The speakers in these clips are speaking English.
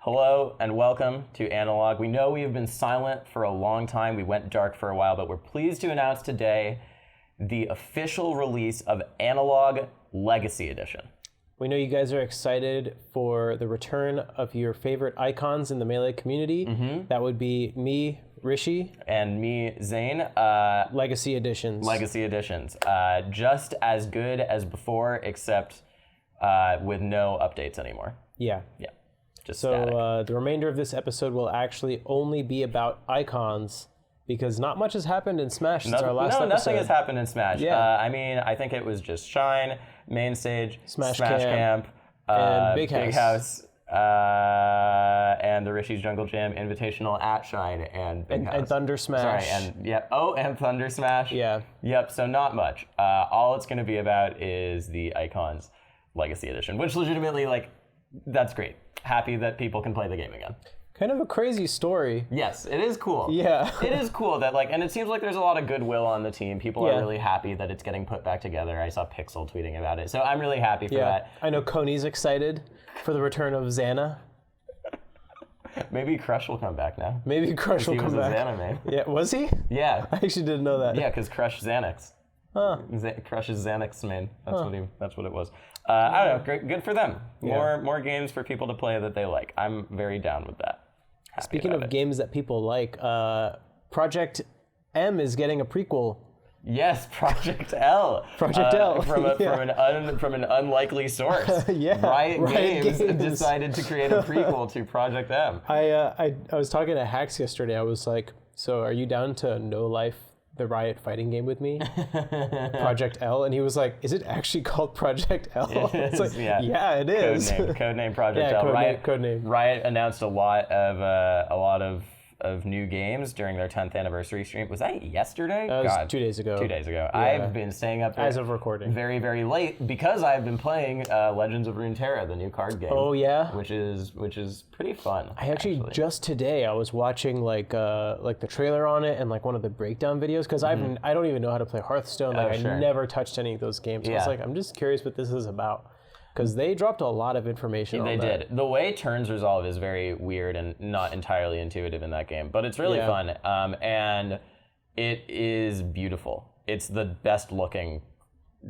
Hello and welcome to Analog. We know we have been silent for a long time. We went dark for a while, but we're pleased to announce today the official release of Analog Legacy Edition. We know you guys are excited for the return of your favorite icons in the Melee community. That would be me, Rishi. And me, Zane. Legacy Editions. Legacy Editions. Just as good as before, except with no updates anymore. Yeah. Yeah. Just static. The remainder of this episode will actually only be about icons because not much has happened in Smash since our last episode. No, nothing has happened in Smash. Yeah. I think it was just Shine, Mainstage, Smash Camp, and Big House. And the Rishi's Jungle Jam Invitational at Shine and Big House. And Thunder Smash. Sorry, and Thunder Smash. Yeah. Yep, so not much. All it's going to be about is the Icons Legacy Edition, which legitimately, that's great. Happy that people can play the game again. Kind of a crazy story. Yes, it is cool. Yeah. It is cool that and it seems like there's a lot of goodwill on the team. People are really happy that it's getting put back together. I saw Pixel tweeting about it. So I'm really happy for that. I know Coney's excited for the return of Xana. Maybe Crush will come back now. Maybe Crush will come back. He was a Xana main. Yeah, was he? Yeah. I actually didn't know that. Yeah, because Crush Xanax. Huh. Crush is Xanax main. That's what it was. I don't know. Great, good for them. More games for people to play that they like. I'm very down with that. Speaking of games that people like, Project M is getting a prequel. Yes, Project L. Project L. From an unlikely source. Riot Games decided to create a prequel to Project M. I was talking to Hax yesterday. I was like, so are you down to No Life, the Riot fighting game with me? Project L. And he was like, is it actually called Project L? It's like, yeah, it is. Codename Project L. Codename. Riot announced a lot of new games during their 10th anniversary stream. Was that yesterday? That was 2 days ago. 2 days ago. Yeah. I've been staying up there as of recording very, very late because I've been playing Legends of Runeterra, the new card game. Oh yeah, which is pretty fun. I actually just today I was watching like the trailer on it and one of the breakdown videos because I don't even know how to play Hearthstone. I never touched any of those games. So I was like, I'm just curious what this is about. Because they dropped a lot of information on that. They did. The way turns resolve is very weird and not entirely intuitive in that game, but it's really fun. And it is beautiful. It's the best looking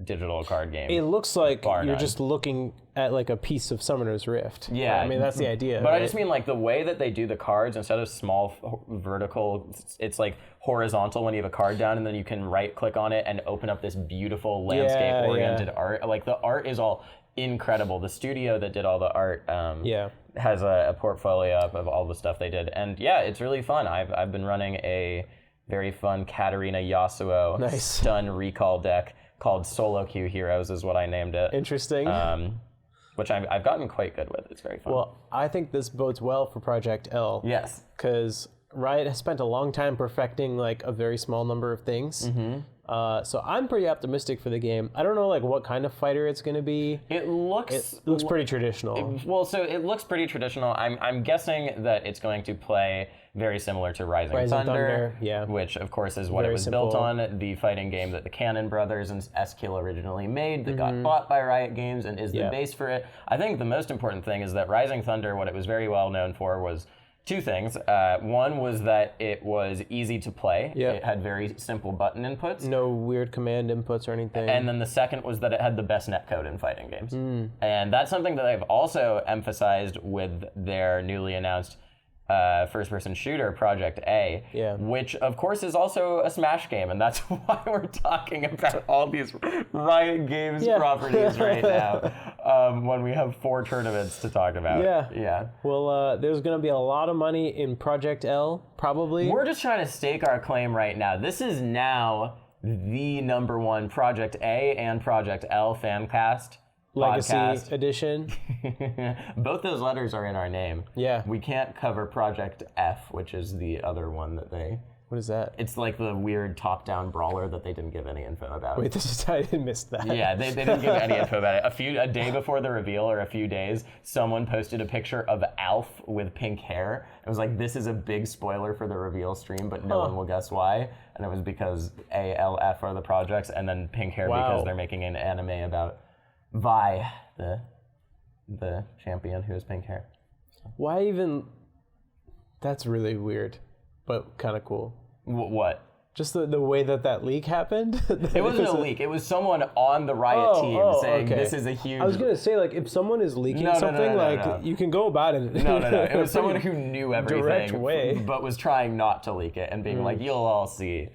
digital card game. It looks like you're just looking at a piece of Summoner's Rift. Yeah. I mean, that's the idea. But right? I just mean the way that they do the cards, instead of small vertical, it's horizontal when you have a card down and then you can right click on it and open up this beautiful landscape oriented art. The art is all incredible. The studio that did all the art has a portfolio of all the stuff they did. And it's really fun. I've been running a very fun Katarina Yasuo stun recall deck called Solo Queue Heroes is what I named it. Interesting. Which I've gotten quite good with. It's very fun. Well, I think this bodes well for Project L. Yes. Because Riot has spent a long time perfecting a very small number of things. So I'm pretty optimistic for the game. I don't know what kind of fighter it's going to be. It looks pretty traditional. It looks pretty traditional. I'm guessing that it's going to play very similar to Rising Thunder, which of course is what very it was built on, the fighting game that the Cannon Brothers and S-Kill originally made that got bought by Riot Games and is the base for it. I think the most important thing is that Rising Thunder, what it was very well known for was two things. One was that it was easy to play. It had very simple button inputs. No weird command inputs or anything. And then the second was that it had the best netcode in fighting games. And that's something that they've also emphasized with their newly announced first-person shooter, Project A, which of course is also a Smash game, and that's why we're talking about all these Riot Games properties right now, when we have 4 tournaments to talk about. Yeah. Well, there's going to be a lot of money in Project L, probably. We're just trying to stake our claim right now. This is now the #1 Project A and Project L fancast. Legacy podcast. Edition. Both those letters are in our name. Yeah. We can't cover Project F, which is the other one that they... What is that? It's the weird top-down brawler that they didn't give any info about. Wait, I missed that. Yeah, they didn't give any info about it. A day before the reveal, or a few days, someone posted a picture of Alf with pink hair. It was this is a big spoiler for the reveal stream, but no one will guess why. And it was because A, L, F are the projects, and then pink hair because they're making an anime about Vi, the champion who has pink hair. Why even? That's really weird, but kind of cool. What? Just the way that leak happened? It wasn't a leak. It was someone on the Riot team saying this is a huge... I was going to say, like, if someone is leaking you can go about it. No. It was someone who knew everything, direct way. But was trying not to leak it and being like, you'll all see.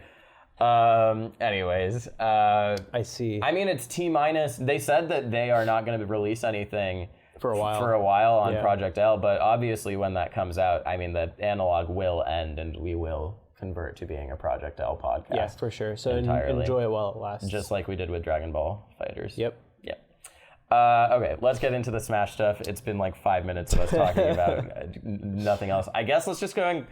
Anyways. I see. I mean, it's T-. They said that they are not going to release anything for a while on Project L, but obviously when that comes out, I mean, the analog will end and we will convert to being a Project L podcast. Yeah, for sure. So enjoy it while it lasts. Just like we did with Dragon Ball Fighters. Yep. Okay, let's get into the Smash stuff. It's been like 5 minutes of us talking about nothing else. I guess let's just go in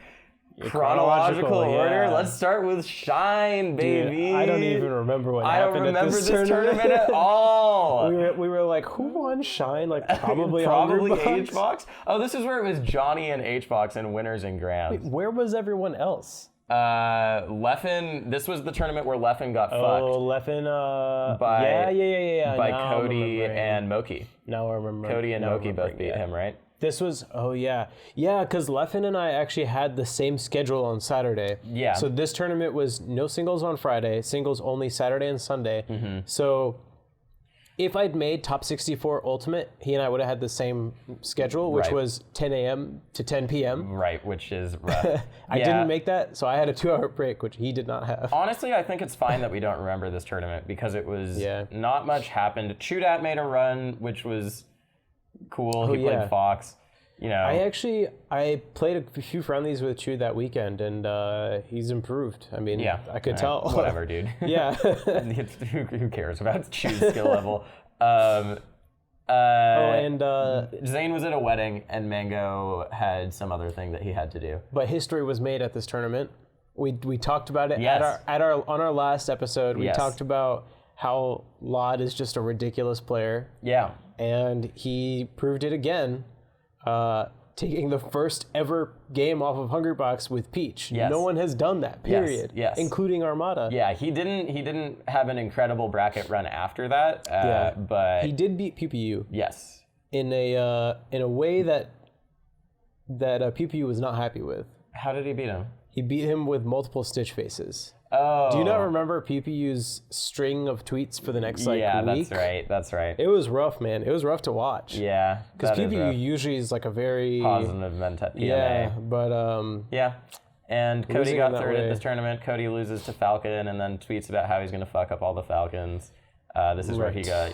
chronological order. Yeah. Let's start with Shine, baby. Dude, I don't even remember what happened. I don't remember this tournament at all. We were like, who won Shine? Like probably Hbox. Oh, this is where it was Johnny and Hbox and winners and grands. Wait, where was everyone else? Leffen. This was the tournament where Leffen got fucked. Oh, Leffen. Yeah. By Cody and Moky. Now I remember. Cody and Moky both beat him, right? This was, because Leffen and I actually had the same schedule on Saturday. Yeah. So this tournament was no singles on Friday, singles only Saturday and Sunday. Mm-hmm. So if I'd made Top 64 Ultimate, he and I would have had the same schedule, which was 10 a.m. to 10 p.m. Right, which is rough. I didn't make that, so I had a 2-hour break, which he did not have. Honestly, I think it's fine that we don't remember this tournament because it was not much happened. Chudat made a run, which was cool. He played Fox. You know, I played a few friendlies with Chu that weekend, and he's improved. I mean, I could tell. Whatever, dude. Yeah. Who cares about Chu's skill level? Zane was at a wedding, and Mango had some other thing that he had to do. But history was made at this tournament. We talked about it on our last episode. We talked about how Llod is just a ridiculous player. Yeah. And he proved it again. Taking the first ever game off of Hungrybox with Peach. Yes. No one has done that, period. Yes. Including Armada. Yeah, he didn't have an incredible bracket run after that. But he did beat PPU. Yes. In a way that PPU was not happy with. How did he beat him? He beat him with multiple Stitch faces. Oh. Do you not remember PPU's string of tweets for the next week? Yeah, that's right. It was rough, man. It was rough to watch. Yeah. Because PPU usually is like a very positive mentality. Yeah, but yeah. And Cody got third at this tournament. Cody loses to Falcon and then tweets about how he's gonna fuck up all the Falcons. This is where he got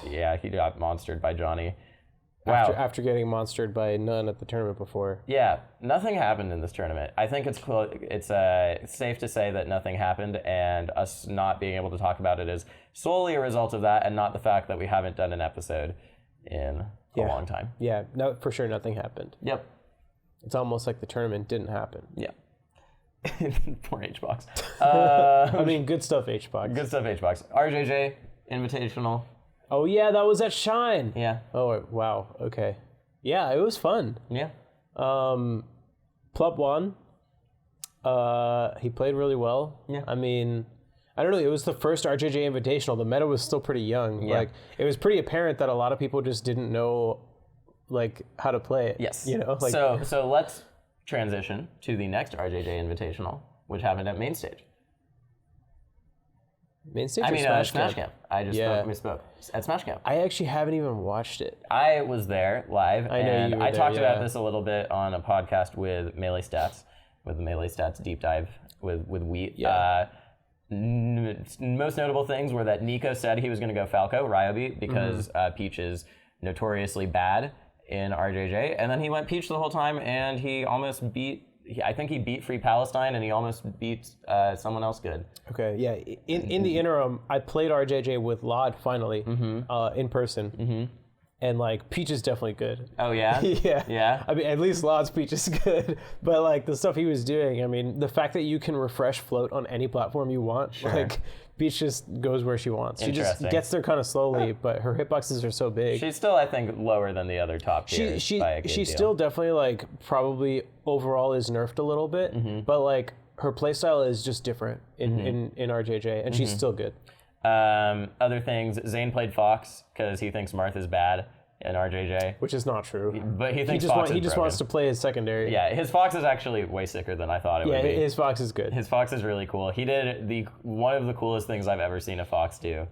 monstered by Johnny. Wow. After getting monstered by none at the tournament before. Yeah, nothing happened in this tournament. I think it's safe to say that nothing happened, and us not being able to talk about it is solely a result of that, and not the fact that we haven't done an episode in a long time. Yeah, no, for sure, nothing happened. Yep. It's almost like the tournament didn't happen. Yeah. Poor Hbox. I mean, good stuff, Hbox. Good stuff, Hbox. RJJ, Invitational. Oh, yeah, that was at Shine. Yeah. Oh, wow. Okay. Yeah, it was fun. Yeah. Plup won. He played really well. Yeah. I mean, I don't know. It was the first RJJ Invitational. The meta was still pretty young. Yeah. Like, it was pretty apparent that a lot of people just didn't know, like, how to play it. Yes. You know? Like, so let's transition to the next RJJ Invitational, which happened at Mainstage. Mainstage or Smash Camp. I just misspoke. At Smash Camp. I actually haven't even watched it. I was there live, I know and you were I there, talked about this a little bit on a podcast with Melee Stats, with the Melee Stats deep dive with Wheat. Yeah. Most notable things were that Nico said he was going to go Falco, Ryobeat, because Peach is notoriously bad in RJJ, and then he went Peach the whole time, and he almost beat... I think he beat Free Palestine, and he almost beat someone else good. Okay, yeah. In the interim, I played RJJ with Llod finally in person, and like Peach is definitely good. Oh yeah, yeah. I mean, at least Llod's Peach is good, but like the stuff he was doing, I mean, the fact that you can refresh float on any platform you want, like Peach just goes where she wants. She just gets there kind of slowly, but her hitboxes are so big. She's still, I think, lower than the other top tiers. She's still definitely like probably overall is nerfed a little bit, but like her playstyle is just different in RJJ, and she's still good. Other things, Zane played Fox because he thinks Marth is bad, in RJJ. Which is not true. But he thinks Fox is He just broken. wants to play his secondary. Yeah, his Fox is actually way sicker than I thought it would be. Yeah, his Fox is good. His Fox is really cool. He did one of the coolest things I've ever seen a Fox do,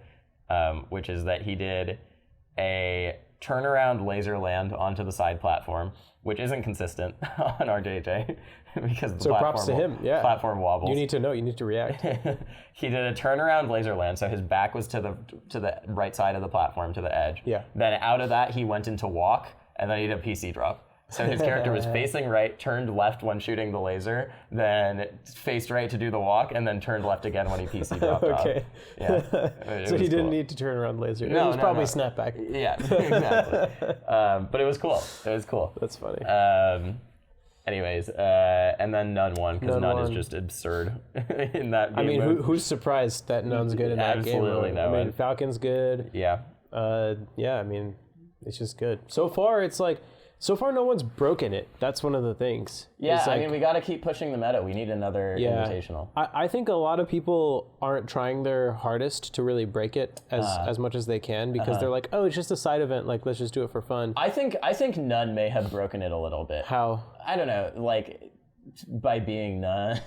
which is that he did a turnaround laser land onto the side platform, which isn't consistent on RJJ because the props to him. Yeah. platform wobbles. You need to know. You need to react. He did a turnaround laser land, so his back was to the right side of the platform, to the edge. Yeah. Then out of that, he went into walk, and then he did a PC drop. So his character was facing right, turned left when shooting the laser, then faced right to do the walk, and then turned left again when he PC dropped off. Okay. Yeah. So he didn't need to turn around laser. No, it was probably snapback. Yeah, exactly. But it was cool. It was cool. That's funny. Anyways, and then None won, because None is just absurd in that game. I mean, who's surprised that None's good in that game? Absolutely no one. I mean, Falcon's good. Yeah. Yeah, I mean, it's just good. So far, no one's broken it. That's one of the things. Yeah, I mean, we got to keep pushing the meta. We need another Invitational. I think a lot of people aren't trying their hardest to really break it as much as they can because they're like, oh, it's just a side event. Like, let's just do it for fun. I think None may have broken it a little bit. How? I don't know, like by being None.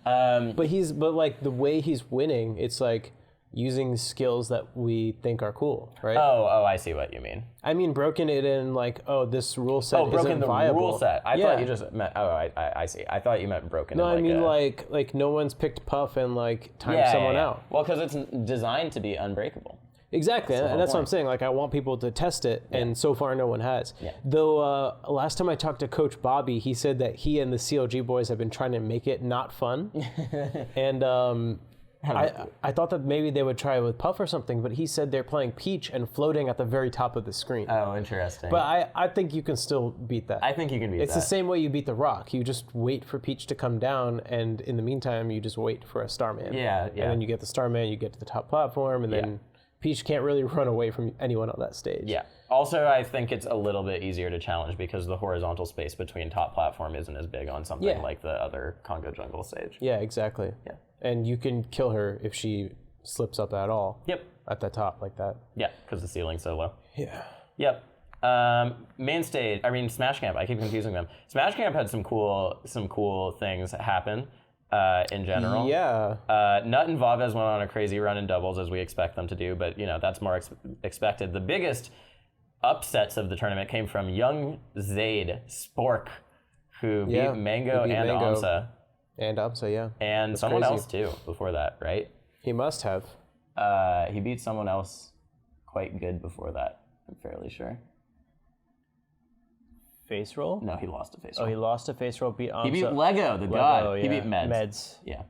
But like the way he's winning, it's like using skills that we think are cool, right? Oh, I see what you mean. I mean, broken it in like, oh, this rule set isn't broken the viable. rule set. I thought you just meant. Oh, I see. I thought you meant broken. No, in I mean like no one's picked Puff and like timed someone out. Well, because it's designed to be unbreakable. Exactly, and that's what I'm saying. Like, I want people to test it, and so far no one has. Yeah. Though last time I talked to Coach Bobby, he said that he and the CLG boys have been trying to make it not fun, and I thought that maybe they would try it with Puff or something, but he said they're playing Peach and floating at the very top of the screen. Oh, interesting. But I think you can still beat that. I think you can beat that. It's the same way you beat the Rock. You just wait for Peach to come down, and in the meantime, you just wait for a Starman. Yeah. And then you get the Starman, you get to the top platform, and then Peach can't really run away from anyone on that stage. Yeah. Also, I think it's a little bit easier to challenge because the horizontal space between top platform isn't as big on something like the other Congo jungle stage. Yeah, exactly. Yeah. And you can kill her if she slips up at all. Yep. At the top like that. Yeah, because the ceiling's so low. Yeah. Yep. Mainstage, I mean Smash Camp, I keep confusing them. Smash Camp had some cool things happen in general. Yeah. Nut and Vavez went on a crazy run in doubles as we expect them to do, but that's more expected. The biggest upsets of the tournament came from young Zaid Spork, who beat Mango and Amsa. And Amsa, yeah. And That's someone crazy. else too before that, right? He must have. He beat someone else quite good before that, I'm fairly sure. Face roll? No, he lost a face Oh, roll. he lost a face roll, beat Amsa. He beat Lego, the god. He yeah. beat Meds. Meds. Yeah.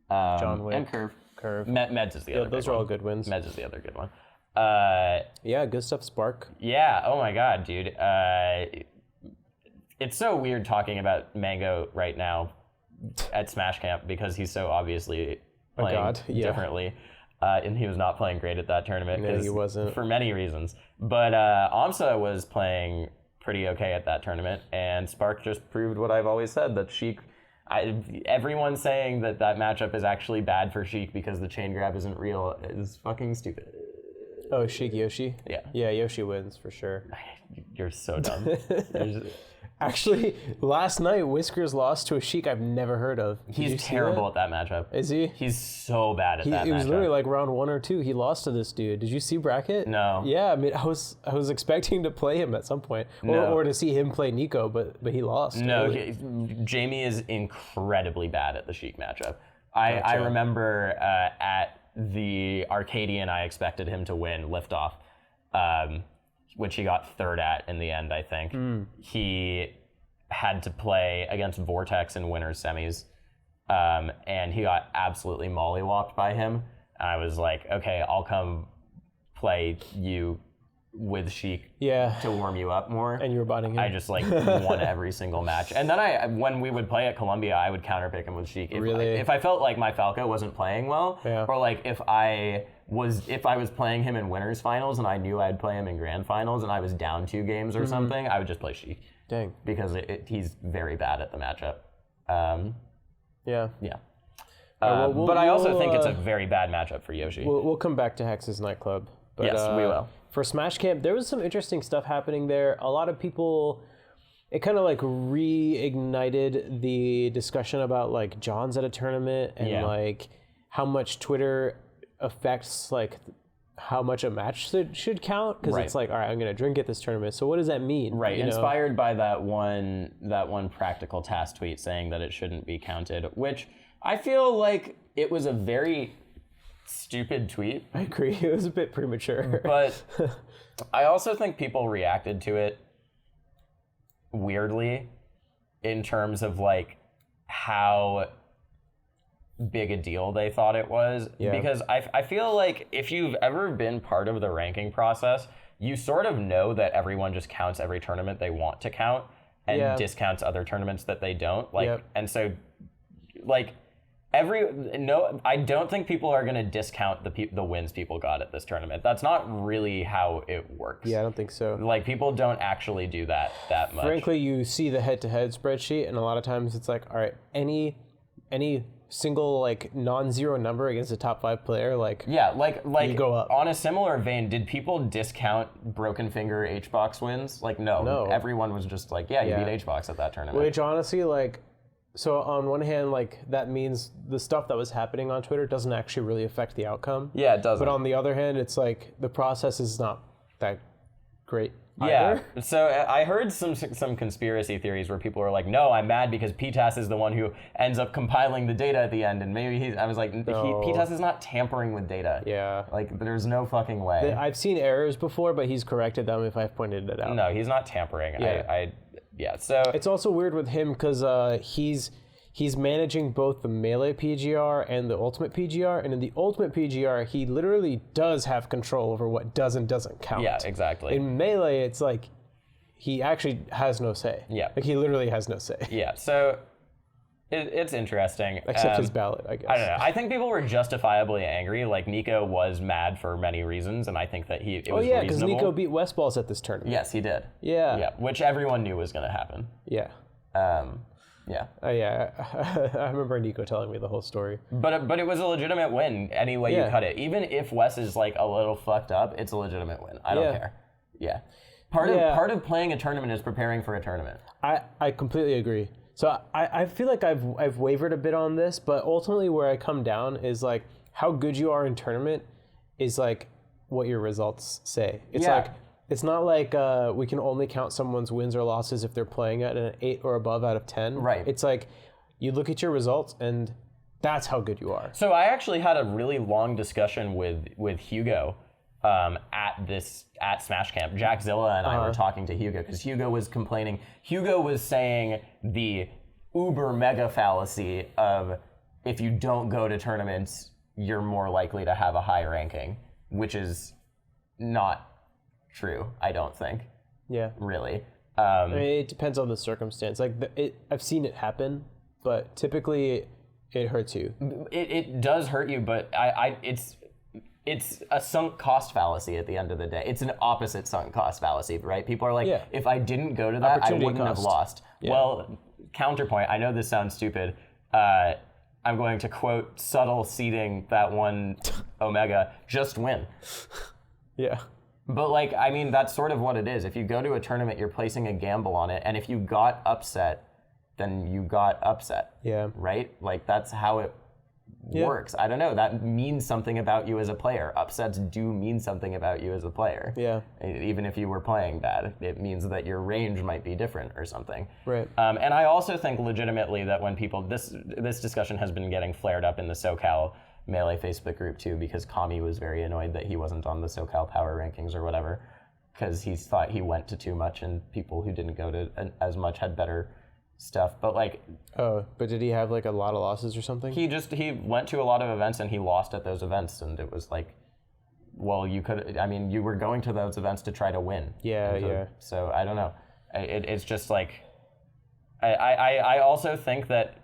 John Wick. And Curve. Curve. Meds is the other Those big are all one. good wins. Meds is the other good one. Yeah, good stuff, Spark. Yeah, oh my god, dude. It's so weird talking about Mango right now at Smash Camp because he's so obviously playing differently. And he was not playing great at that tournament. No, he wasn't. For many reasons. But Amsa was playing pretty okay at that tournament, and Spark just proved what I've always said, that Sheik... everyone saying that matchup is actually bad for Sheik because the chain grab isn't real is fucking stupid. Oh, Sheik Yoshi? Yeah. Yeah, Yoshi wins for sure. You're so dumb. Actually, last night, Whiskers lost to a Sheik I've never heard of. He's terrible at that matchup. Is he? He's so bad at that matchup. It was literally like round 1 or 2. He lost to this dude. Did you see bracket? No. Yeah, I mean, I was expecting to play him at some point, or to see him play Nico, but he lost. No, Jamie is incredibly bad at the Sheik matchup. I remember at the Arcadian, I expected him to win Liftoff, which he got third at in the end, I think. He had to play against Vortex in winners semis, and he got absolutely mollywopped by him. And I was like, okay, I'll come play you with Sheik to warm you up more. And you were botting him. I just won every single match. And then when we would play at Columbia, I would counterpick him with Sheik. If I felt like my Falco wasn't playing well, or like if I was playing him in winners finals and I knew I'd play him in grand finals and I was down 2 games or something, I would just play Sheik. Dang. Because he's very bad at the matchup. Yeah. But I also think it's a very bad matchup for Yoshi. We'll come back to Hex's nightclub. But, yes, we will. For Smash Camp, there was some interesting stuff happening there. A lot of people, it kind of like reignited the discussion about like Johns at a tournament and like how much Twitter affects like how much a match should count, because it's like, all right, I'm gonna drink at this tournament, so what does that mean? Right. Inspired by that one practical task tweet saying that it shouldn't be counted, which I feel like it was a very stupid tweet. I agree. It was a bit premature. But I also think people reacted to it weirdly in terms of like how big a deal they thought it was, because I feel like if you've ever been part of the ranking process, you sort of know that everyone just counts every tournament they want to count and discounts other tournaments that they don't like. And so like I don't think people are going to discount the wins people got at this tournament. That's not really how it works. Yeah, I don't think so. Like, people don't actually do that much. Frankly, you see the head-to-head spreadsheet, and a lot of times it's like, all right, any single like non-zero number against a top 5 player, like you go up. On a similar vein, did people discount Broken Finger Hbox wins? Like, no. Everyone was just like, you beat Hbox at that tournament. Which honestly, like, so on one hand, like, that means the stuff that was happening on Twitter doesn't actually really affect the outcome. Yeah, it doesn't. But on the other hand, it's like the process is not that great either. Yeah. So I heard some conspiracy theories where people were like, no, I'm mad because PTAS is the one who ends up compiling the data at the end, and maybe I was like, PTAS is not tampering with data. Yeah. Like, there's no fucking way. I've seen errors before, but he's corrected them if I've pointed it out. No, he's not tampering. Yeah. So it's also weird with him because he's managing both the Melee PGR and the Ultimate PGR, and in the Ultimate PGR, he literally does have control over what does and doesn't count. Yeah, exactly. In Melee, it's like he actually has no say. Yeah. Like, he literally has no say. Yeah, so it's interesting. Except his ballot, I guess. I don't know. I think people were justifiably angry. Like, Nico was mad for many reasons, and I think that it was reasonable. Because Nico beat Westballs at this tournament. Yes, he did. Yeah. Yeah, which everyone knew was going to happen. Yeah. Yeah. I remember Nico telling me the whole story. But it was a legitimate win any way you cut it. Even if Wes is like a little fucked up, it's a legitimate win. I don't care. Yeah. Part of playing a tournament is preparing for a tournament. I completely agree. So I feel like I've wavered a bit on this, but ultimately where I come down is like how good you are in tournament is like what your results say. It's like, it's not like we can only count someone's wins or losses if they're playing at an 8 or above out of 10. Right. It's like you look at your results and that's how good you are. So I actually had a really long discussion with Hugo at Smash Camp. Jackzilla and I were talking to Hugo because Hugo was complaining. Hugo was saying the uber mega fallacy of if you don't go to tournaments, you're more likely to have a high ranking, which is not true, I don't think. Yeah. Really. I mean, it depends on the circumstance. Like, I've seen it happen, but typically it hurts you. It does hurt you, but it's a sunk cost fallacy at the end of the day. It's an opposite sunk cost fallacy, right? People are like, if I didn't go to that, I wouldn't have lost. Yeah. Well, counterpoint, I know this sounds stupid. I'm going to quote subtle seeding that one Omega, just win. Yeah. But like, I mean, that's sort of what it is. If you go to a tournament, you're placing a gamble on it, and if you got upset, then you got upset. Yeah. Right? Like, that's how it works. I don't know. That means something about you as a player. Upsets do mean something about you as a player. Yeah. Even if you were playing bad, it means that your range might be different or something. Right. And I also think legitimately that when people, this discussion has been getting flared up in the Socal Melee Facebook group too, because Kami was very annoyed that he wasn't on the Socal Power Rankings or whatever, because he thought he went to too much and people who didn't go to as much had better stuff. But like, oh, but did he have like a lot of losses or something? He went to a lot of events and he lost at those events, and it was like, well, you were going to those events to try to win. Yeah. So I don't know. It's just like, I also think that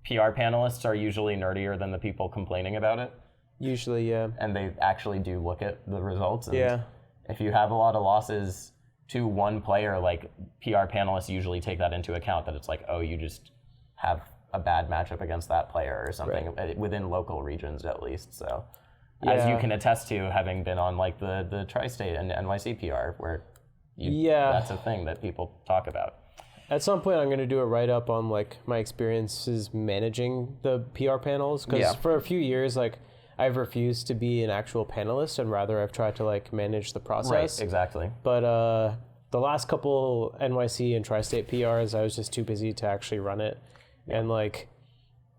PR panelists are usually nerdier than the people complaining about it. Usually, yeah. And they actually do look at the results. And if you have a lot of losses to one player, like, PR panelists usually take that into account, that it's like, oh, you just have a bad matchup against that player or something, within local regions at least. So as you can attest to, having been on like the Tri-State and NYC PR, where that's a thing that people talk about. At some point, I'm going to do a write-up on like my experiences managing the PR panels, because for a few years, like I've refused to be an actual panelist, and rather I've tried to like manage the process. Right, exactly. But the last couple NYC and Tri-State PRs, I was just too busy to actually run it, and like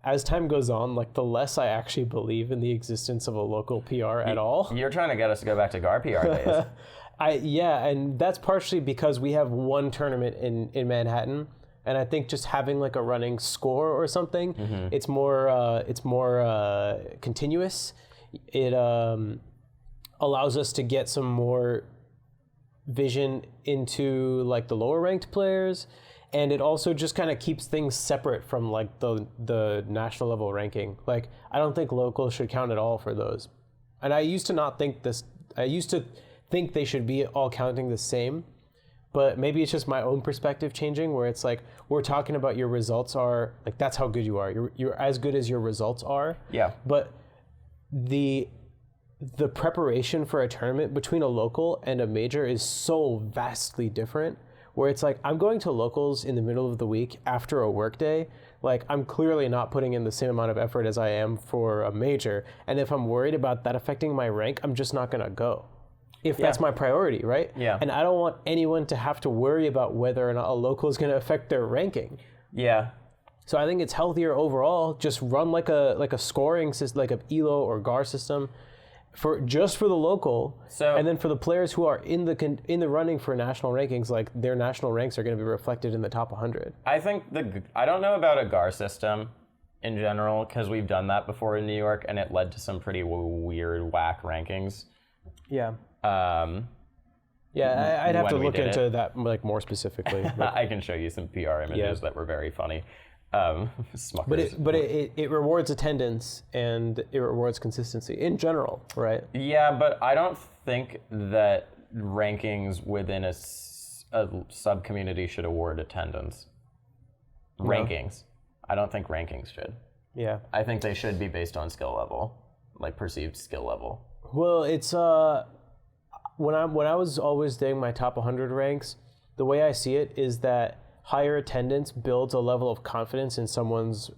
as time goes on, like the less I actually believe in the existence of a local PR at all. You're trying to get us to go back to GAR PR days. And that's partially because we have one tournament in Manhattan, and I think just having like a running score or something, it's more continuous. It allows us to get some more vision into like the lower ranked players, and it also just kind of keeps things separate from like the national level ranking. Like I don't think locals should count at all for those, and I used to not think this. I used to think they should be all counting the same, but maybe it's just my own perspective changing, where it's like we're talking about your results are like that's how good you are. You're as good as your results are. Yeah. But the preparation for a tournament between a local and a major is so vastly different, where it's like I'm going to locals in the middle of the week after a work day. Like I'm clearly not putting in the same amount of effort as I am for a major, and if I'm worried about that affecting my rank, I'm just not gonna go. If that's my priority, right? Yeah. And I don't want anyone to have to worry about whether or not a local is going to affect their ranking. Yeah. So I think it's healthier overall. Just run like a scoring system, like a ELO or GAR system, for the local. So, and then for the players who are in the running for national rankings, like their national ranks are going to be reflected in the top 100. I think I don't know about a GAR system in general, because we've done that before in New York, and it led to some pretty weird, whack rankings. Yeah. I'd have to look into that like more specifically. I can show you some PR images that were very funny. But it rewards attendance, and it rewards consistency in general, right? Yeah, but I don't think that rankings within a sub-community should award attendance. No. Rankings. I don't think rankings should. Yeah. I think they should be based on skill level, like perceived skill level. Well, it's when I was always doing my top 100 ranks, the way I see it is that higher attendance builds a level of confidence in someone's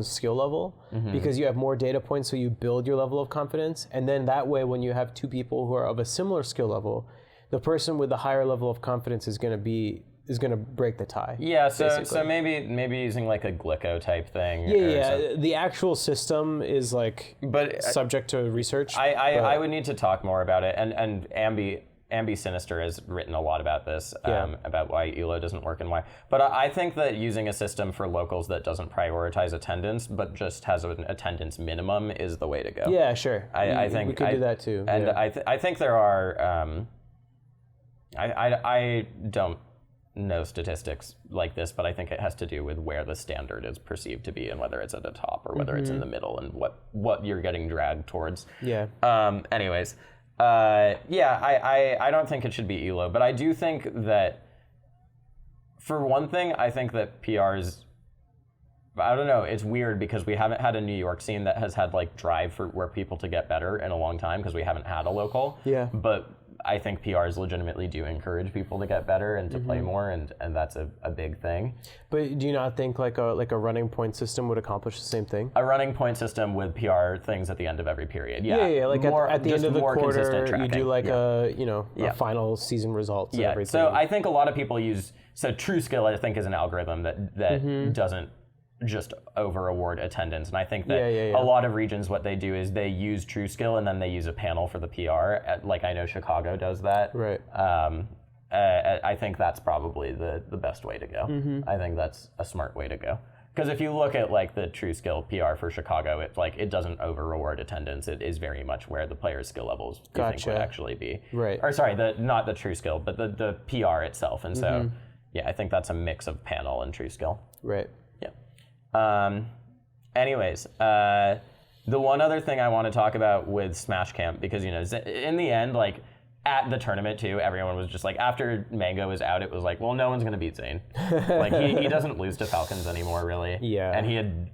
skill level, because you have more data points, so you build your level of confidence, and then that way when you have two people who are of a similar skill level, the person with the higher level of confidence is going to break the tie. Yeah, so maybe using like a Glico type thing. Yeah. The actual system is like subject to research. I would need to talk more about it, and Ambi Sinister has written a lot about this, about why ELO doesn't work and why. But I think that using a system for locals that doesn't prioritize attendance, but just has an attendance minimum, is the way to go. Yeah, sure. I think we could do that too. And I think there are. I don't know statistics like this, but I think it has to do with where the standard is perceived to be, and whether it's at the top or whether it's in the middle, and what you're getting dragged towards. Yeah. Anyways. I don't think it should be ELO, but I do think that, for one thing, I think that PRs, I don't know, it's weird because we haven't had a New York scene that has had like drive for where people to get better in a long time, because we haven't had a local. Yeah. But I think PRs legitimately do encourage people to get better and to play more, and that's a big thing. But do you not think like a running point system would accomplish the same thing? A running point system with PR things at the end of every period. Yeah. Like at the end of the quarter, you do like a final season results and everything. So I think a lot of people use True Skill, I think, is an algorithm that doesn't just over award attendance, and I think that a lot of regions, what they do is they use True Skill and then they use a panel for the PR. Like I know Chicago does that. Right. I think that's probably the best way to go. I think that's a smart way to go, because if you look at like the True Skill PR for Chicago, it doesn't over reward attendance. It is very much where the player's skill levels you think would actually be. Right. Or sorry, not the True Skill, but the PR itself. And so I think that's a mix of panel and True Skill. Right. Anyways, the one other thing I want to talk about with Smash Camp, because in the end, like at the tournament too, everyone was just like, after Mango was out, it was like, well, no one's gonna beat Zane. Like he doesn't lose to Falcons anymore, really. Yeah. And he had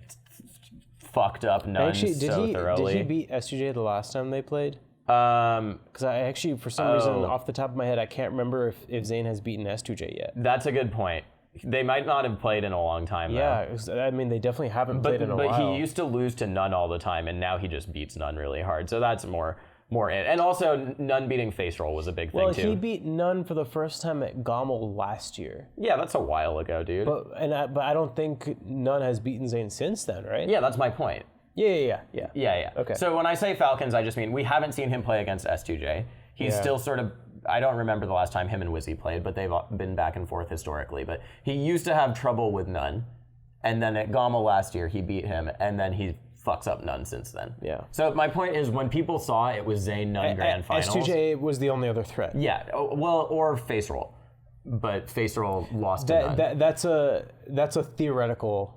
fucked up Nun thoroughly. Did he beat S2J the last time they played? Um, Because I actually, for some reason, off the top of my head, I can't remember if Zain has beaten S2J yet. That's a good point. They might not have played in a long time, though. Yeah, 'cause, I mean, they definitely haven't played in a while. But he used to lose to Nun all the time, and now he just beats Nun really hard. So that's more it. And also, Nun beating Face Roll was a big thing, too. Well, he beat Nun for the first time at Gommel last year. Yeah, that's a while ago, dude. But I don't think Nun has beaten Zain since then, right? Yeah, that's my point. Yeah. Okay. So when I say Falcons, I just mean we haven't seen him play against S2J. He's still sort of, I don't remember the last time him and Wizzy played, but they've been back and forth historically. But he used to have trouble with Nun. And then at Gommel last year, he beat him, and then he fucks up Nun since then. Yeah. So my point is, when people saw it was Zain Nun Grand Finals. S2J was the only other threat. Yeah, well, or Face Roll. But Face Roll lost to Nun. That's a theoretical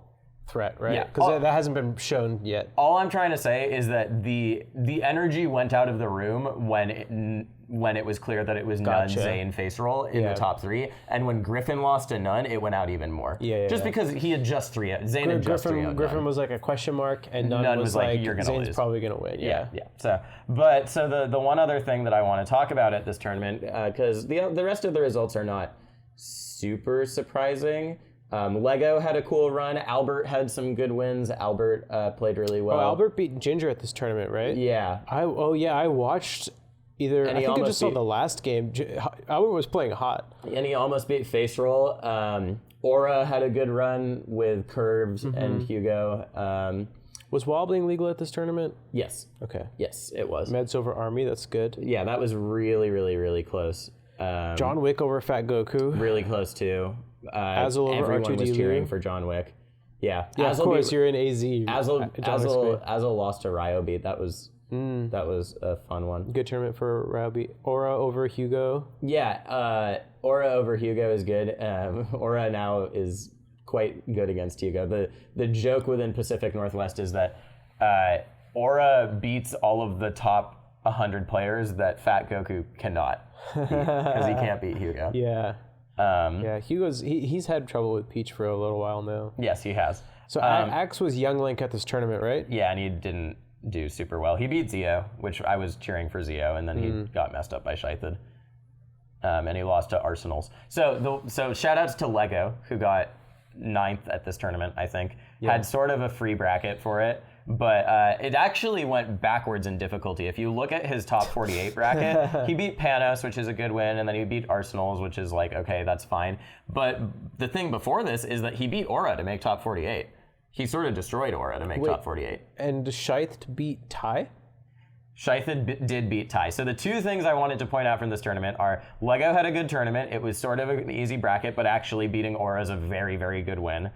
threat, right? Yeah. Because that hasn't been shown yet. All I'm trying to say is that the energy went out of the room when it was clear that it was Nun, Zain, Face Roll in the top three, and when Griffin lost to Nun, it went out even more. Just because he had just Zain had just 3-0 Griffin was like a question mark, and Nun was like you're gonna Zane's lose. probably gonna win. Yeah. So the one other thing that I want to talk about at this tournament, because the rest of the results are not super surprising. Lego had a cool run. Albert had some good wins. Albert played really well. Oh, Albert beat Ginger at this tournament, right? Yeah. I watched I think I just saw the last game. Albert was playing hot. And he almost beat Face Roll. Aura had a good run with Curves and Hugo. Was wobbling legal at this tournament? Yes. Okay. Yes, it was. Meds over Army, that's good. Yeah, that was really, really, really close. John Wick over Fat Goku. Really close too. Azel over everyone R2D was cheering for John Wick. Yeah. Yeah, of course, you're in AZ. Azel lost to Ryo beat. That was a fun one. Good tournament for Ryo beat. Aura over Hugo. Yeah, Aura over Hugo is good. Aura now is quite good against Hugo. The joke within Pacific Northwest is that Aura beats all of the top 100 players that Fat Goku cannot beat because he can't beat Hugo. Yeah. Hugo's he's had trouble with Peach for a little while now. Yes, he has. So Axe was Young Link at this tournament, right? Yeah, and he didn't do super well. He beat Zio, which I was cheering for Zio, and then he got messed up by Shythid. And he lost to Arsenals. So shout outs to Lego, who got 9th at this tournament, I think. Had sort of a free bracket for it. But it actually went backwards in difficulty. If you look at his top 48 bracket, he beat Panos, which is a good win, and then he beat Arsenals, which is like, okay, that's fine. But the thing before this is that he beat Aura to make top 48. He sort of destroyed Aura to make top 48. And Shythed beat Ty? Shythid did beat Ty. So the two things I wanted to point out from this tournament are Lego had a good tournament. It was sort of an easy bracket, but actually beating Aura is a very, very good win.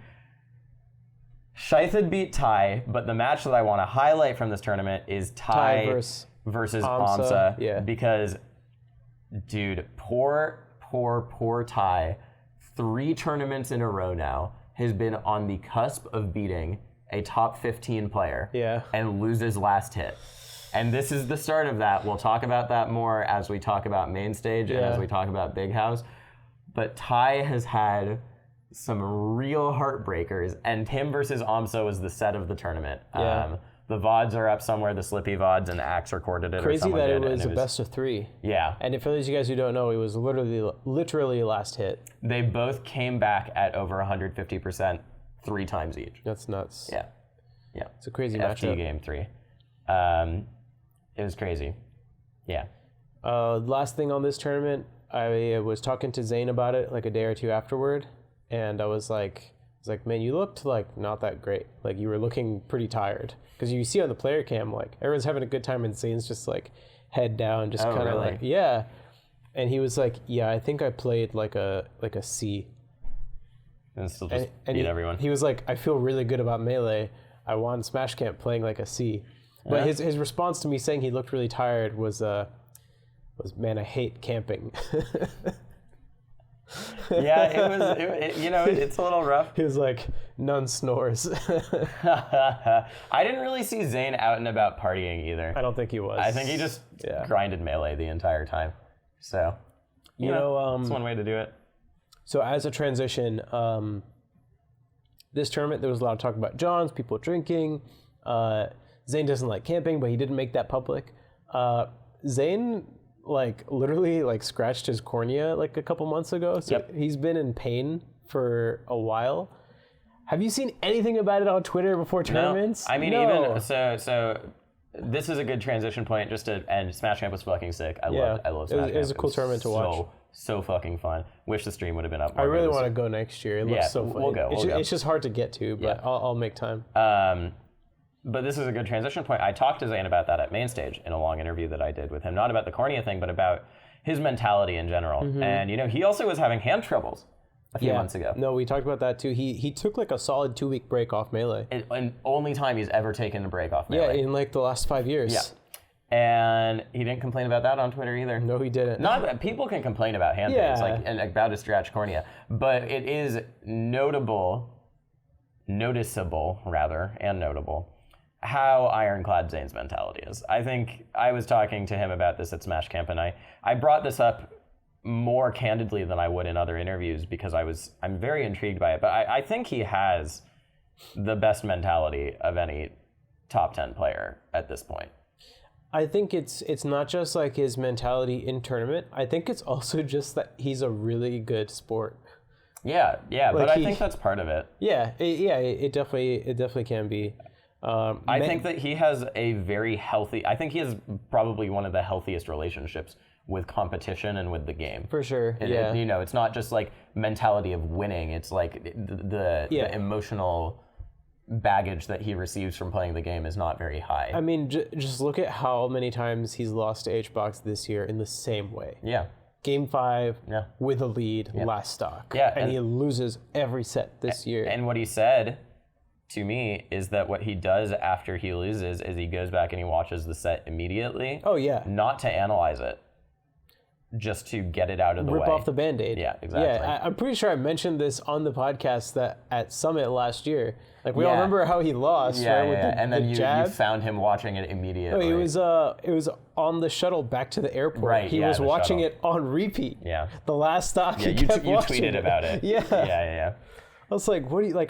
Shythid beat Ty, but the match that I want to highlight from this tournament is Ty versus Amsa. Yeah. Because, dude, poor Ty, 3 tournaments in a row now, has been on the cusp of beating a top 15 player and loses last hit. And this is the start of that. We'll talk about that more as we talk about Mainstage and as we talk about Big House. But Ty has had some real heartbreakers, and him versus Amsa was the set of the tournament. The VODs are up somewhere, the Slippy VODs, and Axe recorded it. Crazy that it was a best of 3. Yeah. And for those of you guys who don't know, it was literally last hit. They both came back at over 150% 3 times each. That's nuts. Yeah. It's a crazy FT matchup. game 3. It was crazy. Yeah. Last thing on this tournament, I was talking to Zane about it like a day or two afterward. And I was like, man, you looked like not that great. Like you were looking pretty tired. Because you see on the player cam, like everyone's having a good time and Zane's just like head down, just kind of like, yeah. And he was like, yeah, I think I played like a C. And still just beat everyone. He was like, I feel really good about Melee. I won Smash Camp playing like a C. But his response to me saying he looked really tired was man, I hate camping. Yeah, it's a little rough. He was like, none snores. I didn't really see Zane out and about partying either. I don't think he was. I think he just grinded Melee the entire time. So, you know, it's one way to do it. So as a transition, this tournament, there was a lot of talk about Johns, people drinking. Zain doesn't like camping, but he didn't make that public. Zain literally scratched his cornea like a couple months ago, so he's been in pain for a while. Have you seen anything about it on Twitter before tournaments? No. I mean, even so this is a good transition point just to end. Smash Camp was fucking sick. I love Smash Camp. It was a cool tournament to watch. So fucking fun. Wish the stream would have been up more. I really want to go next year. It looks so fun. We'll go. It's just hard to get to, but I'll make time. But this is a good transition point. I talked to Zain about that at Mainstage in a long interview that I did with him. Not about the cornea thing, but about his mentality in general. Mm-hmm. And, he also was having hand troubles a few months ago. No, we talked about that too. He took a solid 2-week break off Melee. And only time he's ever taken a break off Melee. Yeah, in the last 5 years. Yeah. And he didn't complain about that on Twitter either. No, he didn't. Not that people can complain about hand things, and about a scratched cornea. But it is noticeable, how ironclad Zane's mentality is. I think I was talking to him about this at Smash Camp, and I brought this up more candidly than I would in other interviews because I'm very intrigued by it. But I think he has the best mentality of any top 10 player at this point. I think it's not just his mentality in tournament. I think it's also just that he's a really good sport. Yeah, but I think that's part of it. It definitely can be. I think that he has a very healthy. I think he has probably one of the healthiest relationships with competition and with the game. For sure. It's not just mentality of winning. It's the emotional baggage that he receives from playing the game is not very high. I mean, just look at how many times he's lost to Hbox this year in the same way. Yeah. Game 5 with a lead, last stock. Yeah, and he loses every set this year. And what he said to me is that what he does after he loses is he goes back and he watches the set immediately. Oh, yeah. Not to analyze it, just to get it out of the way. Rip off the Band-Aid. Yeah, exactly. Yeah, I'm pretty sure I mentioned this on the podcast that at Summit last year. We all remember how he lost, right? With and then you found him watching it immediately. No, it was on the shuttle back to the airport. Right, he was watching it on repeat. Yeah. The last stock he you kept watching tweeted about it. Yeah. Yeah. I was like, what do you,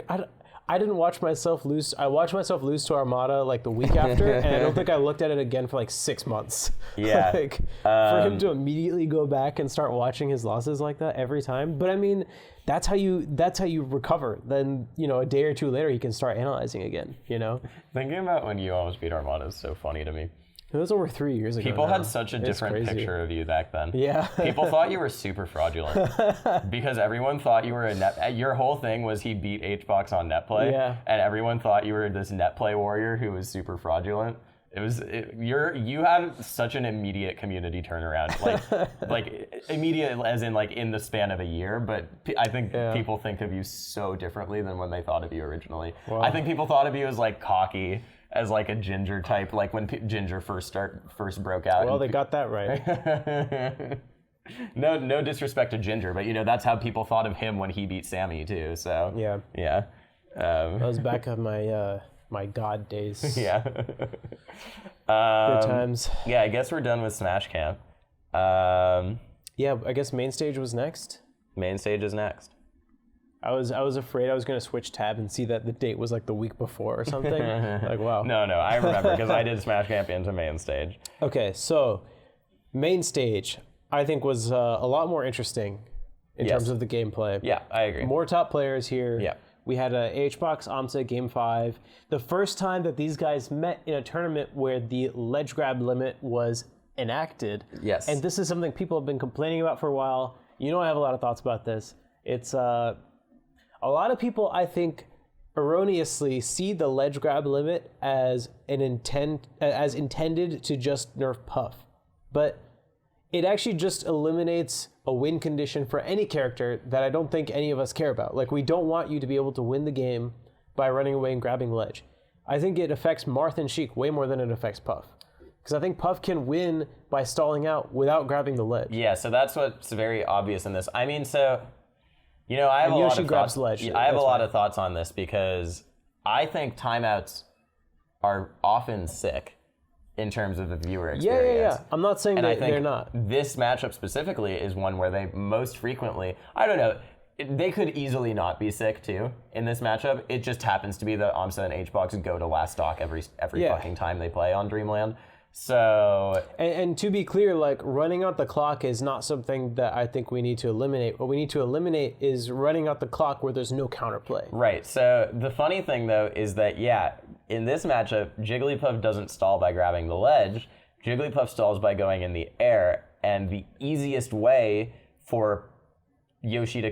I didn't watch myself lose. I watched myself lose to Armada the week after, and I don't think I looked at it again for 6 months. Yeah. For him to immediately go back and start watching his losses like that every time. But I mean, that's how you recover. Then a day or two later, you can start analyzing again. Thinking about when you almost beat Armada is so funny to me. It was over 3 years ago. People had such a different picture of you back then. Yeah. People thought you were super fraudulent because everyone thought you were your whole thing was he beat Hbox on net play. Yeah. And everyone thought you were this net play warrior who was super fraudulent. You had such an immediate community turnaround, immediate as in the span of a year. But I think people think of you so differently than when they thought of you originally. Wow. I think people thought of you as cocky, as a Ginger type, when Ginger first broke out. Well, they got that right. No disrespect to Ginger, but that's how people thought of him when he beat Sammy too. So yeah. That was back on my God days. Yeah. Good times. Yeah, I guess we're done with Smash Camp. Yeah, I guess Mainstage was next. Mainstage is next. I was afraid I was going to switch tab and see that the date was the week before or something. Wow. No, I remember because I did Smash Camp into Mainstage. Okay, so Mainstage I think was a lot more interesting in terms of the gameplay. Yeah, I agree. More top players here. Yeah. We had a Hbox, Amsa, Game 5. The first time that these guys met in a tournament where the ledge grab limit was enacted. Yes. And this is something people have been complaining about for a while. I have a lot of thoughts about this. It's a lot of people, I think, erroneously see the ledge grab limit as intended to just nerf Puff. But it actually just eliminates a win condition for any character that I don't think any of us care about. We don't want you to be able to win the game by running away and grabbing ledge. I think it affects Marth and Sheik way more than it affects Puff. Because I think Puff can win by stalling out without grabbing the ledge. Yeah, so that's what's very obvious in this. I mean, I have a lot of thoughts. Ledge. I have a lot of thoughts on this because I think timeouts are often sick in terms of the viewer experience. Yeah. I'm not saying they're not. This matchup specifically is one where they most frequently, I don't know, they could easily not be sick too in this matchup. It just happens to be that Amsa and Hbox go to last stock every fucking time they play on Dreamland. So and to be clear, like running out the clock is not something that I think we need to eliminate. What we need to eliminate is running out the clock where there's no counterplay. Right. So the funny thing though is that in this matchup, Jigglypuff doesn't stall by grabbing the ledge. Jigglypuff stalls by going in the air, and the easiest way for Yoshi to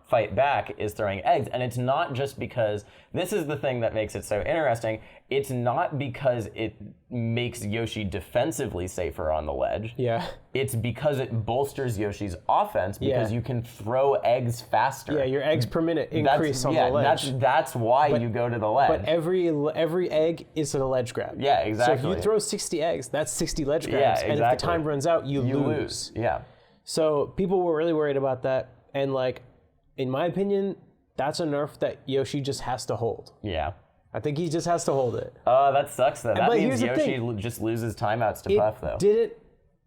fight back is throwing eggs. And it's not just because, this is the thing that makes it so interesting, it's not because it makes Yoshi defensively safer on the ledge. Yeah. It's because it bolsters Yoshi's offense because you can throw eggs faster. Yeah, your eggs per minute increase on the ledge. That's why you go to the ledge. But every egg is a ledge grab. Yeah, exactly. So if you throw 60 eggs, that's 60 ledge grabs. Yeah, exactly. And if the time runs out, you lose. Yeah. So people were really worried about that. And like, in my opinion, that's a nerf that Yoshi just has to hold. Yeah. I think he just has to hold it. That sucks though. That but means Yoshi just loses timeouts to Puff though. It didn't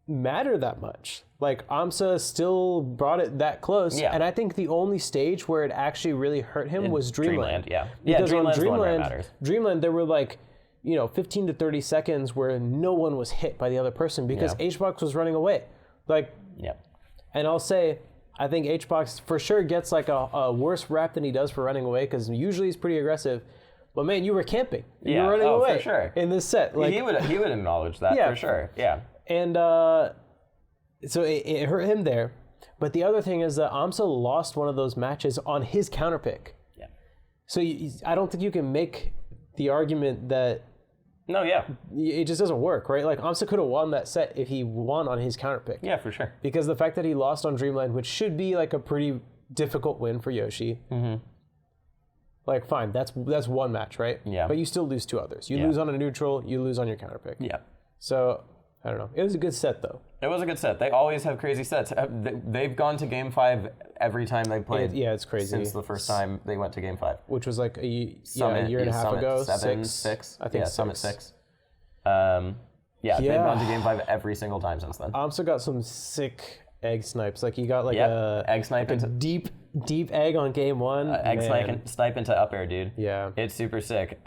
matter that much. Like Amsa still brought it that close. Yeah. And I think the only stage where it actually really hurt him was Dreamland. Yeah. Because Dreamland's on the one where it matters. Dreamland, there were like, 15 to 30 seconds where no one was hit by the other person because Hbox was running away. Like, and I'll say, I think Hbox for sure gets like a worse rap than he does for running away because usually he's pretty aggressive. But man, you were camping. You were running away for sure. in this set. Like, he would acknowledge that for sure. Yeah. And so it hurt him there. But the other thing is that Amsa lost one of those matches on his counter pick. Yeah. So I don't think you can make the argument that it just doesn't work, right? Like Amsa could have won that set if he won on his counter pick. Yeah, for sure. Because the fact that he lost on Dreamland, which should be like a pretty difficult win for Yoshi. Mm-hmm. Like fine, that's one match, right? Yeah. But you still lose two others. You lose on a neutral, you lose on your counter pick. Yeah. So I don't know. It was a good set though. It was a good set. They always have crazy sets. They've gone to Game 5 every time they played. It's crazy. Since the first time they went to Game 5. Which was like a year and a half Summit ago. 6. I think Summit 6. They've gone to Game 5 every single time since then. Amsa got some sick egg snipes. Like he got like egg snipe into deep egg on game 1. Egg snipe into up air, dude. Yeah. It's super sick.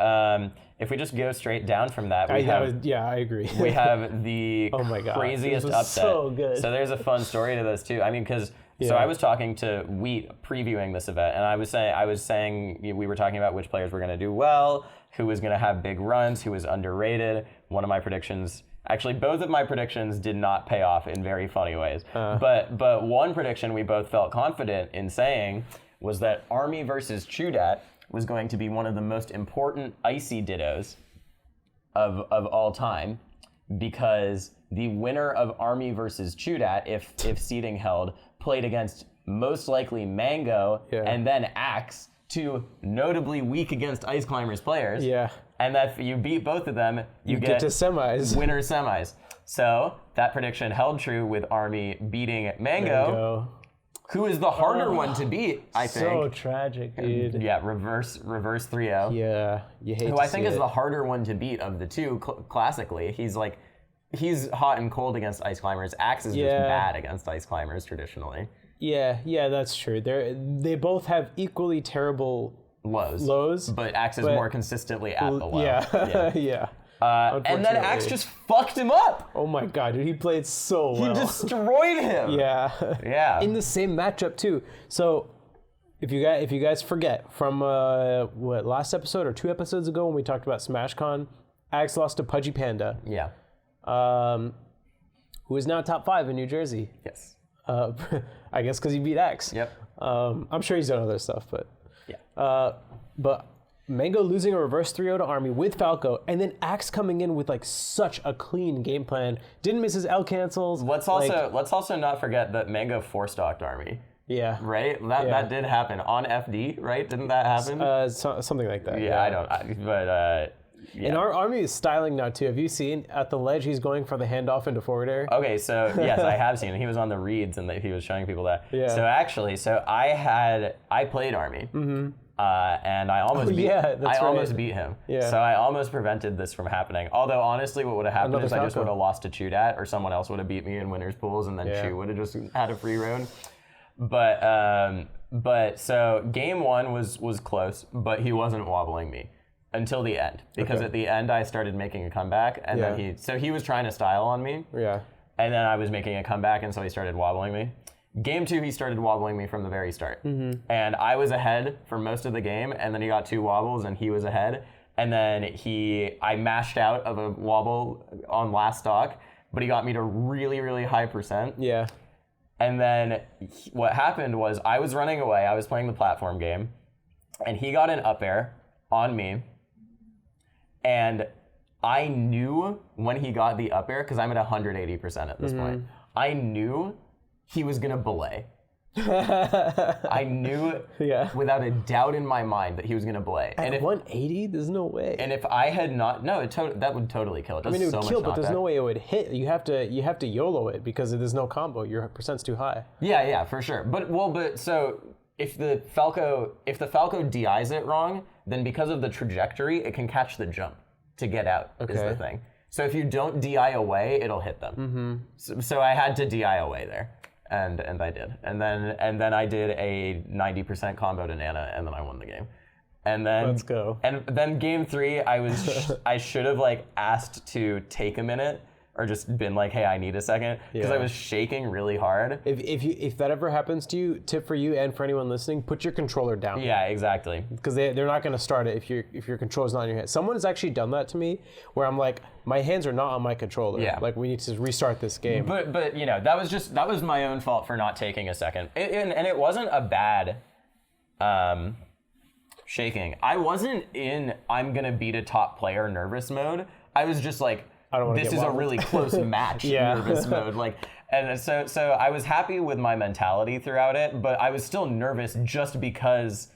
If we just go straight down from that, I agree. We have the craziest upset. So good. So there's a fun story to this too. I mean, because so I was talking to Wheat previewing this event, and I was saying we were talking about which players were going to do well, who was going to have big runs, who was underrated. One of my predictions. Actually, both of my predictions did not pay off in very funny ways. But one prediction we both felt confident in saying was that Army versus Chudat was going to be one of the most important icy dittos of all time, because the winner of Army versus Chudat, if seeding held, played against most likely Mango and then Axe, two notably weak against Ice Climbers players. Yeah. And that if you beat both of them, you get to semis. Winner semis. So that prediction held true with Army beating Mango. Who is the harder one to beat, I think. So tragic, dude. Yeah, reverse 3-0. Yeah, you hate Who I think is the harder one to beat of the two, classically. He's hot and cold against Ice Climbers. Axe is just bad against Ice Climbers, traditionally. Yeah, that's true. They both have equally terrible lows. But Axe is more consistently at the low. Yeah. And then Axe just fucked him up. Oh my god, dude, he played so well. He destroyed him. Yeah. In the same matchup too. So if you guys forget from last episode or 2 episodes ago when we talked about SmashCon, Axe lost to Pudgy Panda. Yeah. Who is now top 5 in New Jersey. Yes. I guess because he beat Axe. Yep. I'm sure he's done other stuff, but but Mango losing a reverse 3-0 to Army with Falco, and then Axe coming in with like such a clean game plan. Didn't miss his L cancels. Let's also not forget that Mango 4-stocked Army. Yeah. Right? That did happen on FD, right? Didn't that happen? Something like that. Yeah. And our Army is styling now too. Have you seen at the ledge he's going for the handoff into forward air? Okay, so yes, I have seen it. He was on the reads and he was showing people that. Yeah. So actually, I played Army. Mm-hmm. And I almost beat him. Yeah. So I almost prevented this from happening. Although honestly, what would have happened is I just would have lost to Chudat, or someone else would have beat me in winners pools, and then Chu would have just had a free road. But But so game 1 was close, but he wasn't wobbling me until the end, because at the end I started making a comeback, and then he was trying to style on me. Yeah. And then I was making a comeback, and so he started wobbling me. Game 2, he started wobbling me from the very start. And I was ahead for most of the game, and then he got 2 wobbles, and he was ahead. And then I mashed out of a wobble on last stock, but he got me to really, really high percent. Yeah. And then what happened was I was running away. I was playing the platform game, and he got an up air on me. And I knew when he got the up air, because I'm at 180% at this point, I knew he was going to belay. I knew without a doubt in my mind that he was going to belay. At 180? There's no way. And if I had not, that would totally kill. It would kill, but there's no way it would hit. You have to YOLO it because there's no combo. Your percent's too high. Yeah, for sure. But so if the Falco DIs it wrong, then because of the trajectory, it can catch the jump to get out. Is the thing. So if you don't DI away, it'll hit them. So I had to DI away there. And I did. And then I did a 90% combo to Nana, and then I won the game. And then let's go. And then game 3, I should have asked to take a minute, or just been like, hey, I need a second, because I was shaking really hard. If that ever happens to you, tip for you and for anyone listening, put your controller down. Yeah, exactly. Because they're not going to start it if your controller's not in your hand. Someone has actually done that to me, where I'm like, my hands are not on my controller. Yeah. We need to restart this game. But that was my own fault for not taking a second. And it wasn't a bad shaking. I wasn't in I'm gonna beat a top player nervous mode. I was just like, this is a really close match nervous mode. And so I was happy with my mentality throughout it, but I was still nervous just because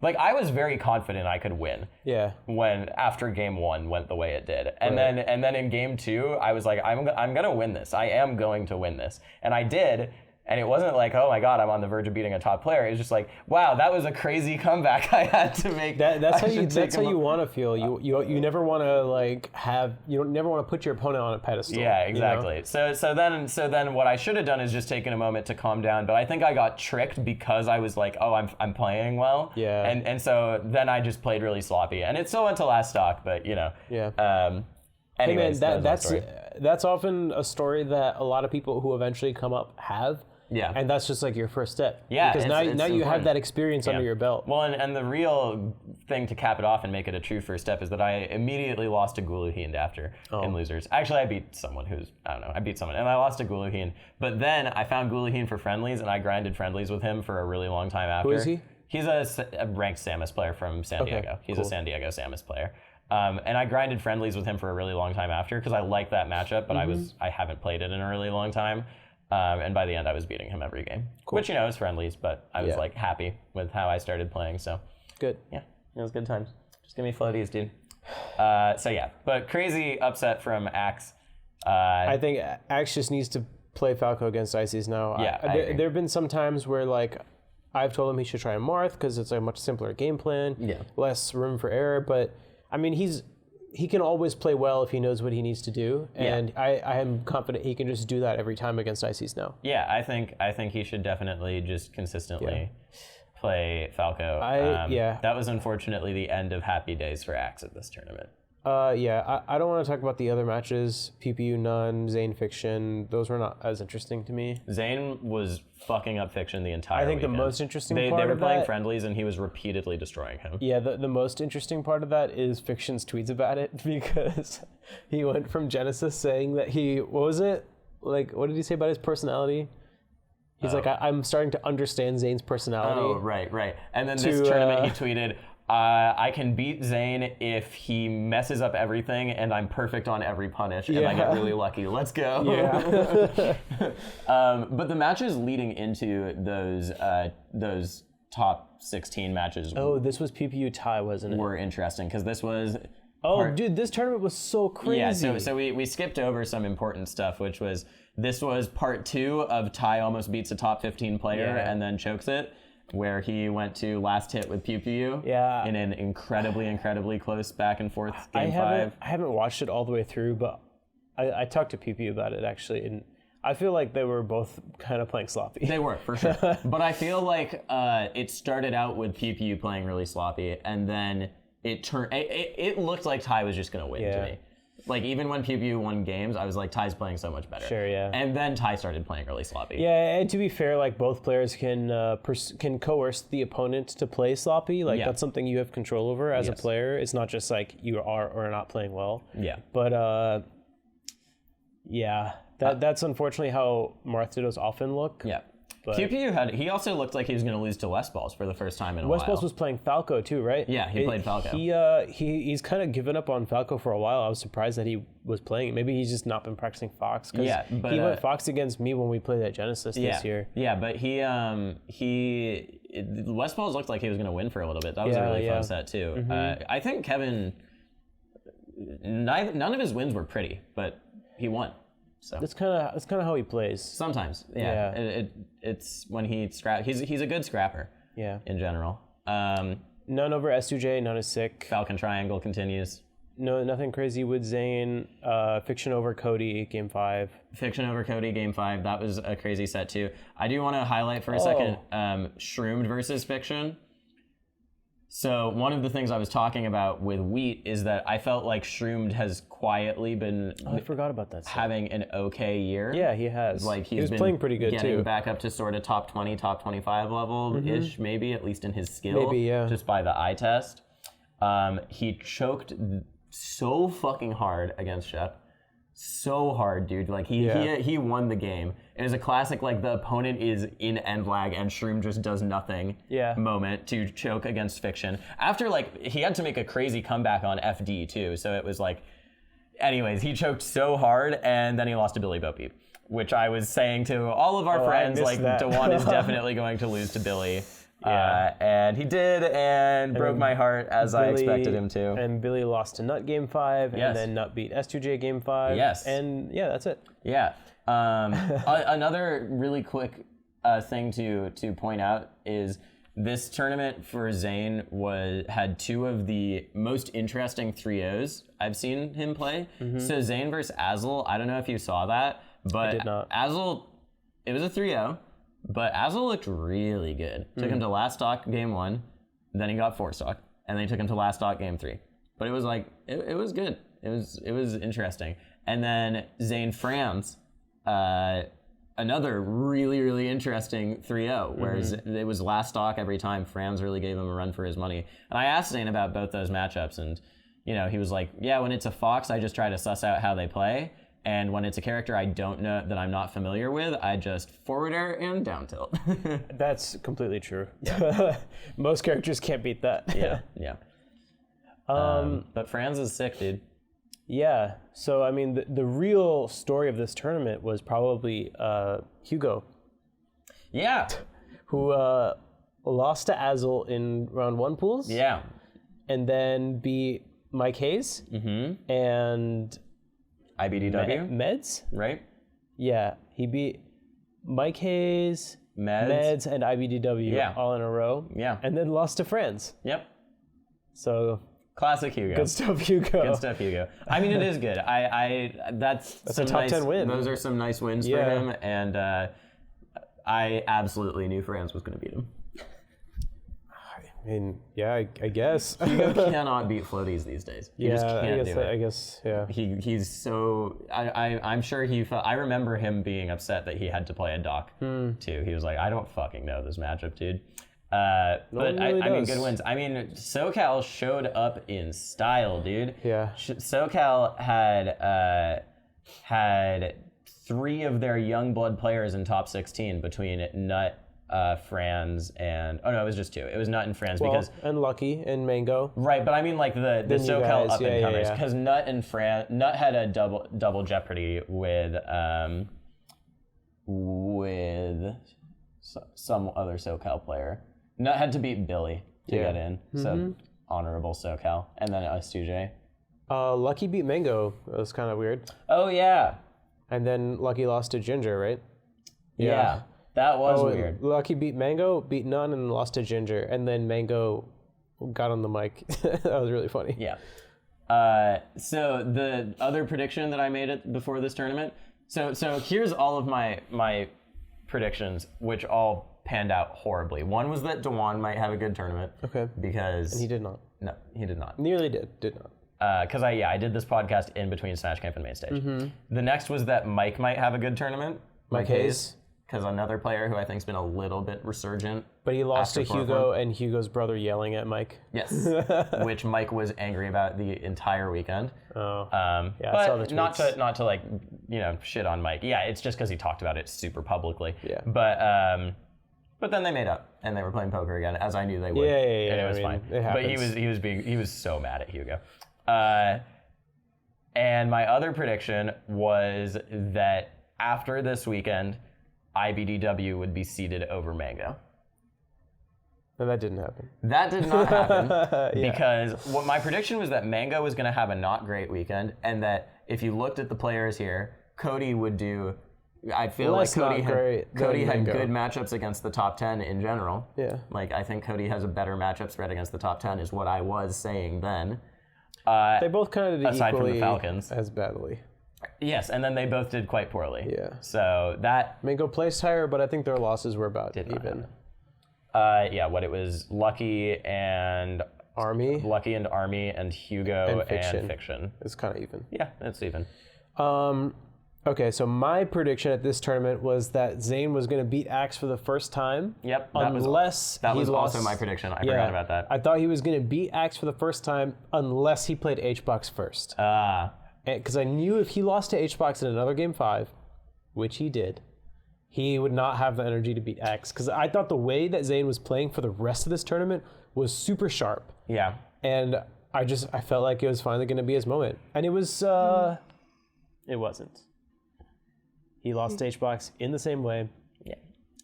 I was very confident I could win. Yeah. When after game 1 went the way it did. And then in game 2, I was like, I'm gonna win this. I am going to win this. And I did. And it wasn't like, oh my God, I'm on the verge of beating a top player. It was just like, wow, that was a crazy comeback I had to make. That's how you want to feel. You never want to you don't never want to put your opponent on a pedestal. Yeah, exactly. You know? So then what I should have done is just taken a moment to calm down. But I think I got tricked because I was like, oh, I'm playing well. Yeah. And so then I just played really sloppy, and it still went to last stock, but Yeah. Anyways, hey man, that's often a story that a lot of people who eventually come up have. Yeah. And that's just your first step. Yeah. Because now you have that experience under your belt. Well, and the real thing to cap it off and make it a true first step is that I immediately lost to Guluhind after in losers. Actually, I beat someone and I lost to Guluhind. But then I found Guluhind for friendlies, and I grinded friendlies with him for a really long time after. Who is he? He's a ranked Samus player from San Diego. He's a San Diego Samus player. And I grinded friendlies with him for a really long time after, because I liked that matchup, but I haven't played it in a really long time. And by the end, I was beating him every game, which, is friendlies, but I was happy with how I started playing. So good. Yeah, it was good times. Just give me floaties, dude. But crazy upset from Axe. I think Axe just needs to play Falco against Ices now. Yeah, there have been some times where I've told him he should try a Marth because it's a much simpler game plan. Yeah, less room for error. But I mean, he can always play well if he knows what he needs to do, and I am confident he can just do that every time against Ices now. Yeah, I think he should definitely just consistently play Falco. That was unfortunately the end of happy days for Axe at this tournament. I don't want to talk about the other matches. PPU none, Zain Fiction. Those were not as interesting to me. Zain was fucking up Fiction the entire weekend. The most interesting part of they were playing friendlies, and he was repeatedly destroying him. Yeah, the most interesting part of that is Fiction's tweets about it, because he went from Genesis saying that what did he say about his personality? He's I'm starting to understand Zane's personality. Oh, right. And then this tournament he tweeted, I can beat Zane if he messes up everything, and I'm perfect on every punish, and I get really lucky. Let's go. Yeah. But the matches leading into those top 16 matches. Oh, this was PPU tie, wasn't it? Were interesting, because this was. Dude, this tournament was so crazy. Yeah, so we skipped over some important stuff, which was this was part 2 of Ty almost beats a top 15 player and then chokes it, where he went to last hit with Pew Pew in an incredibly close back and forth game 5. I haven't watched it all the way through, but I talked to Pew Pew about it, actually, and I feel like they were both kind of playing sloppy. They were, for sure. But I feel like it started out with PPU playing really sloppy, and then it looked like Ty was just going to win to me. Like, even when PPU won games, I was like, Ty's playing so much better. Sure, yeah. And then Ty started playing really sloppy. Yeah, and to be fair, like, both players can coerce the opponent to play sloppy. Like, that's something you have control over as a player. It's not just like you are or not playing well. Yeah. But, that's unfortunately how marth dittos often look. Yeah. But he also looked like he was going to lose to West Balls for the first time in a while. West Balls was playing Falco too, right? Yeah, he played Falco. He's kind of given up on Falco for a while. I was surprised that he was playing. Maybe he's just not been practicing Fox. Yeah, but he went Fox against me when we played at Genesis this year. Yeah, but West Balls looked like he was going to win for a little bit. That was a really fun set too. Mm-hmm. I think Kevin, none of his wins were pretty, but he won. So that's kind of how he plays. Sometimes, yeah. It's when he's a good scrapper. Yeah. In general. None over S2J. None is sick. Falcon Triangle continues. No, nothing crazy with Zane. Fiction over Cody, Game 5. Fiction over Cody, Game 5. That was a crazy set too. I do want to highlight for a second Shroomed versus Fiction. So one of the things I was talking about with Wheat is that I felt like Shroomed has quietly been I forgot about that. Having an okay year. Yeah, he has. Like he was playing pretty good getting too. back up to sort of top 20, top 25 level-ish, maybe, at least in his skill. Maybe, yeah. Just by the eye test. He choked so fucking hard against Shep. So hard, dude. Like, he won the game. It was a classic, like, the opponent is in end lag and Shroom just does nothing moment to choke against Fiction. After, like, he had to make a crazy comeback on FD, too. So it was like, anyways, he choked so hard and then he lost to BillyBoPeep, which I was saying to all of our friends, like, Dewan is definitely going to lose to Billy. And he did, and broke my heart as I expected him to. And Billy lost to Nut Game 5, and then Nut beat S2J Game 5. Yes. And yeah, that's it. Yeah. Another really quick thing to point out is this tournament for Zane had two of the most interesting 3-0s I've seen him play. Mm-hmm. So Zane versus Azel, I don't know if you saw that, but I did not. Azel, it was a 3-0. But Azel looked really good. Took him to last stock Game 1, then he got 4 stock, and then he took him to last stock Game 3. But it was like, it was good. It was interesting. And then Zane Franz, another really, really interesting 3-0, whereas it was last stock every time. Franz really gave him a run for his money. And I asked Zane about both those matchups, and he was like, yeah, when it's a Fox, I just try to suss out how they play. And when it's a character I don't know, that I'm not familiar with, I just forward air and down tilt. That's completely true. Yeah. Most characters can't beat that. Yeah. But Franz is sick, dude. Yeah. So, I mean, the real story of this tournament was probably Hugo. Yeah. Who lost to Azel in round 1 pools. Yeah. And then beat MikeHaze. Mm-hmm. And IBDW? Meds? Right? Yeah. He beat MikeHaze, Meds, and IBDW all in a row. Yeah. And then lost to Franz. Yep. So classic Hugo. Good stuff, Hugo. Good stuff, Hugo. I mean, it is good. That's a top 10 win. Those are some nice wins for him, and I absolutely knew Franz was going to beat him. I mean, yeah, I guess. Hugo cannot beat floaties these days. He just can't do it. I guess, yeah. He's so... I'm sure he felt... I remember him being upset that he had to play a doc, too. He was like, I don't fucking know this matchup, dude. But really I mean, good wins. I mean, Socal showed up in style, dude. Yeah. Socal had 3 of their young blood players in top 16 between Nut, Franz, and it was just 2. It was Nut and Franz because and Lucky and Mango. Right, but I mean like the Socal up and comers because Nut had a double jeopardy with some other Socal player. Nut had to beat Billy to get in, so honorable Socal, and then S2J. Lucky beat Mango. That was kind of weird. Oh yeah. And then Lucky lost to Ginger, right? Yeah. That was weird. Lucky beat Mango, beat None, and lost to Ginger. And then Mango got on the mic. That was really funny. Yeah. So the other prediction that I made before this tournament, So here's all of my predictions, which all panned out horribly. One was that Dewan might have a good tournament. Okay. Because... And he did not. No, he did not. Nearly did not. Because I did this podcast in between Snatch Camp and Mainstage. Mm-hmm. The next was that Mike might have a good tournament. MikeHaze. Because another player who I think's been a little bit resurgent. But he lost to Hugo and Hugo's brother yelling at Mike. Yes, which Mike was angry about the entire weekend. Oh, yeah, but I saw the tweets. not to like shit on Mike. Yeah, it's just because he talked about it super publicly. Yeah. But then they made up and they were playing poker again, as I knew they would. Yeah. And it was fine. It happens. But he was so mad at Hugo. And my other prediction was that after this weekend, IBDW would be seated over Mango. And that didn't happen. That did not happen because what my prediction was that Mango was going to have a not great weekend, and that if you looked at the players here, Cody would do. I feel like Cody had good matchups against the top 10 in general. Yeah. Like I think Cody has a better matchup spread against the top 10 is what I was saying then. They both kind of did aside equally from the Falcons as badly. Yes, and then they both did quite poorly. Yeah. So that Mango placed higher, but I think their losses were about even. What it was Lucky and Army and Hugo and Fiction. It's kind of even. Yeah, it's even. Okay, so my prediction at this tournament was that Zane was going to beat Axe for the first time. Yep. That was also my prediction. I forgot about that. I thought he was going to beat Axe for the first time unless he played Hbox first. Because I knew if he lost to Hbox in another Game 5, which he did, he would not have the energy to beat Axe. Because I thought the way that Zane was playing for the rest of this tournament was super sharp. Yeah. And I felt like it was finally going to be his moment. And it was... It wasn't. He lost to Hbox in the same way. Yeah.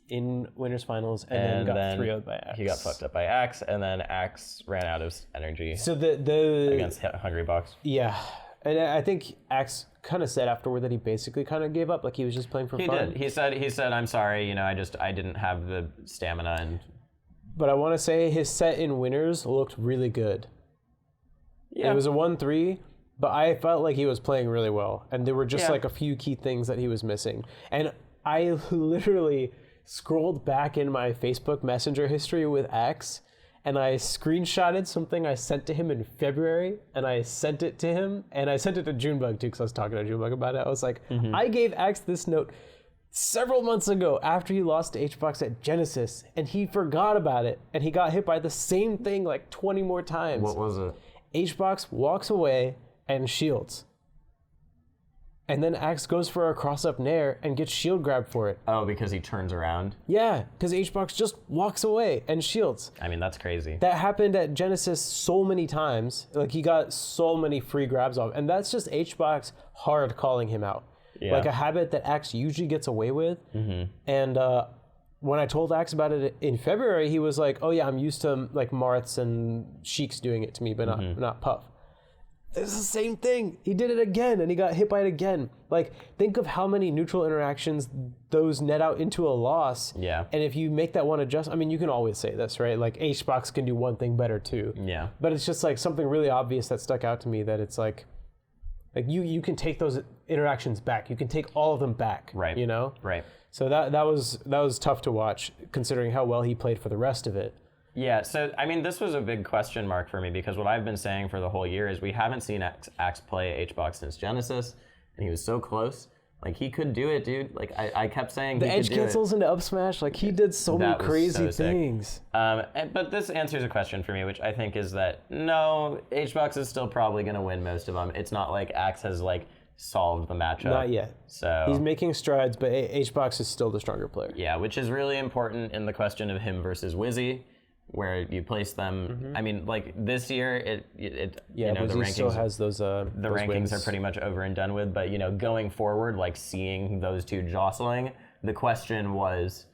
In winners finals, and then got 3-0'd by Axe. He got fucked up by Axe, and then Axe ran out of energy. So the against Hungry Box. Yeah, and I think Axe kind of said afterward that he basically kind of gave up, like he was just playing for fun. He did. He said, "I'm sorry, I didn't have the stamina." And but I want to say his set in winners looked really good. Yeah. It was a 1-3. But I felt like he was playing really well. And there were just like a few key things that he was missing. And I literally scrolled back in my Facebook Messenger history with Axe, and I screenshotted something I sent to him in February, and I sent it to him, and I sent it to Junebug too, because I was talking to Junebug about it. I was like, I gave Axe this note several months ago after he lost to Hbox at Genesis, and he forgot about it, and he got hit by the same thing like 20 more times. What was it? Hbox walks away and shields. And then Axe goes for a cross-up nair and gets shield grabbed for it. Oh, because he turns around? Yeah, because Hbox just walks away and shields. I mean, that's crazy. That happened at Genesis so many times. Like, he got so many free grabs off. And that's just Hbox hard calling him out. Yeah. Like a habit that Axe usually gets away with. Mm-hmm. And when I told Axe about it in February, he was like, oh yeah, I'm used to like Marths and Sheiks doing it to me, but not Puff. It's the same thing. He did it again, and he got hit by it again. Like, think of how many neutral interactions those net out into a loss. Yeah. And if you make that one adjustment, I mean, you can always say this, right? Like, Hbox can do one thing better too. Yeah. But it's just like something really obvious that stuck out to me, that it's like you can take those interactions back. You can take all of them back. Right. You know? Right. So that was tough to watch, considering how well he played for the rest of it. Yeah, so, I mean, this was a big question mark for me, because what I've been saying for the whole year is we haven't seen Axe play Hbox since Genesis, and he was so close. Like, he could do it, dude. Like, I kept saying the edge cancels into up smash. Like, he did so many crazy things. But this answers a question for me, which I think is that, no, Hbox is still probably going to win most of them. It's not like Axe has, like, solved the matchup. Not yet. So he's making strides, but Hbox is still the stronger player. Yeah, which is really important in the question of him versus Wizzy, where you place them. Mm-hmm. I mean, like this year, the rankings still has those. The rankings wins. Are pretty much over and done with. But going forward, like seeing those two jostling, the question was,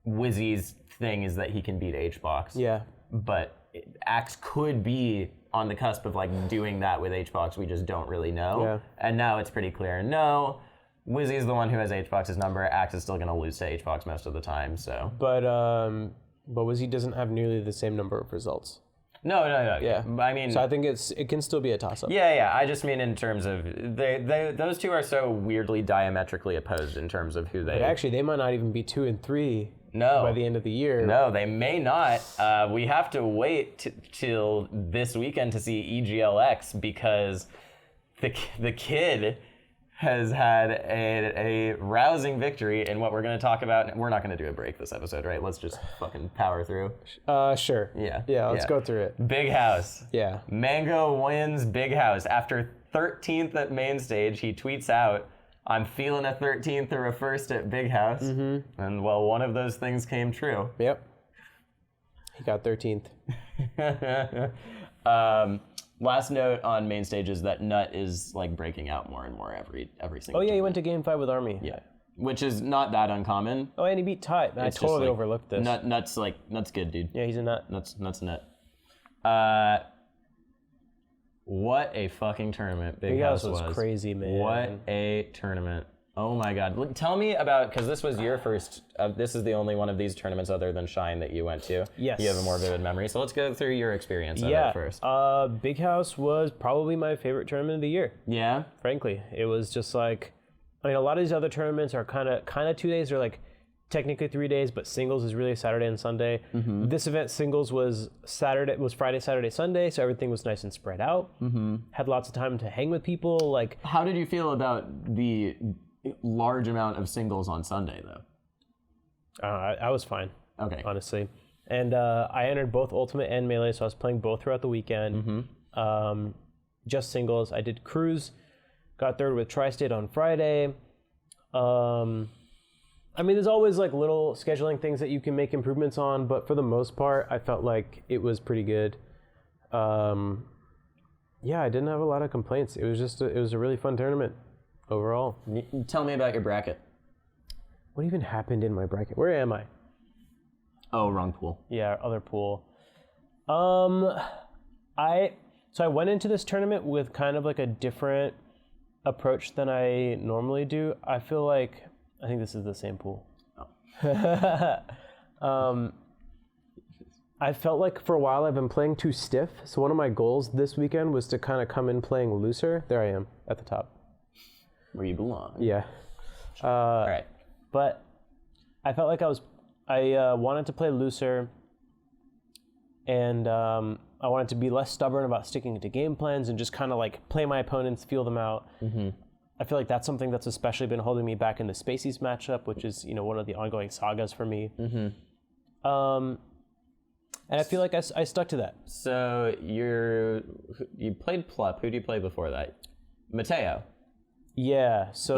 Wizzy's thing is that he can beat Hbox. Yeah. But Axe could be on the cusp of like doing that with Hbox. We just don't really know. Yeah. And now it's pretty clear. No, Wizzy's the one who has Hbox's number. Axe is still going to lose to Hbox most of the time. So. But Wizzy doesn't have nearly the same number of results. No. Yeah. I mean, so I think it can still be a toss-up. Yeah. I just mean in terms of those two are so weirdly diametrically opposed in terms of who they. But actually, they might not even be 2 and 3. No. By the end of the year. No, they may not. We have to wait till this weekend to see EGLX because the kid has had a rousing victory in what we're going to talk about. We're not going to do a break this episode, right? Let's just fucking power through. Sure. Yeah, let's go through it. Big House. Yeah. Mango wins Big House. After 13th at Mainstage, he tweets out, I'm feeling a 13th or a 1st at Big House. Mm-hmm. And, well, one of those things came true. Yep. He got 13th. Last note on Mainstage is that Nut is like breaking out more and more every single Oh, yeah, time. he went to Game 5 with Army. Yeah. Which is not that uncommon. Oh, and he beat Ty. I totally overlooked this. Nut's good, dude. Yeah, he's a nut. Nut's a nut. What a fucking tournament Big House was. Crazy, man. What a tournament. Oh my God. Tell me about, because this was your first, this is the only one of these tournaments other than Shine that you went to. Yes. You have a more vivid memory. So let's go through your experience of it first. Big House was probably my favorite tournament of the year. Yeah? Frankly. It was just like, I mean, a lot of these other tournaments are kind of 2 days. They're like technically 3 days, but singles is really Saturday and Sunday. Mm-hmm. This event, singles, was Friday, Saturday, Sunday, so everything was nice and spread out. Mm-hmm. Had lots of time to hang with people. Like, how did you feel about the large amount of singles on Sunday, though? I was fine. Okay. Honestly. And I entered both Ultimate and Melee, so I was playing both throughout the weekend. Mm-hmm. Just singles. I did Cruise, got third with Tri-State on Friday. I mean, there's always like little scheduling things that you can make improvements on, but for the most part, I felt like it was pretty good. Yeah, I didn't have a lot of complaints. It was a really fun tournament overall. Tell me about your bracket. What even happened in my bracket? Where am I? Oh, wrong pool. Yeah, other pool. I went into this tournament with kind of like a different approach than I normally do. I think this is the same pool. Oh. I felt like for a while I've been playing too stiff. So one of my goals this weekend was to kind of come in playing looser. There I am at the top. Where you belong. Yeah. All right. But I felt like I wanted to play looser, and I wanted to be less stubborn about sticking to game plans and just kind of like play my opponents, feel them out. Mm-hmm. I feel like that's something that's especially been holding me back in the Spacies matchup, which is, one of the ongoing sagas for me. Mm-hmm. And I feel like I stuck to that. So you played Plup. Who did you play before that? Mateo. Yeah. So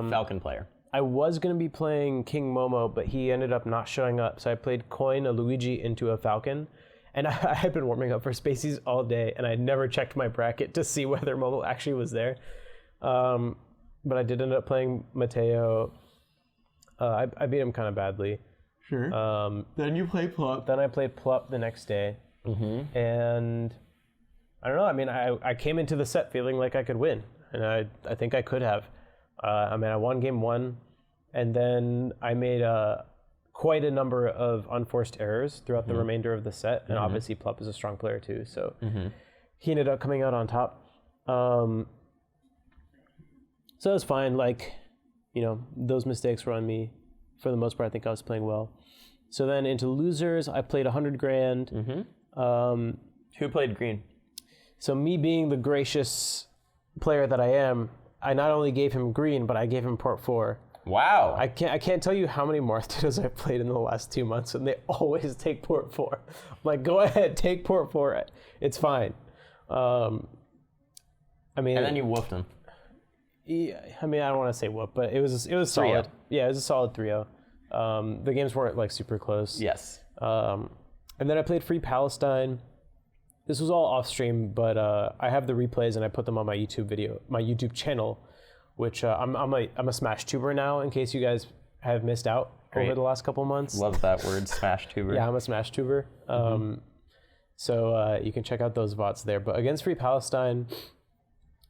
the Falcon player. I was going to be playing King Momo, but he ended up not showing up. So I played Coin, a Luigi, into a Falcon. And I had been warming up for Spacies all day, and I had never checked my bracket to see whether Momo actually was there. But I did end up playing Mateo. I beat him kind of badly. Sure. Then you played Plup. Then I played Plup the next day. Mm-hmm. And I don't know. I mean, I came into the set feeling like I could win. And I think I could have. I won game 1. And then I made quite a number of unforced errors throughout the remainder of the set. And obviously Plup is a strong player too. So he ended up coming out on top. So it was fine. Like, those mistakes were on me. For the most part, I think I was playing well. So then into losers, I played 100 grand. Mm-hmm. Who played green? So me being the gracious player that I am, I not only gave him green, but I gave him port 4. Wow. I can't tell you how many Marth I've played in the last 2 months, and they always take port 4. I'm like, go ahead, take port 4. It's fine. And then you woofed him. Yeah, I don't want to say whoop, but it was solid. 3-0. Yeah, it was a solid 3-0. The games weren't like super close. Yes. And then I played Free Palestine. This was all off stream, but I have the replays and I put them on my YouTube channel, which I'm a Smash tuber now. In case you guys have missed out over the last couple months. Love that word, Smash tuber. Yeah, I'm a Smash tuber. So you can check out those VODs there. But against Free Palestine,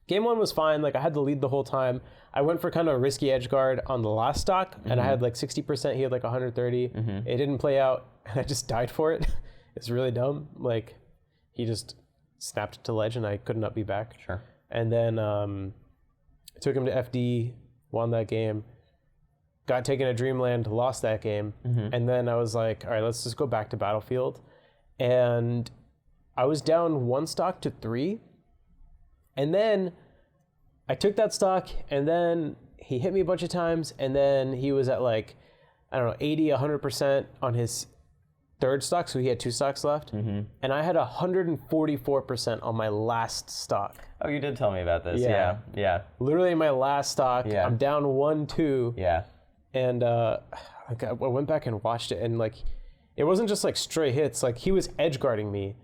game 1 was fine. Like, I had the lead the whole time. I went for kind of a risky edge guard on the last stock, and I had like 60%. He had like 130. It didn't play out, and I just died for it. It's really dumb. Like, he just snapped it to ledge and I couldn't up B back. Sure. And then took him to FD, won that game, got taken to Dreamland, lost that game. And then I was like, all right, let's just go back to Battlefield. And I was down 1 stock to 3. And then I took that stock and then he hit me a bunch of times. And then he was at like, I don't know, 80, 100% on his 3rd stock. So he had 2 stocks left. And I had 144% on my last stock. Oh, you did tell me about this. Yeah. Literally my last stock. Yeah. I'm down 1-2. Yeah. And I went back and watched it, and like, it wasn't just like stray hits. Like, he was edge guarding me,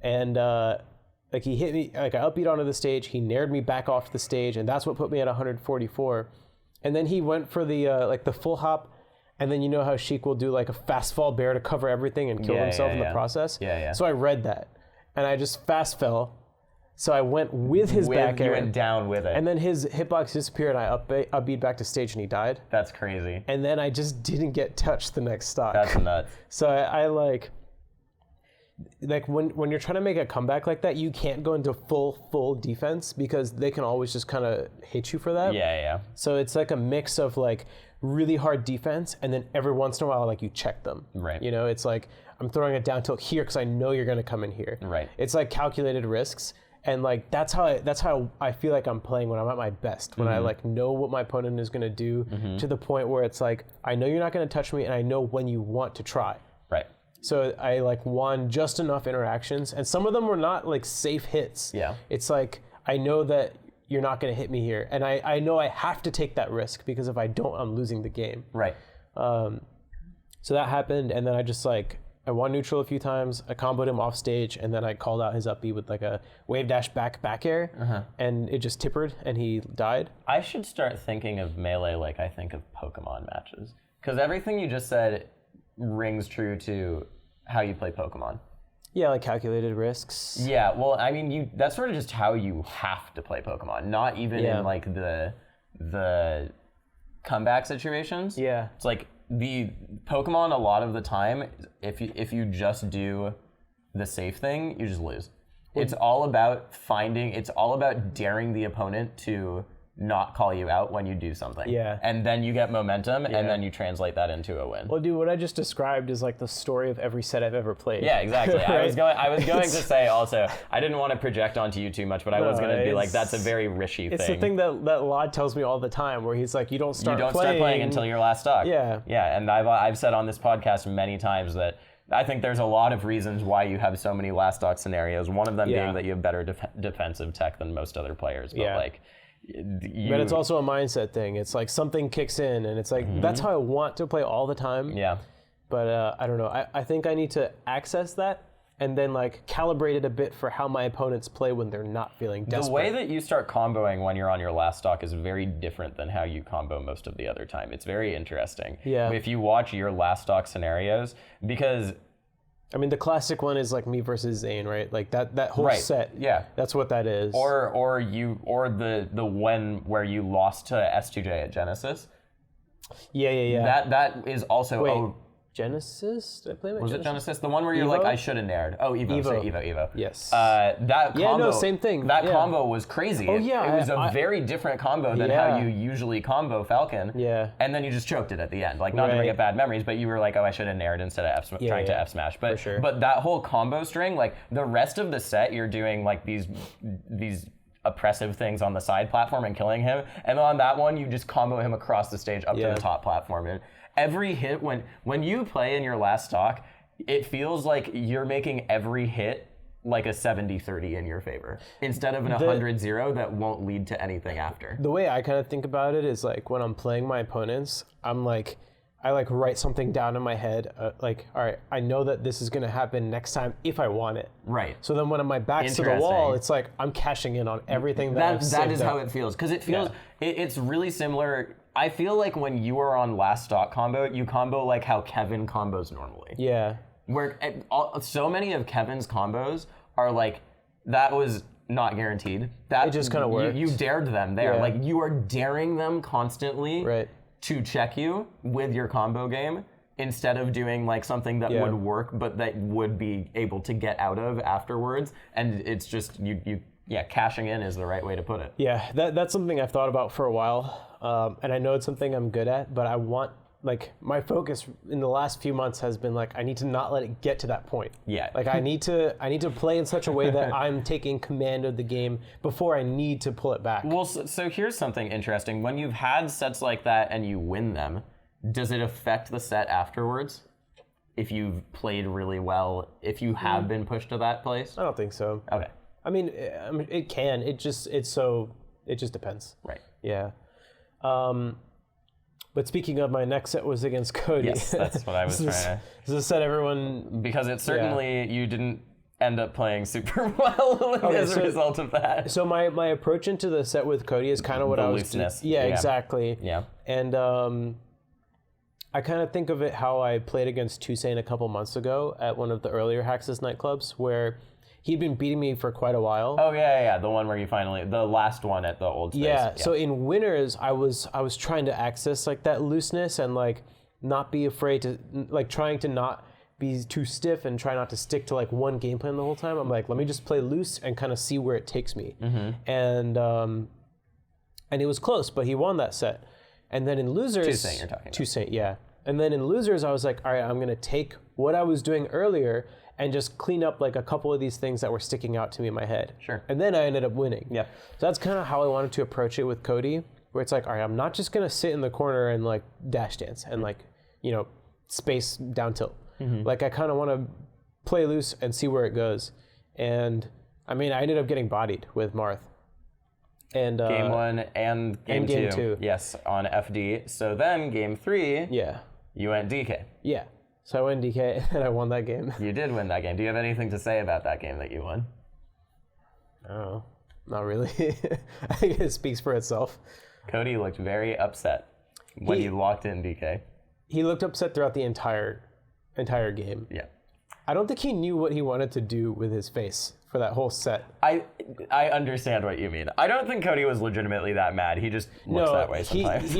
and like he hit me. Like, I upbeat onto the stage. He nared me back off the stage, and that's what put me at 144. And then he went for the like the full hop, and then you know how Sheik will do like a fast fall bear to cover everything and kill himself in the process. So I read that, and I just fast fell. So I went with his back air. You went down with it. And then his hitbox disappeared, and I upbeat back to stage, and he died. That's crazy. And then I just didn't get touched the next stock. That's nuts. So I like when you're trying to make a comeback like that, you can't go into full defense because they can always just kind of hit you for that. Yeah. So it's like a mix of like really hard defense, and then every once in a while, like, you check them. Right. You know, it's like, I'm throwing a down tilt here because I know you're going to come in here. Right. It's like calculated risks. And like that's how I feel like I'm playing when I'm at my best, when I like know what my opponent is gonna do, to the point where it's like, I know you're not gonna touch me, and I know when you want to try. Right. So I like won just enough interactions, and some of them were not like safe hits. Yeah. It's like, I know that you're not gonna hit me here, and I know I have to take that risk, because if I don't, I'm losing the game. Right. So that happened, and then I just like, I won neutral a few times. I comboed him off stage, and then I called out his up B with like a wave dash back air, and it just tippered, and he died. I should start thinking of Melee like I think of Pokemon matches, because everything you just said rings true to how you play Pokemon. Yeah, like calculated risks. Yeah, well, I mean, that's sort of just how you have to play Pokemon, not even in like the comeback situations. Yeah. It's like, the Pokemon a lot of the time, if you just do the safe thing, you just lose. It's all about daring the opponent to not call you out when you do something. Yeah. And then you get momentum, and then you translate that into a win. Well, dude, what I just described is like the story of every set I've ever played. Yeah, exactly. Right? I was going to say also, I didn't want to project onto you too much, but I was going to be like, that's a very Rishi thing. It's the thing that Llod tells me all the time, where he's like, you don't start playing until your last stock. Yeah. Yeah, and I've said on this podcast many times that I think there's a lot of reasons why you have so many last stock scenarios. One of them being that you have better defensive tech than most other players. But like, but it's also a mindset thing. It's like something kicks in, and it's like, that's how I want to play all the time. Yeah. But I don't know. I think I need to access that, and then like calibrate it a bit for how my opponents play when they're not feeling desperate. The way that you start comboing when you're on your last stock is very different than how you combo most of the other time. It's very interesting. Yeah. If you watch your last stock scenarios, because I mean, the classic one is like me versus Zane, right? Like that whole set. Yeah. That's what that is. Or the one where you lost to S2J at Genesis. Yeah. That is also Wait, Genesis? Did I play Was it Genesis? The one where you're like, I should have nared. Oh, Evo. Say Evo. Yes. That combo. Yeah, no, same thing. That combo was crazy. Oh, yeah. It was a very different combo than how you usually combo Falcon. Yeah. And then you just choked it at the end. Like, not to bring up bad memories, but you were like, oh, I should have nared instead of trying to F smash. But, for sure. But that whole combo string, like, the rest of the set, you're doing like these oppressive things on the side platform and killing him. And on that one, you just combo him across the stage up to the top platform. And every hit, when you play in your last stock, it feels like you're making every hit like a 70-30 in your favor, instead of an 100-0 that won't lead to anything after. The way I kind of think about it is like, when I'm playing my opponents, I'm like, I like write something down in my head, like, all right, I know that this is going to happen next time if I want it. Right. So then when my back's to the wall, it's like I'm cashing in on everything that is how it feels, because it feels it's really similar. I feel like when you are on last stock combo, you combo like how Kevin combos normally. Yeah. Where so many of Kevin's combos are like, that was not guaranteed. That it just kind of worked. You dared them there. Like, you are daring them constantly to check you with your combo game instead of doing like something that would work, but that would be able to get out of afterwards. And it's just cashing in is the right way to put it. Yeah, that's something I've thought about for a while, and I know it's something I'm good at, but I want, like, my focus in the last few months has been like, I need to not let it get to that point. Yeah. Like I need to play in such a way that I'm taking command of the game before I need to pull it back. Well, so here's something interesting. When you've had sets like that and you win them, does it affect the set afterwards? If you've played really well, if you have been pushed to that place? I don't think so. Okay. I mean, it can. It just depends. Right. Yeah. But speaking of, my next set was against Cody. Yes, that's what I was trying to... This is a set everyone... Because it certainly, you didn't end up playing super well as a result of that. So my approach into the set with Cody is kind of what I was... looseness. Yeah, exactly. Yeah. And I kind of think of it how I played against Zain a couple months ago at one of the earlier Hax's nightclubs, where he'd been beating me for quite a while. Oh yeah, the one where you finally, the last one at the old space. Yeah. So in winners, I was trying to access like that looseness and like not be afraid to, like, trying to not be too stiff and try not to stick to like one game plan the whole time. I'm like, let me just play loose and kind of see where it takes me. And it was close, but he won that set. And then in losers, Zain you're talking about. Zain, yeah. And then in losers, I was like, all right, I'm gonna take what I was doing earlier and just clean up like a couple of these things that were sticking out to me in my head. Sure. And then I ended up winning. Yeah. So that's kind of how I wanted to approach it with Cody, where it's like, all right, I'm not just gonna sit in the corner and like dash dance and like, you know, space down tilt. Like I kind of want to play loose and see where it goes. And I mean, I ended up getting bodied with Marth. And game 1 and game 2. Yes, on FD. So then game 3, you went DK. Yeah. So I went DK and I won that game. You did win that game. Do you have anything to say about that game that you won? I don't know. Not really. I think it speaks for itself. Cody looked very upset when you locked in DK. He looked upset throughout the entire game. Yeah. I don't think he knew what he wanted to do with his face for that whole set. I understand what you mean. I don't think Cody was legitimately that mad. He just looks that way sometimes.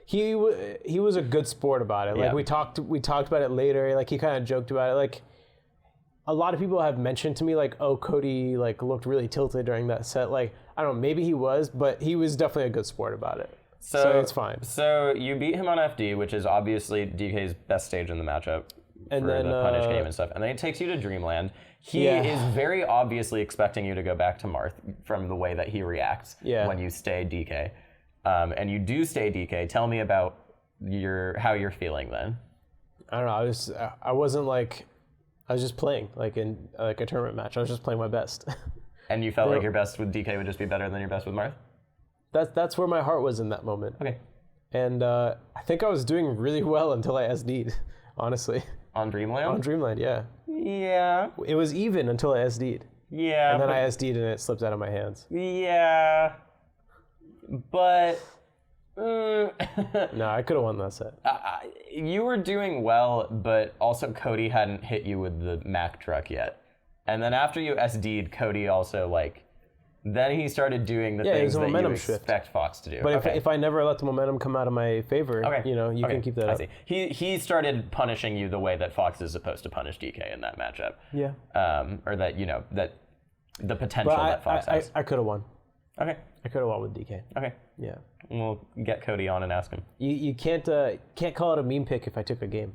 He was a good sport about it. Like we talked about it later. Like he kind of joked about it. Like a lot of people have mentioned to me like, oh, Cody like looked really tilted during that set. Like I don't know, maybe he was, but he was definitely a good sport about it. So it's fine. So you beat him on FD, which is obviously DK's best stage in the matchup. And then the punish game and stuff. And then he takes you to Dreamland. He is very obviously expecting you to go back to Marth from the way that he reacts when you stay DK. And you do stay DK. Tell me about how you're feeling then. I don't know. I was just playing like in like a tournament match. I was just playing my best. And you felt like your best with DK would just be better than your best with Marth? That's where my heart was in that moment. Okay. And I think I was doing really well until I SD'd, honestly. On Dreamland? On Dreamland, yeah. Yeah. It was even until I SD'd. Yeah. And then I SD'd and it slipped out of my hands. Yeah. But... No, I could have won that set. You were doing well, but also Cody hadn't hit you with the Mack truck yet. And then after you SD'd, Cody also, like... Then he started doing the things that you expect Fox to do. But if I never let the momentum come out of my favor, you know, you can keep that up. I see. He started punishing you the way that Fox is supposed to punish DK in that matchup. Yeah. Or that, you know, that the potential that Fox has. I could have won. Okay. I could have won with DK. Okay. Yeah. We'll get Cody on and ask him. You can't call it a meme pick if I took a game.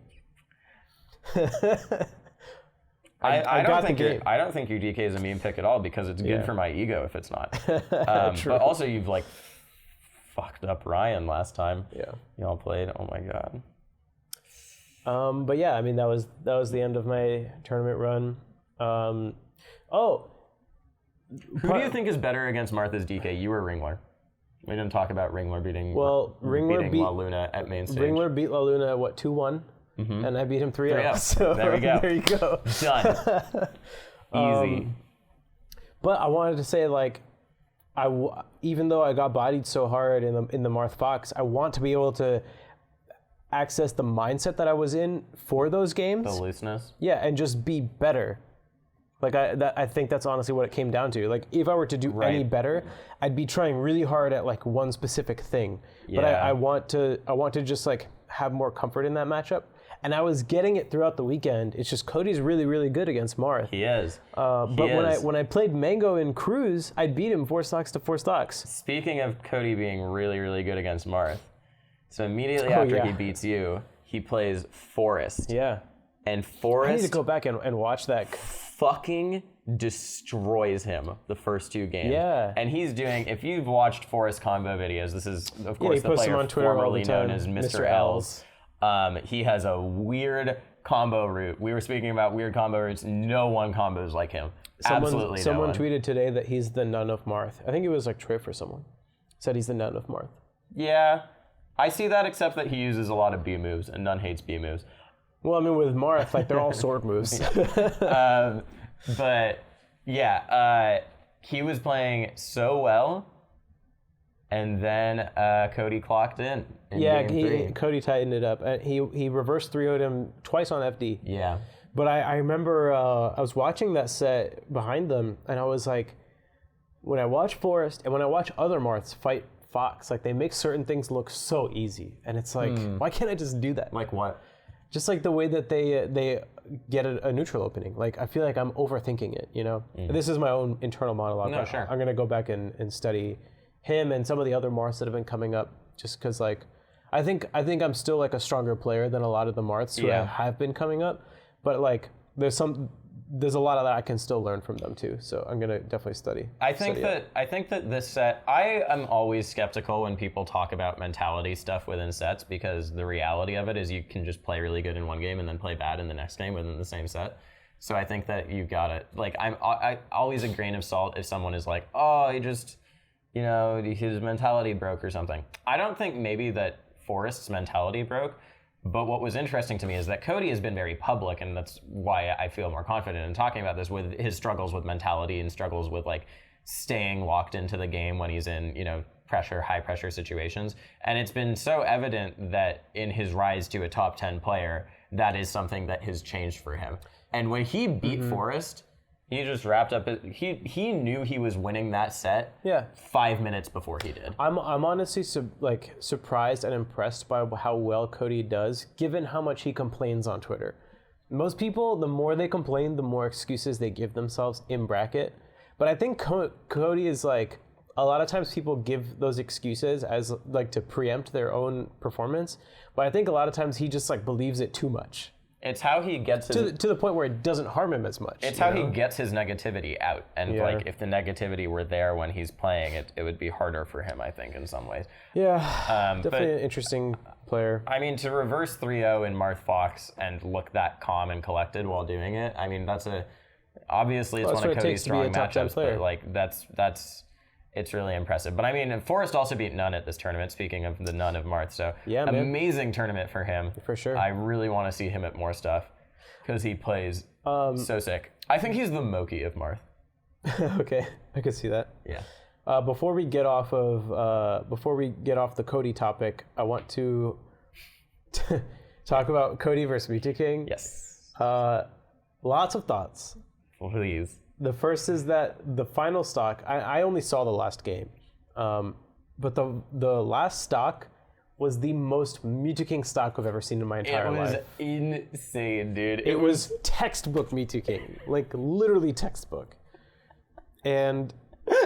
I don't think your DK is a meme pick at all because it's good for my ego if it's not. But also you've like fucked up Ryan last time. Yeah. Y'all played. Oh my god. But yeah, I mean that was the end of my tournament run. Who do you think is better against Martha's DK? You or Ringler? We didn't talk about Ringler beating La Luna at Mainstage. Ringler beat La Luna 2-1. And I beat him 3-0. So there we go. There you go. Done. Easy. But I wanted to say, like, even though I got bodied so hard in the Marth Fox, I want to be able to access the mindset that I was in for those games. The looseness. Yeah, and just be better. Like I think that's honestly what it came down to. Like if I were to do any better, I'd be trying really hard at like one specific thing. But I want to just like have more comfort in that matchup. And I was getting it throughout the weekend. It's just Cody's really, really good against Marth. He is. When I played Mango in Cruise, I beat him 4 stocks to 4 stocks. Speaking of Cody being really, really good against Marth, so immediately after he beats you, he plays Forrest. Yeah. And Forrest... I need to go back and watch that. Fucking destroys him the first 2 games. Yeah. And he's doing... If you've watched Forrest combo videos, this is, of course, the player formerly known as Mr. L's. He has a weird combo route. We were speaking about weird combo routes. No one combos like him. Absolutely no Someone one. tweeted today that he's the nun of Marth. I think it was like Triff or someone. Said he's the nun of Marth. Yeah. I see that, except that he uses a lot of B moves, and none hates B moves. Well, I mean, with Marth, like, they're all sword moves. But, yeah, he was playing so well, and then Cody clocked in game 3. Cody tightened it up. He reverse 3-0'd him twice on FD. Yeah. But I remember I was watching that set behind them, and I was like, when I watch Forrest and when I watch other Marths fight Fox, like, they make certain things look so easy. And it's like, why can't I just do that? Like what? Just like the way that they get a neutral opening. Like, I feel like I'm overthinking it, you know? This is my own internal monologue. No, sure. I'm going to go back and study him and some of the other Marths that have been coming up, just because, like, I think I'm still, like, a stronger player than a lot of the Marths who have been coming up. But, like, there's a lot of that I can still learn from them too. So I'm gonna definitely study. I think that this set, I am always skeptical when people talk about mentality stuff within sets, because the reality of it is you can just play really good in one game and then play bad in the next game within the same set. So I think that you've got to, like, I always a grain of salt if someone is like, oh, he just, you know, his mentality broke or something. I don't think maybe that Forrest's mentality broke. But what was interesting to me is that Cody has been very public, and that's why I feel more confident in talking about this, with his struggles with mentality and struggles with, like, staying locked into the game when he's in, you know, high pressure situations. And it's been so evident that in his rise to a top 10 player, that is something that has changed for him. And when he beat Forrest, he just wrapped up he knew he was winning that set 5 minutes before he did. I'm honestly surprised and impressed by how well Cody does, given how much he complains on Twitter. Most people, the more they complain, the more excuses they give themselves in bracket. But I think Cody is like, a lot of times people give those excuses as like to preempt their own performance. But I think a lot of times he just like believes it too much. It's how he gets his... To the point where it doesn't harm him as much. It's how he gets his negativity out. And like, if the negativity were there when he's playing, it would be harder for him, I think, in some ways. Yeah, definitely an interesting player. I mean, to reverse 3-0 in Marth Fox and look that calm and collected while doing it, I mean, obviously it's one of Cody's strong matchups, but like, it's really impressive. But I mean, Forrest also beat Nunn at this tournament, speaking of the Nunn of Marth. So amazing tournament for him. For sure. I really want to see him at more stuff because he plays so sick. I think he's the Moky of Marth. Okay, I could see that. Yeah. Before we get off the Cody topic, I want to talk about Cody versus Mewtwo King. Yes. Lots of thoughts. Please. The first is that the final stock, I only saw the last game, but the last stock was the most Mewtwo King stock I've ever seen in my entire life. It was insane, dude. It was textbook Mewtwo King, like literally textbook. And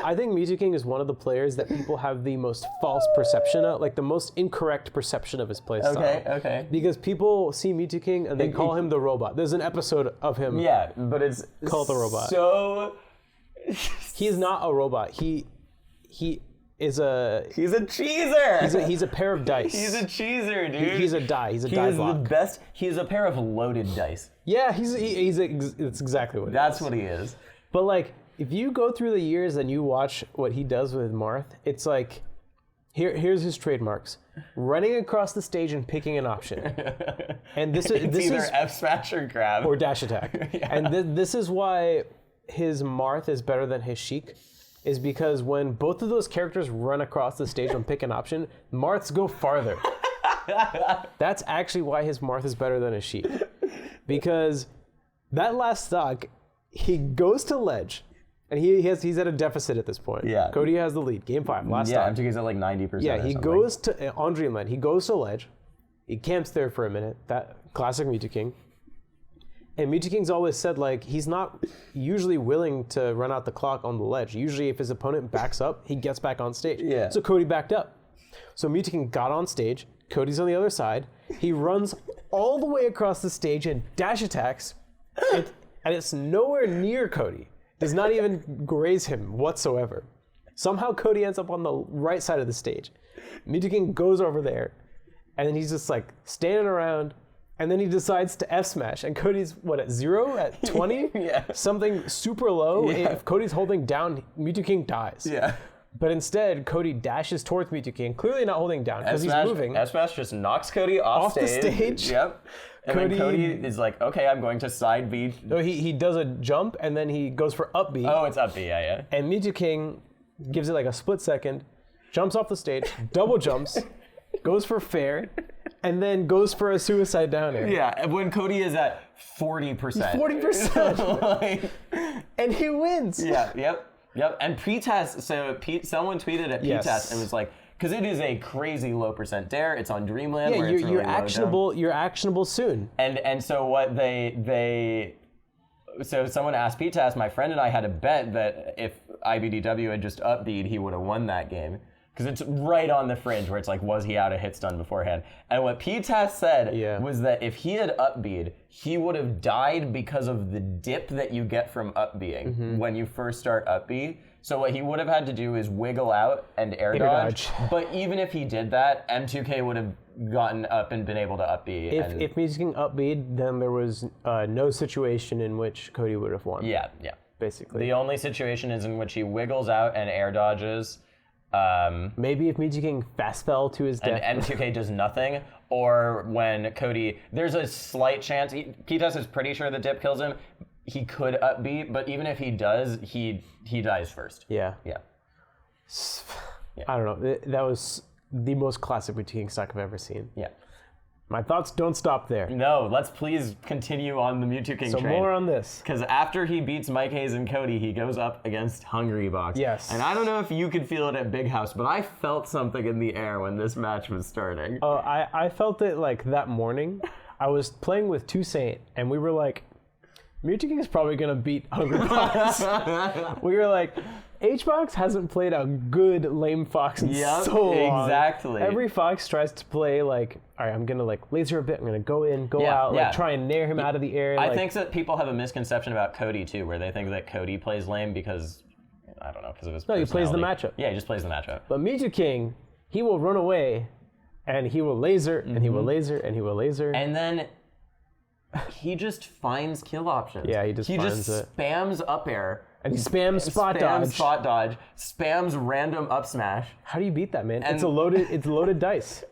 I think Mewtwo King is one of the players that people have the most false perception of, like the most incorrect perception of his playstyle. Okay. Because people see Mewtwo King and they call him the robot. There's an episode of him. Yeah, but it's called the robot. So he's not a robot. He is a. He's a cheeser. He's a pair of dice. He's a cheeser, dude. He's a die. He's a die block. He is the best. He is a pair of loaded dice. Yeah, it's exactly what. That's what he is. But like, if you go through the years and you watch what he does with Marth, it's like, here's his trademarks: running across the stage and picking an option. And this it's is either F smash or grab or dash attack. Yeah. And this is why his Marth is better than his Sheik, is because when both of those characters run across the stage and pick an option, Marths go farther. That's actually why his Marth is better than his Sheik, because that last stock, he goes to ledge. And he's at a deficit at this point. Yeah. Cody has the lead. Game 5, last stock. stock. I think he's at like 90%. Yeah, he goes to on Dreamland. He goes to ledge, He camps there for a minute. That classic Mewtwo King. And Mewtwo King's always said, like, he's not usually willing to run out the clock on the ledge. Usually if his opponent backs up, he gets back on stage. Yeah. So Cody backed up. So Mewtwo King got on stage. Cody's on the other side. He runs all the way across the stage and dash attacks. And it's nowhere near Cody. Does not even graze him whatsoever. Somehow Cody ends up on the right side of the stage. Mewtwo King goes over there. And then he's just like standing around. And then he decides to F smash, and Cody's what, at 0, at 20? Yeah. Something super low. Yeah. If Cody's holding down, Mewtwo King dies. Yeah. But instead, Cody dashes towards Mewtwo King, clearly not holding down because he's moving. F smash just knocks Cody off the stage. Yep. And then Cody is like, okay, I'm going to side B. So he does a jump, and then he goes for up B. Oh, it's up B, yeah. And Mewtwo King gives it like a split second, jumps off the stage, double jumps, goes for fair, and then goes for a suicide down air. Yeah, when Cody is at 40%. 40%. And he wins. Yeah, yep. And P-Test, so someone tweeted at P-Test and was like, because it is a crazy low percent dare. It's on Dreamland. Yeah, where it's really you're low actionable. down. You're actionable soon. And so what so someone asked P-Test, my friend and I had a bet that if IBDW had just upbeat, he would have won that game. Because it's right on the fringe where it's like, was he out of hit stun beforehand? And what P-Test said was that if he had upbeat, he would have died because of the dip that you get from upbeating when you first start upbeat. So what he would have had to do is wiggle out and air dodge. But even if he did that, M2K would have gotten up and been able to upbeat. If Mewtwo King upbeat, then there was no situation in which Cody would have won. Yeah. Basically. The only situation is in which he wiggles out and air dodges. Maybe if Mewtwo King fast fell to his death. And M2K does nothing, or when Cody, there's a slight chance, P-Test is pretty sure the dip kills him, he could upbeat, but even if he does, he dies first. Yeah. Yeah. I don't know. That was the most classic Mewtwo King stock I've ever seen. Yeah. My thoughts don't stop there. No, let's please continue on the Mewtwo King train. So more on this. Because after he beats MikeHaze and Cody, he goes up against Hbox. Yes. And I don't know if you could feel it at Big House, but I felt something in the air when this match was starting. Oh, I felt it like that morning. I was playing with two Saint, and we were like, Mewtwo King is probably going to beat Hbox. We were like, Hbox hasn't played a good lame fox in so long. Exactly. Every fox tries to play like, all right, I'm going to like laser a bit, I'm going to go in, go out, like try and nair him out of the air. I think that people have a misconception about Cody too, where they think that Cody plays lame because, I don't know, because of his personality. He plays the matchup. Yeah, he just plays the matchup. But Mewtwo King, he will run away, and he will laser, and he will laser, and he will laser. And then he just finds kill options. Yeah, he just finds it. Spams up air. And he spams spot dodge. Spams random up smash. How do you beat that, man? It's loaded dice.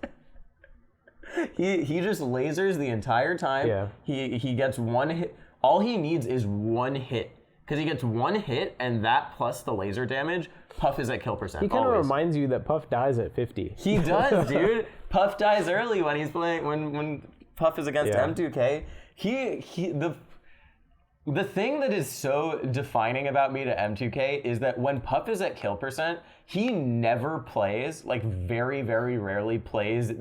He just lasers the entire time. Yeah. He gets one hit. All he needs is one hit. Because he gets one hit, and that plus the laser damage, Puff is at kill percent. He kind of reminds you that Puff dies at 50. He does, dude. Puff dies early when he's playing when Puff is against M2K. The thing that is so defining about me to M2K is that when Puff is at kill percent, he never plays, like very, very rarely plays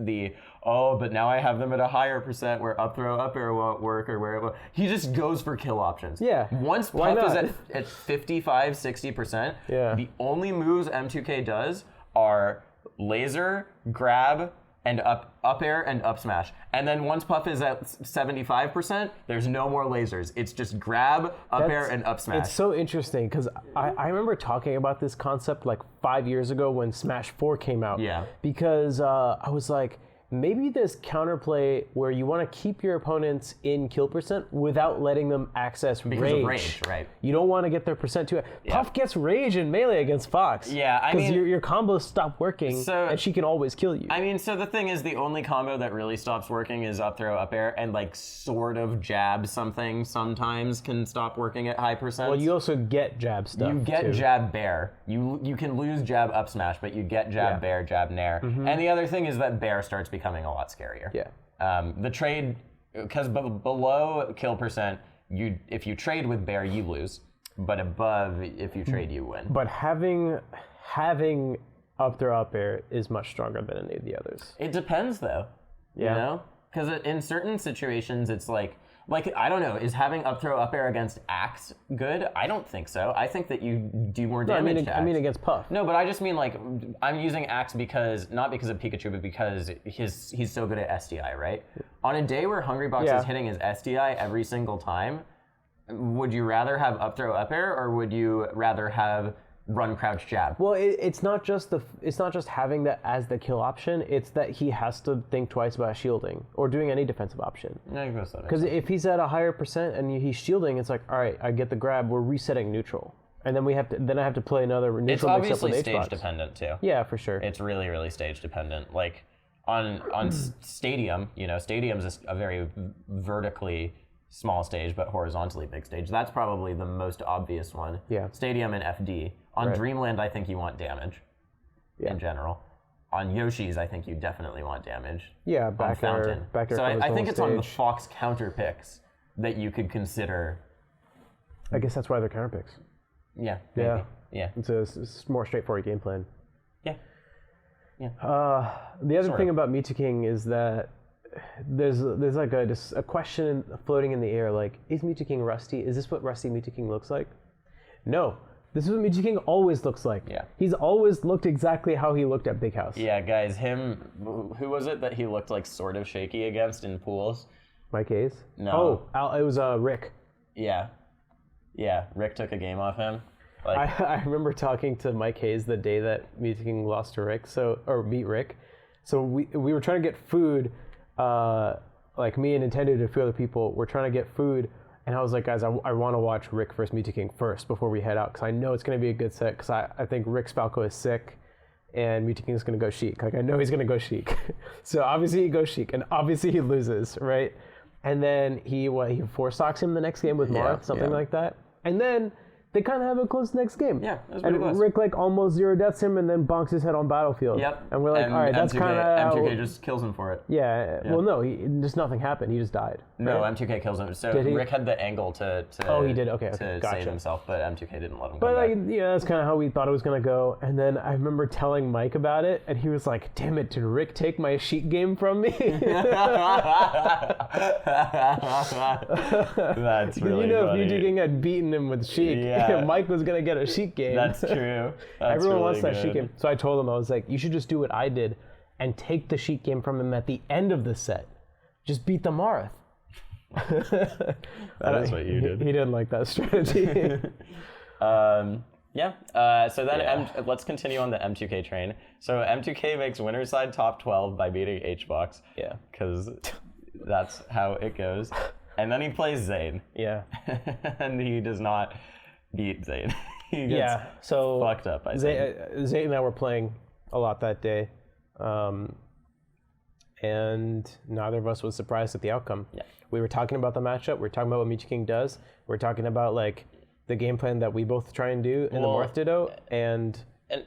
but now I have them at a higher percent where up throw, up air won't work or where it will. He just goes for kill options. Yeah. Once Puff is at 55, 60%, the only moves M2K does are laser, grab, and up air and up smash. And then once Puff is at 75%, there's no more lasers. It's just grab, up air, and up smash. It's so interesting because I remember talking about this concept like 5 years ago when Smash 4 came out. Yeah. Because I was like, maybe this counterplay where you want to keep your opponents in kill percent without letting them access rage. Because of rage, right. You don't want to get their percent too high. Yeah. Puff gets rage in melee against Fox. Yeah, I mean... Because your combos stop working, and she can always kill you. I mean, so the thing is, the only combo that really stops working is up throw, up air, and like sort of jab something sometimes can stop working at high percent. Well, you also get jab stuff, You get jab bear. You can lose jab up smash, but you get jab bear, jab nair. And the other thing is that bear starts becoming a lot scarier. Yeah. The trade, because below kill percent, if you trade with bear, you lose. But above, if you trade, you win. But having up throw up air is much stronger than any of the others. It depends, though. You know? Because in certain situations, it's like, I don't know, is having up throw up air against Axe good? I don't think so. I think that you do more damage to Axe. I mean against Puff. No, but I just mean I'm using Axe not because of Pikachu, but because he's so good at SDI, right? On a day where Hungrybox is hitting his SDI every single time, would you rather have up throw up air, or would you rather have run crouch jab? Well, it's not just having that as the kill option. It's that he has to think twice about shielding or doing any defensive option. Because if he's at a higher percent and he's shielding, it's like, all right, I get the grab. We're resetting neutral, and then I have to play another neutral. It's obviously stage dependent too. Yeah, for sure. It's really, really stage dependent. Like on Stadium, Stadium's is a very vertically small stage, but horizontally big stage. That's probably the most obvious one. Yeah. Stadium and FD. On Dreamland, I think you want damage in general. On Yoshi's, I think you definitely want damage. Yeah, back air. So I think it's on the Fox counter picks that you could consider. I guess that's why they're counter picks. Yeah. Maybe. Yeah. It's a more straightforward game plan. Yeah. The other thing about Mewtwo is that there's like a question floating in the air, like, is Mewtwo rusty? Is this what rusty Mewtwo looks like? No. This is what Mewtwo always looks like. Yeah. He's always looked exactly how he looked at Big House. Yeah, guys, who was it that he looked like sort of shaky against in pools? MikeHaze? No. Oh, it was Rick. Yeah. Yeah, Rick took a game off him. I remember talking to MikeHaze the day that Mewtwo lost to Rick, or beat Rick. So we were trying to get food, like me and Nintendo and a few other people were trying to get food. And I was like, guys, I want to watch Rick versus Mewtwo first before we head out, because I know it's going to be a good set, because I think Rick's Falco is sick, and Mewtwo is going to go Sheik. Like, I know he's going to go Sheik. So obviously he goes Sheik, and obviously he loses, right? And then he 4-stocks him the next game with Marth, something like that. And then they kind of have a close next game. Yeah, it was pretty close. Rick almost 0-deaths him and then bonks his head on Battlefield. Yep. And we're like, all right, that's kind of... M2K just kills him for it. Yeah. Well, no, just nothing happened. He just died. No, right? M2K kills him. So Rick had the angle to he did. Okay, to gotcha. save himself, but M2K didn't let him But come back. that's kind of how we thought it was going to go. And then I remember telling Mike about it, and he was like, damn it, did Rick take my Sheik game from me? That's really funny. If Mewtwo had beaten him with Sheik, Mike was going to get a Sheik game. That's true. That's Everyone really wants that good. Sheik game. So I told him, I was like, you should just do what I did and take the Sheik game from him at the end of the set. Just beat the Marth. That is what you did. He didn't like that strategy. So then let's continue on the M2K train. So M2K makes winner's side top 12 by beating Hbox. Yeah. Because that's how it goes. And then he plays Zane. Yeah. And he does not beat Zane. He gets fucked up, I think. Zane and I were playing a lot that day. And neither of us was surprised at the outcome. Yeah. We were talking about the matchup. We were talking about what Mewtwo does. We're talking about like the game plan that we both try and do in the Marth Ditto. And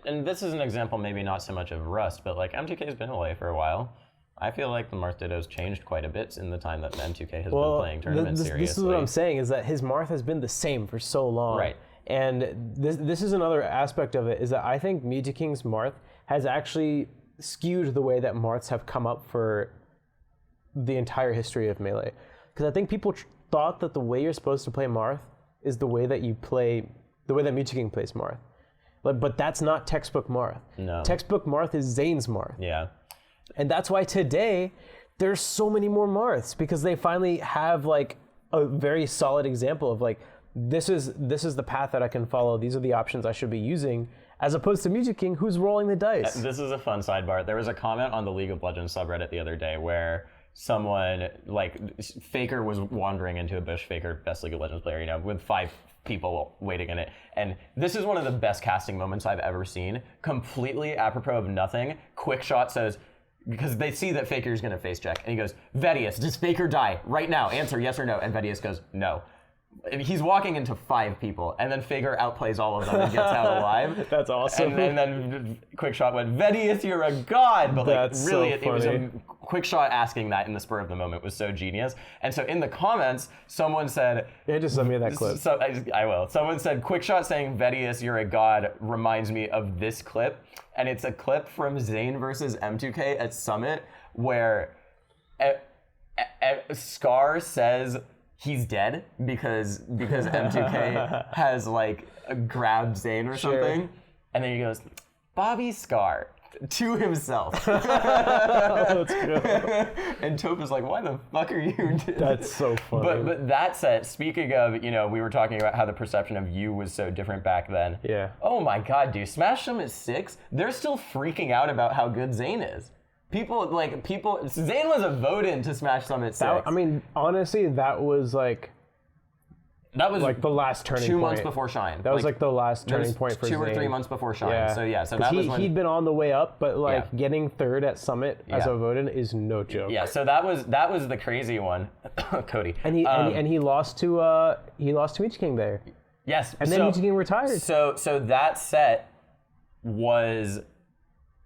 this is an example, maybe not so much of Rust, but like M2K's been away for a while. I feel like the Marth Ditto's changed quite a bit in the time that M2K has been playing tournaments seriously. This is what I'm saying, is that his Marth has been the same for so long. Right. And this is another aspect of it, is that I think Mewtwo Marth has actually skewed the way that Marths have come up for the entire history of Melee. Because I think people thought that the way you're supposed to play Marth is the way that Mewtwo plays Marth. But that's not textbook Marth. No. Textbook Marth is Zane's Marth. Yeah. And that's why today there's so many more Marths, because they finally have like a very solid example of like, this is the path that I can follow. These are the options I should be using, as opposed to Mewtwo who's rolling the dice. This is a fun sidebar. There was a comment on the League of Legends subreddit the other day where someone, like, Faker was wandering into a bush, Faker, best League of Legends player, with 5 people waiting in it. And this is one of the best casting moments I've ever seen. Completely apropos of nothing. Quick Shot says, because they see that Faker's going to face check, and he goes, Vedius, does Faker die? Right now, answer yes or no. And Vedius goes, no. And he's walking into 5 people, and then Faker outplays all of them and gets out alive. That's awesome. And then Quick Shot went, Vedius, you're a god! But like, That's really, so it was a funny. Quick Shot asking that in the spur of the moment was so genius. And so in the comments, someone said... Yeah, just send me that clip. So, I will. Someone said, Quick Shot saying, Vedius, you're a god, reminds me of this clip. And it's a clip from Zane versus M2K at Summit, where Scar says he's dead because M2K has like grabbed Zane or something, and then he goes, Bobby Scar, to himself. That's good. And Taupe is like, why the fuck are you doing? That's so funny. But that said, speaking of, we were talking about how the perception of you was so different back then. Yeah. Oh my god, dude, Smash Summit 6, they're still freaking out about how good Zane is. People, Zane was a vote-in to Smash Summit 6. Honestly, that was like the last turning point. 2 months before Shine. That was like the last turning point for Zane. 2 or 3 months before Shine. So that was when he'd been on the way up, but getting third at Summit as a vote-in is no joke. Yeah, so that was the crazy one, Cody. And he lost to Meech King there. Yes. And then Meech King retired. So that set was,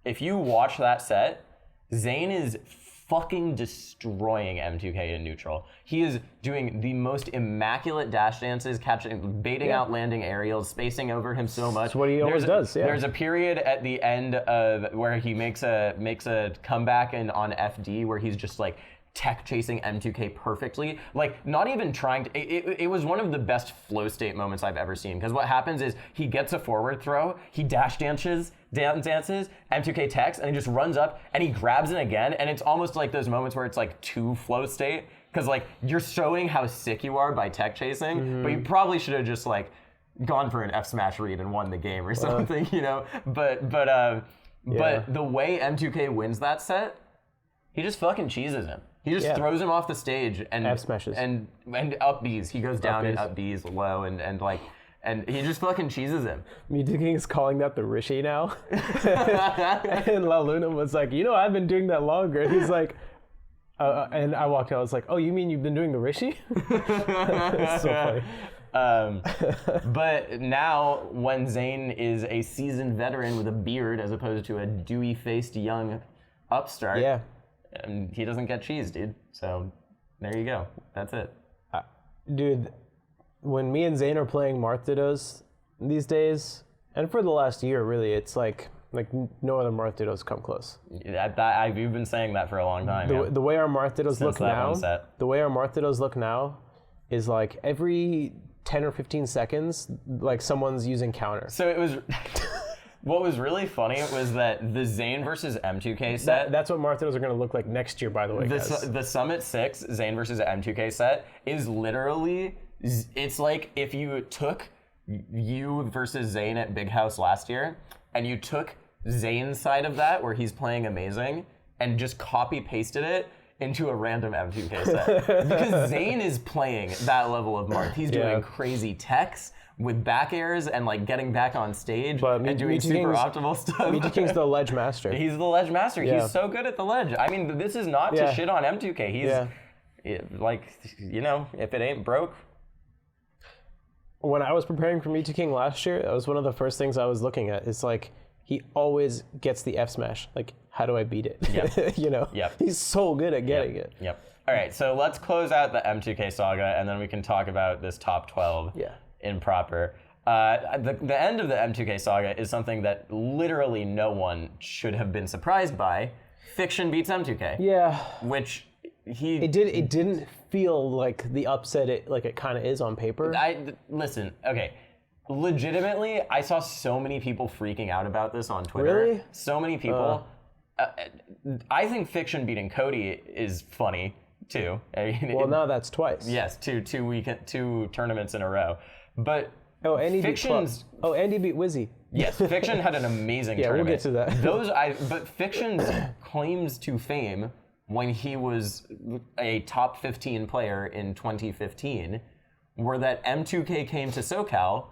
if you watch that set, Zane is fucking destroying M2K in neutral. He is doing the most immaculate dash dances, baiting out landing aerials, spacing over him so much. That's what he always does. Yeah. There's a period at the end of where he makes a comeback on FD where he's just like tech chasing M2K perfectly. Like not even trying to. It was one of the best flow state moments I've ever seen, because what happens is he gets a forward throw, he dash dances, M2K techs, and he just runs up and he grabs it again, and it's almost like those moments where it's like two flow state, because like you're showing how sick you are by tech chasing, but you probably should have just like gone for an F smash read and won the game or something, But the way M2K wins that set, he just fucking cheeses him. He just throws him off the stage and F smashes and up Bs. He goes down and up Bs low and he just fucking cheeses him. Meech King is calling that the Rishi now. And La Luna was like, I've been doing that longer. And he's like, and I walked out, I was like, oh, you mean you've been doing the Rishi? It's so funny. But now, when Zane is a seasoned veteran with a beard as opposed to a dewy-faced young upstart, he doesn't get cheese, dude. So there you go. That's it. Dude, when me and Zane are playing Marth these days, and for the last year, really, it's like no other Marth come close. You've been saying that for a long time. The way our Marth look now, is like every 10 or 15 seconds, like someone's using counter. So it was. What was really funny was that the Zane versus M2K set. That's what Marth are going to look like next year, by the way. The Summit 6 Zane versus M2K set is literally. It's like if you took you versus Zane at Big House last year, and you took Zane's side of that, where he's playing amazing, and just copy-pasted it into a random M2K set. Because Zane is playing that level of Marth. He's doing crazy techs with back airs and like getting back on stage and doing super optimal stuff. Meech King's the ledge master. He's the ledge master. Yeah. He's so good at the ledge. I mean, this is not to shit on M2K. He's if it ain't broke. When I was preparing for Meech King last year, that was one of the first things I was looking at. It's like, he always gets the F smash. Like, how do I beat it? Yep. Yep. He's so good at getting it. Yep. All right, so let's close out the M2K saga, and then we can talk about this top 12 in proper. The end of the M2K saga is something that literally no one should have been surprised by. Fiction beats M2K. Yeah. Which It didn't feel like the upset it kind of is on paper. Listen, okay. Legitimately, I saw so many people freaking out about this on Twitter. Really? So many people. I think Fiction beating Cody is funny too. Now that's twice. Yes, two tournaments in a row. But Andy beat Wizzy. Yes, Fiction had an amazing tournament. We'll get to that. But Fiction's claims to fame when he was a top 15 player in 2015 were that M2K came to Socal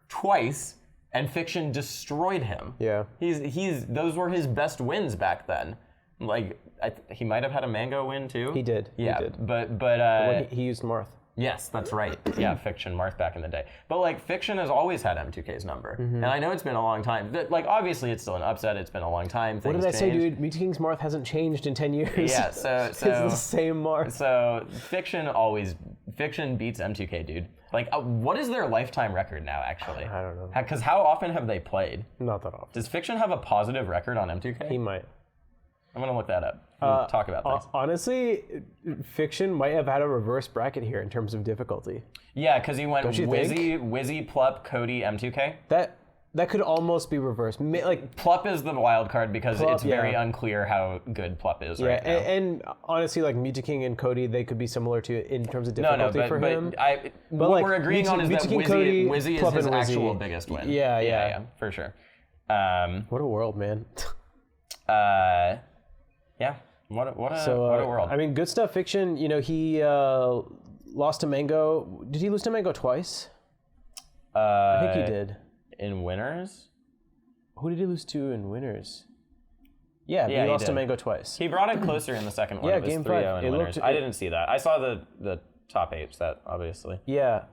twice and Fiction destroyed him. Yeah. Those were his best wins back then. Like, he might have had a Mango win too. He did. Yeah, he did. But when he used Marth. Yes, that's right. Yeah, Fiction, Marth back in the day. But like, Fiction has always had M2K's number, and I know it's been a long time. Like, obviously, it's still an upset. It's been a long time. What did I say, dude? Meech King's Marth hasn't changed in 10 years. Yeah, so it's the same Marth. So Fiction beats M2K, dude. Like, what is their lifetime record now? Actually, I don't know. Because how often have they played? Not that often. Does Fiction have a positive record on M2K? He might. I'm gonna look that up. We'll talk about things. Honestly, Fiction might have had a reverse bracket here in terms of difficulty. Yeah, because he went Wizzy, Plup, Cody, M2K. That could almost be reversed. Like Plup is the wild card because it's very unclear how good Plup is right now. And honestly, like Mewtwo King and Cody, they could be similar to in terms of difficulty for him. What like, we're agreeing on is that Wizzy is his actual biggest win. Yeah, for sure. What a world, man. Yeah. What a world. I mean, good stuff. Fiction. You know, he lost to Mango. Did he lose to Mango twice? I think he did. In winners? Who did he lose to in winners? Yeah, he lost to Mango twice. He brought it closer in the second one. Yeah, it was game 3-0 5. in winners. I didn't see that. I saw the top 8 set, obviously. Yeah.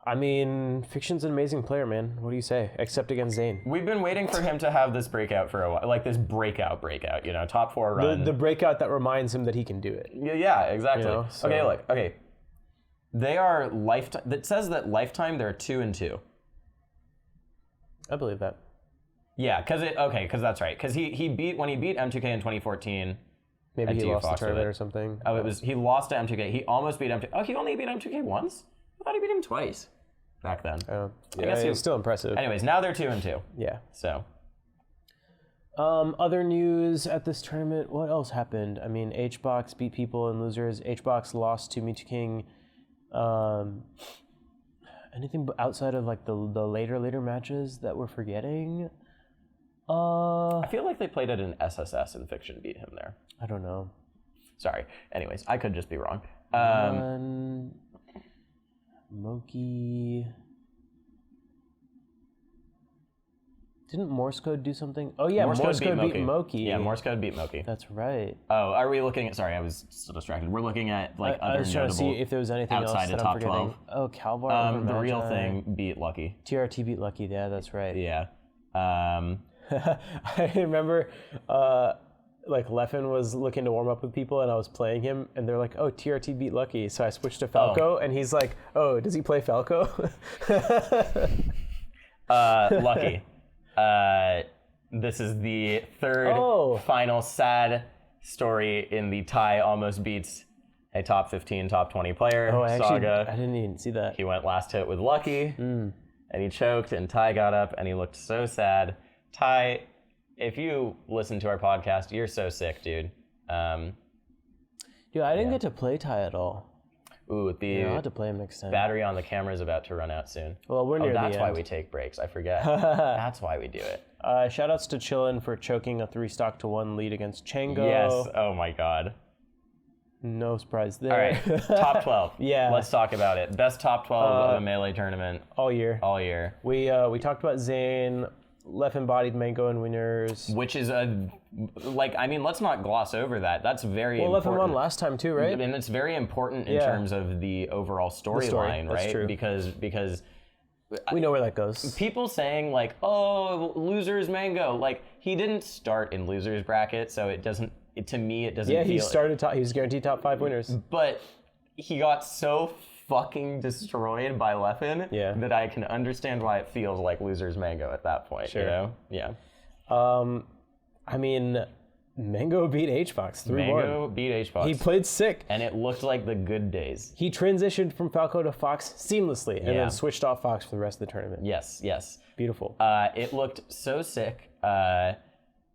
I mean, Fiction's an amazing player, man. What do you say? Except against Zane. We've been waiting for him to have this breakout for a while. Like this breakout, you know, top 4 run. The breakout that reminds him that he can do it. Yeah, exactly. You know, so. Okay, look. Okay. They are lifetime. That says that lifetime they're 2-2. I believe that. Yeah, because that's right. Because he beat M2K in 2014. Maybe he lost the tournament or something. Oh, he lost to M2K. He almost beat M2K. Oh, he only beat M2K once? I thought he beat him twice back then. I guess he was still impressive. Anyways, now they're 2-2. Yeah. So. Other news at this tournament. What else happened? I mean, Hbox beat people and losers. Hbox lost to Mewtwo King. Anything outside of like the later matches that we're forgetting? I feel like they played it in SSS and Fiction beat him there. I don't know. Sorry. Anyways, I could just be wrong. Moky. Didn't Morsecode do something? Oh yeah, Morsecode beat Moky. Yeah, Morsecode beat Moky. That's right. Oh, are we looking at? Sorry, I was still distracted. We're looking at like other I was trying to see notable if there was anything outside else of that top I'm forgetting. 12. Oh, Calvar. The real thing beat Lucky. TRT beat Lucky. Yeah, that's right. Yeah. I remember. Like Leffen was looking to warm up with people, and I was playing him, and they're like, "Oh, TRT beat Lucky," so I switched to Falco, and he's like, "Oh, does he play Falco?" Lucky. This is the third final sad story in the Ty almost beats a top 15, top 20 player saga. I didn't even see that. He went last hit with Lucky, and he choked, and Ty got up, and he looked so sad. Ty, if you listen to our podcast, you're so sick, dude. Dude, I didn't get to play Ty at all. Ooh, I'll have to play him next time. Battery on the camera is about to run out soon. Well, we're near the end. That's why we take breaks. I forget. That's why we do it. Shoutouts to Chillin for choking a 3-1 lead against Chango. Yes. Oh my God. No surprise there. All right. Top 12. Yeah. Let's talk about it. Best top 12 of a Melee tournament all year. All year. We talked about Zane. Leffen bodied Mango in winners. Which is let's not gloss over that. That's very important. Well, Leffen won last time too, right? And it's very important in terms of the overall storyline, right? That's true. Because we know where that goes. People saying like, oh, losers Mango. Like, he didn't start in losers bracket, so it doesn't feel... Yeah, he started he was guaranteed top 5 winners. But he got so fucking destroyed by Leffen that I can understand why it feels like losers Mango at that point. Sure. You know? Yeah. I mean, Mango beat Hbox 3-1. Mango beat Hbox. He played sick. And it looked like the good days. He transitioned from Falco to Fox seamlessly and then switched off Fox for the rest of the tournament. Yes. Beautiful. It looked so sick.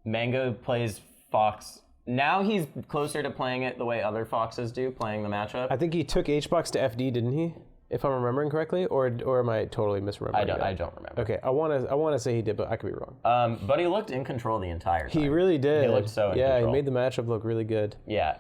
Mango plays Fox. Now he's closer to playing it the way other Foxes do, playing the matchup. I think he took Hbox to FD, didn't he? If I'm remembering correctly, or am I totally misremembering? I don't remember. Okay, I want to say he did, but I could be wrong. But he looked in control the entire time. He really did. He looked so in control. Yeah, he made the matchup look really good. Yeah,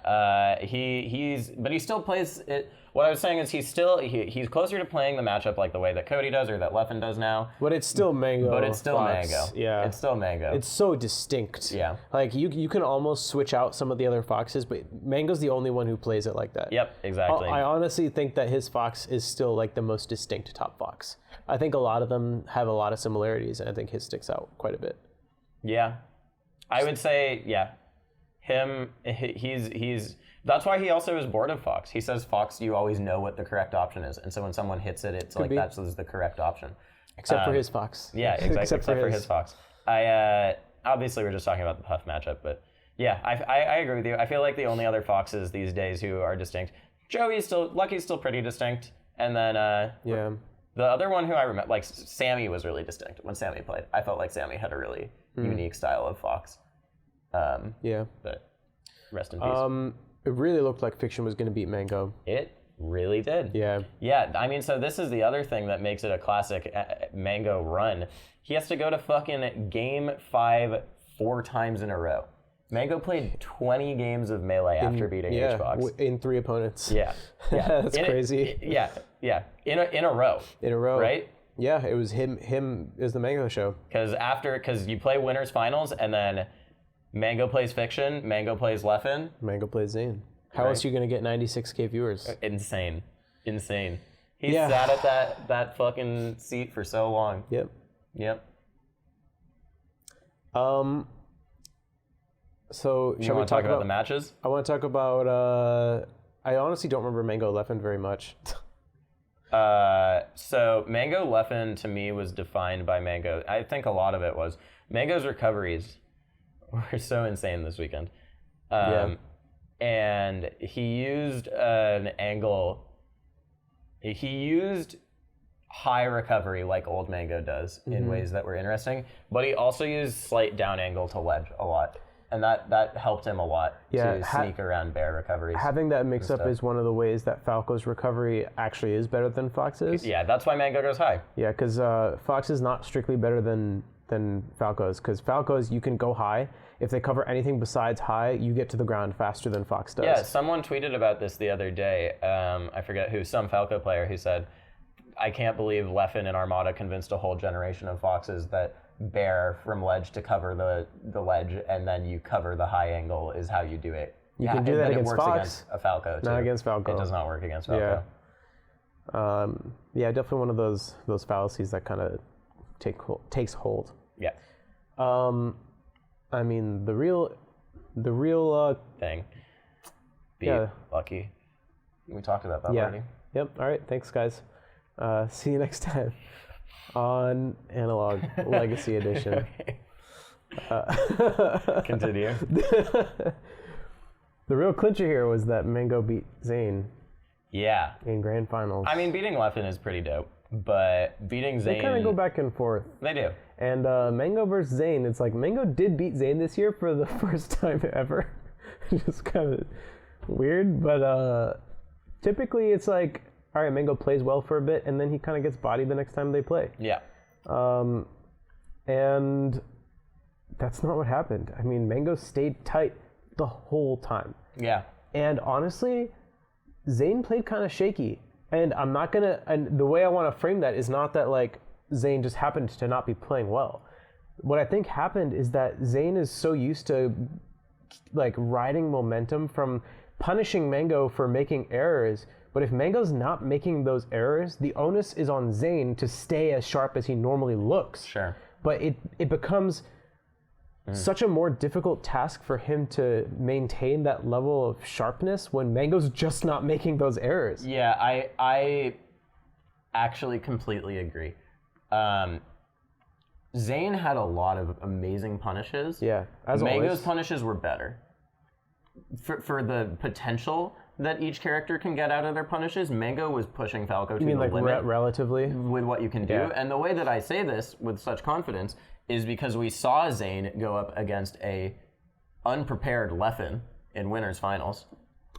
but he still plays it. What I was saying is he's closer to playing the matchup like the way that Cody does or that Leffen does now. But it's still Mango. But it's still Fox. Mango. Yeah. It's still Mango. It's so distinct. Yeah. Like you can almost switch out some of the other Foxes, but Mango's the only one who plays it like that. Yep, exactly. I honestly think that his Fox is still like the most distinct top Fox. I think a lot of them have a lot of similarities, and I think his sticks out quite a bit. Yeah. I would say, he's that's why he also is bored of Fox. He says Fox, you always know what the correct option is. And so when someone hits it, it's that's the correct option. Except for his Fox. Yeah, exactly. Except for his Fox. I obviously we're just talking about the Puff matchup, but yeah, I agree with you. I feel like the only other Foxes these days who are distinct, Lucky's still pretty distinct, and then the other one who I remember, like Sammy was really distinct when Sammy played. I felt like Sammy had a really unique style of Fox. But rest in peace. It really looked like Fiction was going to beat Mango. It really did. Yeah. Yeah, I mean, so this is the other thing that makes it a classic Mango run. He has to go to fucking game 5 4 times in a row. Mango played 20 games of Melee after beating Hbox. In 3 opponents. Yeah. That's crazy. In a row. In a row. Right? Yeah, it was him is the Mango show. Because you play winners finals, and then Mango plays Fiction, Mango plays Leffen. Mango plays Zane. How else are you going to get 96K viewers? Insane. He sat at that fucking seat for so long. Yep. So shall we talk about the matches? I want to talk about. I honestly don't remember Mango Leffen very much. So Mango Leffen to me was defined by Mango. I think a lot of it was Mango's recoveries were so insane this weekend. And he used an angle. He used high recovery like old Mango does in ways that were interesting, but he also used slight down angle to ledge a lot. And that helped him a lot to sneak around bear recoveries. Having that mix-up is one of the ways that Falco's recovery actually is better than Fox's. Yeah, that's why Mango goes high. Yeah, because Fox is not strictly better than Falco's, because Falco's, you can go high. If they cover anything besides high, you get to the ground faster than Fox does. Yeah, someone tweeted about this the other day. I forget who, some Falco player who said, I can't believe Leffen and Armada convinced a whole generation of Foxes that bear from ledge to cover the ledge, and then you cover the high angle is how you do it. You can do that against Fox. Against a Falco, too. Not against Falco. It does not work against Falco. Yeah, definitely one of those fallacies that kind of takes hold. Yeah. I mean, the real thing. Be lucky. We talked about that already. Yep. All right. Thanks, guys. See you next time on Analog Legacy Edition. Continue. The real clincher here was that Mango beat Zane. Yeah. In grand finals. I mean, beating Leffen is pretty dope, but beating Zane... They kind of go back and forth. They do. And Mango versus Zane, it's like Mango did beat Zane this year for the first time ever. Just kind of weird, but typically it's like, all right, Mango plays well for a bit, and then he kind of gets bodied the next time they play. Yeah. And that's not what happened. I mean, Mango stayed tight the whole time. Yeah. And honestly, Zane played kind of shaky. And I'm not going to... And the way I want to frame that is not that, like, Zane just happened to not be playing well. What I think happened is that Zane is so used to, like, riding momentum from punishing Mango for making errors. But if Mango's not making those errors, the onus is on Zane to stay as sharp as he normally looks. Sure. But it becomes such a more difficult task for him to maintain that level of sharpness when Mango's just not making those errors. Yeah, I actually completely agree. Zane had a lot of amazing punishes. Yeah, as Mango's always. punishes were better. For the potential that each character can get out of their punishes, Mango was pushing Falco to the limit. Relatively? With what you can do. Yeah. And the way that I say this with such confidence is because we saw Zane go up against a unprepared Leffen in winners finals.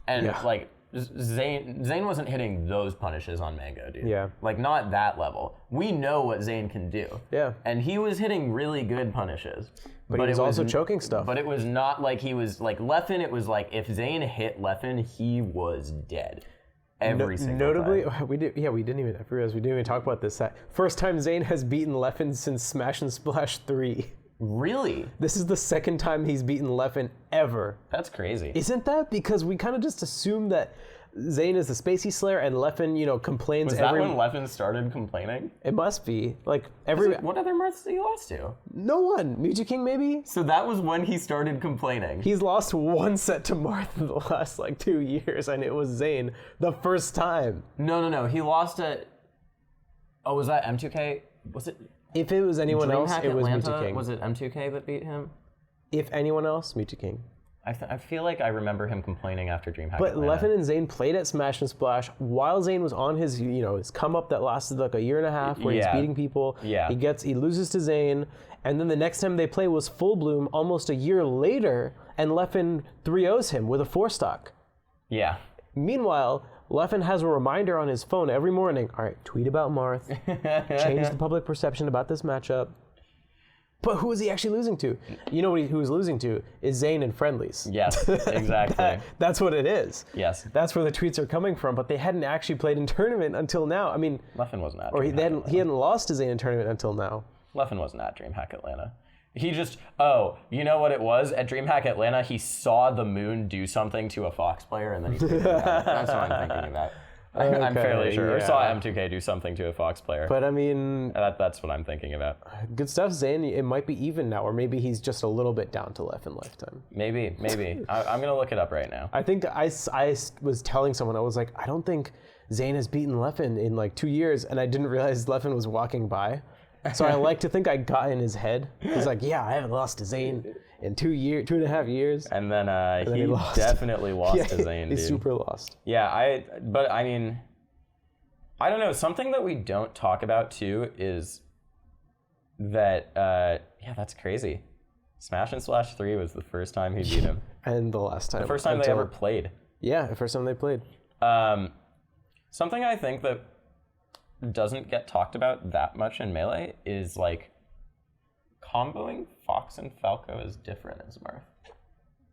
And like Zane wasn't hitting those punishes on Mango, dude. Yeah. Like not that level. We know what Zane can do. Yeah. And he was hitting really good punishes. But he was also choking stuff. But it was not like he was like Leffen. It was like if Zane hit Leffen, he was dead. Every single time. We didn't even talk about this. First time Zane has beaten Leffen since Smash and Splash 3. Really? This is the second time he's beaten Leffen ever. That's crazy. Isn't that? Because we kind of just assume that Zane is the Spacey Slayer and Leffen, complains Was that when Leffen started complaining? It must be. Like What other marths did he lost to? No one. Mewtwo King maybe? So that was when he started complaining. He's lost one set to Marth in the last 2 years, and it was Zane the first time. No. He lost at... Oh, was that M2K? Was it... If it was anyone else, DreamHack it was Atlanta, Mew2 King. Was it M2K that beat him? If anyone else, Mew2 King. I feel like I remember him complaining after DreamHack But Atlanta. Leffen and Zane played at Smash and Splash while Zane was on his, his come up that lasted like a year and a half, where he's beating people. Yeah. He loses to Zane, and then the next time they play was Full Bloom almost a year later, and Leffen 3-0s him with a 4-stock. Yeah. Meanwhile, Leffen has a reminder on his phone every morning. All right, tweet about Marth. Change the public perception about this matchup. But who is he actually losing to? You know who he's losing to is Zane and Friendlies. Yes, exactly. That's what it is. Yes. That's where the tweets are coming from, but they hadn't actually played in tournament until now. I mean, Leffen wasn't at or he DreamHack hadn't lost to Zane in tournament until now. Leffen wasn't at DreamHack Atlanta. He just, you know what it was? At DreamHack Atlanta, he saw the moon do something to a Fox player, and then he tweeted about it. That's what I'm thinking about. I'm fairly sure. Or saw M2K do something to a Fox player. But I mean, that's what I'm thinking about. Good stuff, Zane. It might be even now, or maybe he's just a little bit down to Leffen lifetime. Maybe. I'm going to look it up right now. I think I was telling someone, I was like, I don't think Zane has beaten Leffen in like 2 years, and I didn't realize Leffen was walking by. So I like to think I got in his head. He's like, yeah, I haven't lost to Zane in 2.5 years. And then, he definitely lost to Zane, He's dude. super lost. Yeah, but I mean, I don't know. Something that we don't talk about too is that, that's crazy. Smash and Slash 3 was the first time he beat him. And the last time. The first time they ever played. Yeah, the first time they played. Something I think that doesn't get talked about that much in Melee is like comboing Fox and Falco is different as Marth.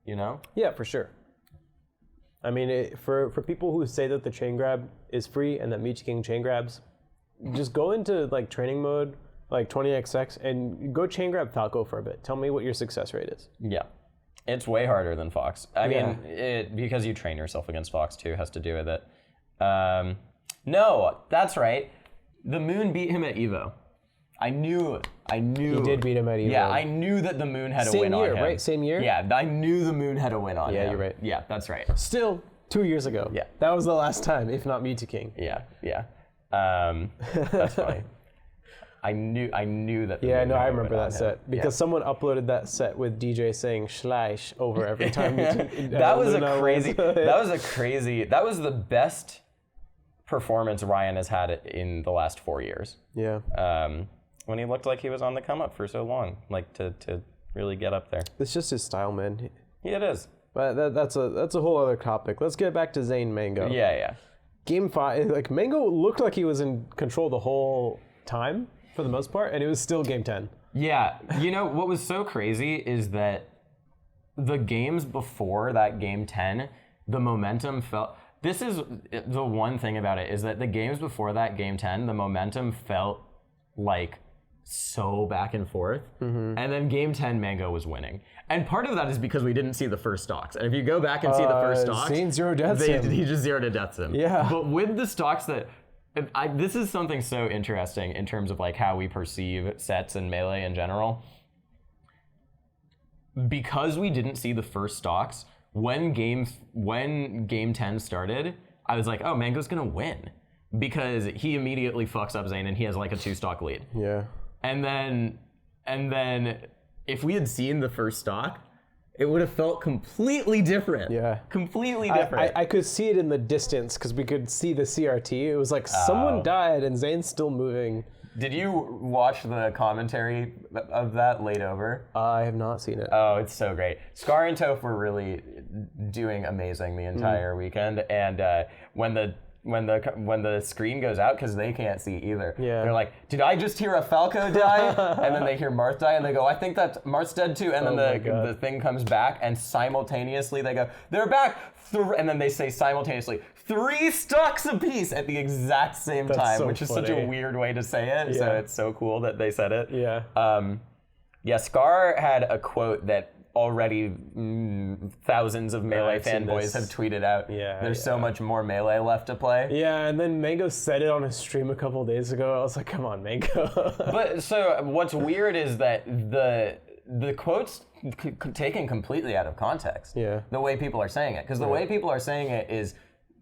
You know? Yeah, for sure. I mean, for people who say that the chain grab is free and that Mew2 King chain grabs, just go into like training mode, like 20xx, and go chain grab Falco for a bit. Tell me what your success rate is. Yeah. It's way harder than Fox. I mean, because you train yourself against Fox too has to do with it. No, that's right. The Moon beat him at Evo. I knew. He did beat him at Evo. Yeah, I knew that the Moon had a win on him. Same year, right? Same year? Yeah, I knew the Moon had a win on him. Yeah, you're right. Yeah, that's right. Still, 2 years ago. Yeah. That was the last time, if not Mew2 King. Yeah. That's funny. I knew that. Yeah, no, I remember that set because someone uploaded that set with DJ saying "Schleisch" over every time. That was the best performance Ryan has had in the last 4 years. Yeah. When he looked like he was on the come up for so long, like to really get up there. It's just his style, man. Yeah, it is. But that's a whole other topic. Let's get back to Zane Mango. Yeah. Game 5, like Mango looked like he was in control the whole time for the most part, and it was still Game 10. Yeah, you know what was so crazy is that the games before that Game 10, the momentum felt. This is the one thing about it is that the games before that Game 10, the momentum felt like so back and forth. And then Game 10, Mango was winning. And part of that is because we didn't see the first stocks. And if you go back and see the first stocks, Zane zero deaths him. He just 0 to deaths him. Yeah. But with the stocks that, this is something so interesting in terms of like how we perceive sets and Melee in general. Because we didn't see the first stocks, when game 10 started, I was like, oh, Mango's gonna win. Because he immediately fucks up Zane and he has like a 2-stock lead. Yeah. And then if we had seen the first stock, it would have felt completely different. Yeah. Completely different. I could see it in the distance because we could see the CRT. It was like someone died and Zane's still moving. Did you watch the commentary of that laid over? I have not seen it. Oh, it's so great. Scar and Toph were really doing amazing the entire weekend. And when the screen goes out, because they can't see either, they're like, did I just hear a Falco die? And then they hear Marth die, and they go, I think that Marth's dead too. And then the thing comes back, and simultaneously they go, they're back! And then they say simultaneously, 3 stocks apiece at the exact same time, so which is funny. such a weird way to say it. Yeah. So it's so cool that they said it. Yeah. Scar had a quote that already thousands of Melee fanboys have tweeted out. There's so much more Melee left to play. Yeah, and then Mango said it on his stream a couple days ago. I was like, come on, Mango. But so what's weird is that the quote's taken completely out of context. Yeah. The way people are saying it. Because the way people are saying it is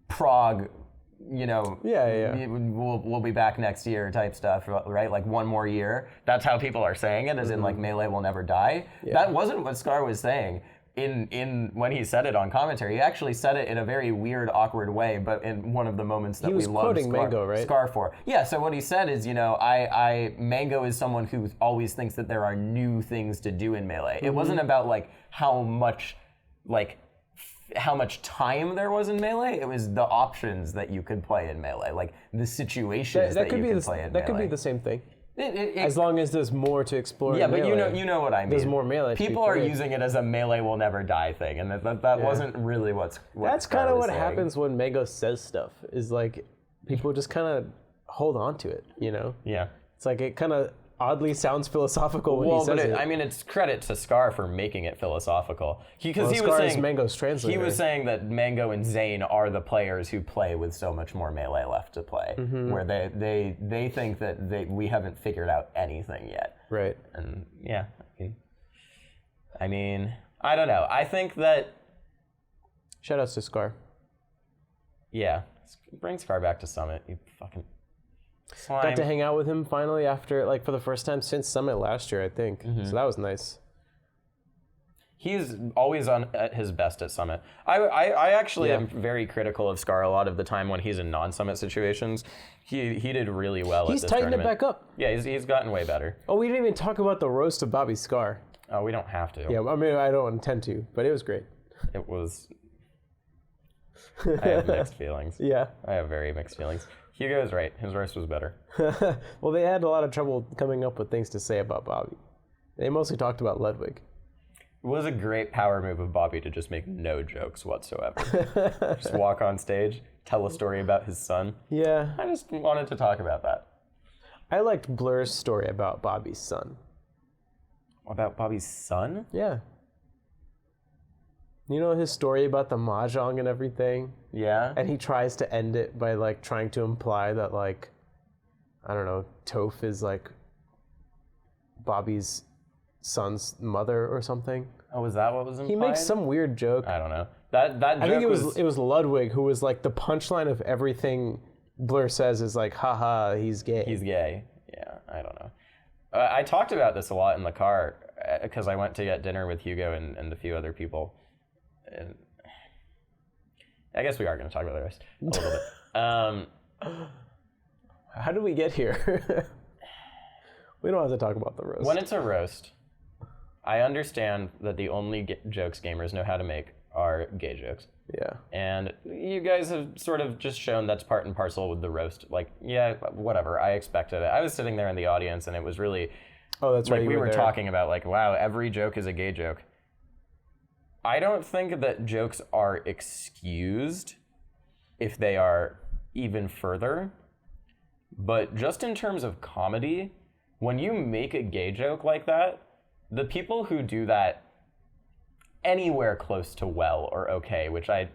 Prague we'll be back next year type stuff, right? Like one more year. That's how people are saying it, as in like Melee will never die. Yeah. That wasn't what Scar was saying. In when he said it on commentary, he actually said it in a very weird, awkward way, but in one of the moments that we love Scar for. Yeah, so what he said is, Mango is someone who always thinks that there are new things to do in Melee. It wasn't about like how much time there was in Melee. It was the options that you could play in Melee, like the situations that you could play in Melee. That could be the same thing. As long as there's more to explore. Yeah, in Melee. but you know what I mean. There's more Melee. People are using it as a Melee will never die thing, and that wasn't really what That's kind of what happens when Mango says stuff. Is like people just kind of hold on to it, Yeah. It's like it kind of oddly sounds philosophical when he says it. I mean, it's credit to Scar for making it philosophical. Because he was saying Mango's translator. He was saying that Mango and Zane are the players who play with so much more Melee left to play, where they think that we haven't figured out anything yet. Right. And yeah, I mean, I don't know. I think that. Shoutouts to Scar. Yeah, bring Scar back to Summit. You fucking. Slime. Got to hang out with him finally after, for the first time since Summit last year, I think. So that was nice. He's always at his best at Summit. I actually am very critical of Scar a lot of the time when he's in non-Summit situations. He did really well at this tournament. He's tightened it back up. Yeah, he's gotten way better. Oh, we didn't even talk about the roast of Bobby Scar. Oh, we don't have to. Yeah, I mean, I don't intend to, but it was great. It was... I have mixed feelings. Yeah. I have very mixed feelings. Hugo is right. His roast was better. Well, they had a lot of trouble coming up with things to say about Bobby. They mostly talked about Ludwig. It was a great power move of Bobby to just make no jokes whatsoever. Just walk on stage, tell a story about his son. Yeah. I just wanted to talk about that. I liked Blur's story about Bobby's son. About Bobby's son? Yeah. You know his story about the mahjong and everything? Yeah. And he tries to end it by, trying to imply that, I don't know, Toph is, Bobby's son's mother or something. Oh, was that what was implied? He makes some weird joke. I don't know. That joke I think it was Ludwig who was, the punchline of everything Blur says is, haha, he's gay. He's gay. Yeah, I don't know. I talked about this a lot in the car because I went to get dinner with Hugo and a few other people. And I guess we are going to talk about the rest a little bit. How did we get here? We don't have to talk about the roast. When it's a roast, I understand that the only jokes gamers know how to make are gay jokes. Yeah. And you guys have sort of just shown that's part and parcel with the roast. Yeah, whatever. I expected it. I was sitting there in the audience and it was really... Oh, that's right. We were talking about wow, every joke is a gay joke. I don't think that jokes are excused if they are even further, but just in terms of comedy, when you make a gay joke like that, the people who do that anywhere close to well or okay, which I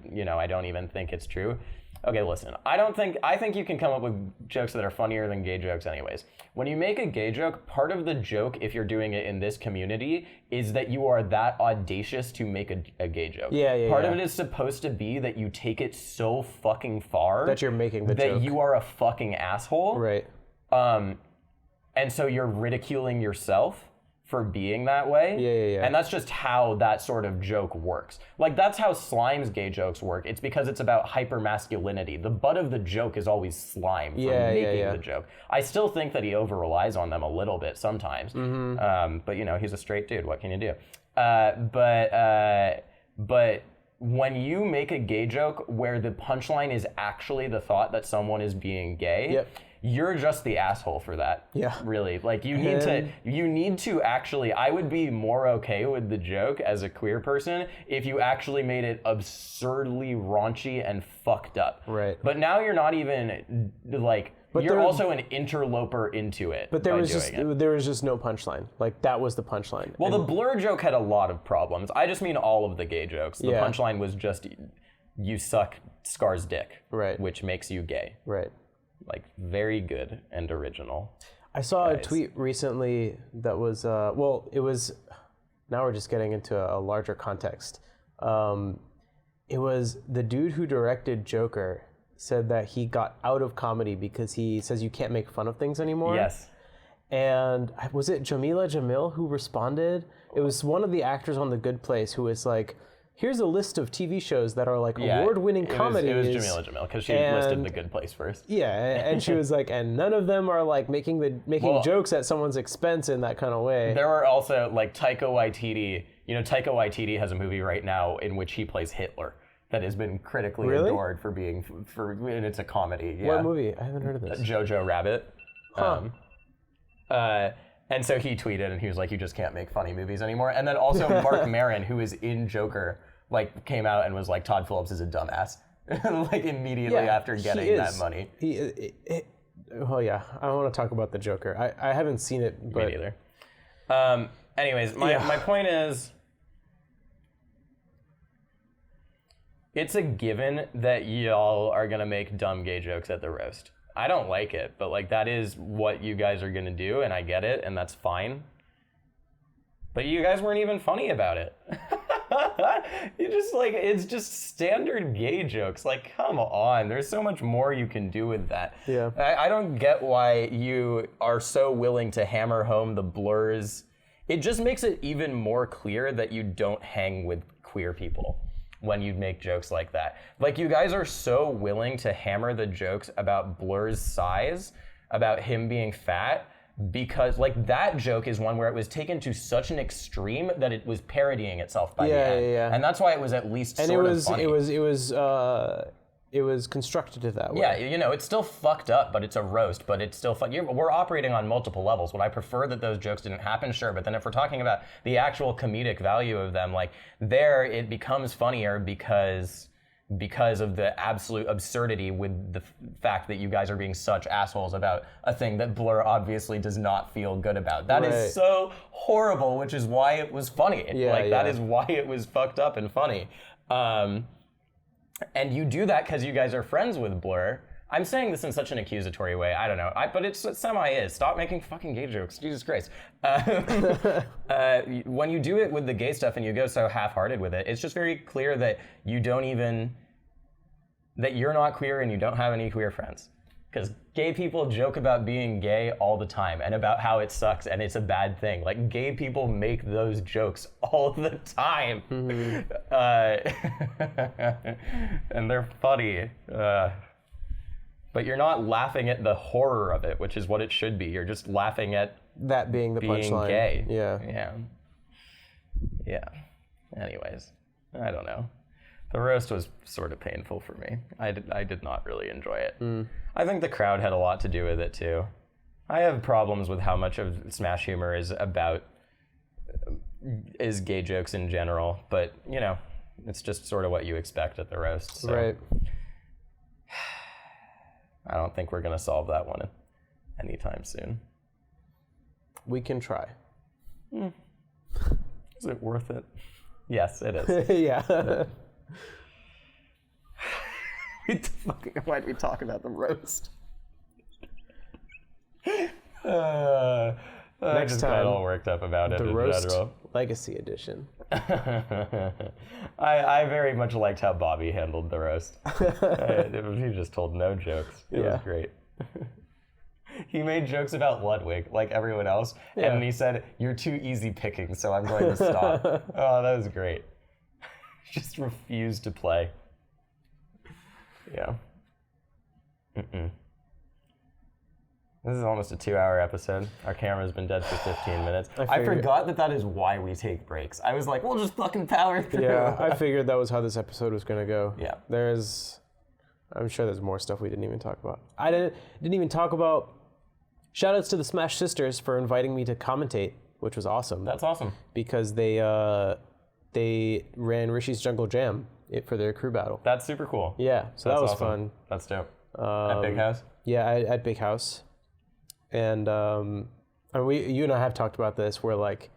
don't even think it's true. Okay, listen, I think you can come up with jokes that are funnier than gay jokes anyways. When you make a gay joke, part of the joke, if you're doing it in this community, is that you are that audacious to make a gay joke. Part of it is supposed to be that you take it so fucking far that you're making the joke. That you are a fucking asshole. Right. And so you're ridiculing yourself for being that way. Yeah. And that's just how that sort of joke works. That's how Slime's gay jokes work. It's because it's about hyper-masculinity. The butt of the joke is always Slime for making the joke. I still think that he over-relies on them a little bit sometimes. But, he's a straight dude. What can you do? But when you make a gay joke where the punchline is actually the thought that someone is being gay... You're just the asshole for that. Yeah. Really. You need to actually, I would be more okay with the joke as a queer person if you actually made it absurdly raunchy and fucked up. Right. But now you're not even, you're also an interloper into it. But there was just no punchline. That was the punchline. Well, the Blur joke had a lot of problems. I just mean all of the gay jokes. The punchline was just, you suck Scar's dick. Right. Which makes you gay. Right. Very good and original. I saw a tweet recently that was, now we're just getting into a larger context. It was the dude who directed Joker said that he got out of comedy because he says you can't make fun of things anymore. Yes. And was it Jamila Jamil who responded? It was one of the actors on The Good Place who was like, here's a list of TV shows that are like award-winning comedies. It was Jamila Jamil because she listed The Good Place first. Yeah, and she was like, and none of them are like making jokes at someone's expense in that kind of way. There were also like Taika Waititi. You know, Taika Waititi has a movie right now in which he plays Hitler that has been critically adored for being and it's a comedy. Yeah. What movie? I haven't heard of this. Jojo Rabbit. Huh. And so he tweeted and he was like, you just can't make funny movies anymore. And then also Mark Maron, who is in Joker, like came out and was like, Todd Phillips is a dumbass. Like immediately after getting that money. Oh yeah, I want to talk about the Joker. I haven't seen it, but... Me neither. Anyways, my point is, it's a given that y'all are gonna make dumb gay jokes at the roast. I don't like it, but like that is what you guys are gonna do, and I get it, and that's fine. But you guys weren't even funny about it. You just like, it's just standard gay jokes. Like, come on, there's so much more you can do with that. Yeah. I don't get why you are so willing to hammer home the blurs. It just makes it even more clear that you don't hang with queer people when you make jokes like that. Like, you guys are so willing to hammer the jokes about Blur's size, about him being fat, because like that joke is one where it was taken to such an extreme that it was parodying itself by the end. Yeah. And that's why it was at least sort of funny. It was constructed that way. Yeah, you know, it's still fucked up, but it's a roast, but it's still fun. We're operating on multiple levels. Would I prefer that those jokes didn't happen? Sure, but then if we're talking about the actual comedic value of them, like there it becomes funnier because of the absolute absurdity with the fact that you guys are being such assholes about a thing that Blur obviously does not feel good about. That is so horrible, which is why it was funny. That is why it was fucked up and funny. And you do that because you guys are friends with Blur. I'm saying this in such an accusatory way. I don't know. But it's semi-is. Stop making fucking gay jokes. Jesus Christ. When you do it with the gay stuff and you go so half-hearted with it, it's just very clear that that you're not queer and you don't have any queer friends. Because gay people joke about being gay all the time and about how it sucks and it's a bad thing. Like, gay people make those jokes all the time. Mm-hmm. And they're funny. But you're not laughing at the horror of it, which is what it should be. You're just laughing at that being the punchline. Gay. Yeah. Anyways, I don't know. The roast was sort of painful for me. I did not really enjoy it. I think the crowd had a lot to do with it too. I have problems with how much of Smash humor is gay jokes in general, but you know, it's just sort of what you expect at the roast. So. Right. I don't think we're gonna solve that one anytime soon. We can try. Is it worth it? Yes, it is. Yeah. Why did we talk about the roast? Next just time, got all worked up about it the in roast general. Legacy Edition. I very much liked how Bobby handled the roast. He just told no jokes. It was great. He made jokes about Ludwig, like everyone else, and he said, "You're too easy picking, so I'm going to stop." Oh, that was great. Just refused to play. Yeah. This is almost a 2-hour episode. Our camera's been dead for 15 minutes. I forgot that is why we take breaks. I was like, we'll just fucking power through. Yeah, I figured that was how this episode was going to go. Yeah. I'm sure there's more stuff we didn't even talk about. I didn't even talk about shoutouts to the Smash Sisters for inviting me to commentate, which was awesome. That's awesome. Because they ran Rishi's Jungle Jam for their crew battle. That's super cool. Yeah, so that was awesome. Fun. That's dope. At Big House? Yeah, at Big House. And you and I have talked about this where like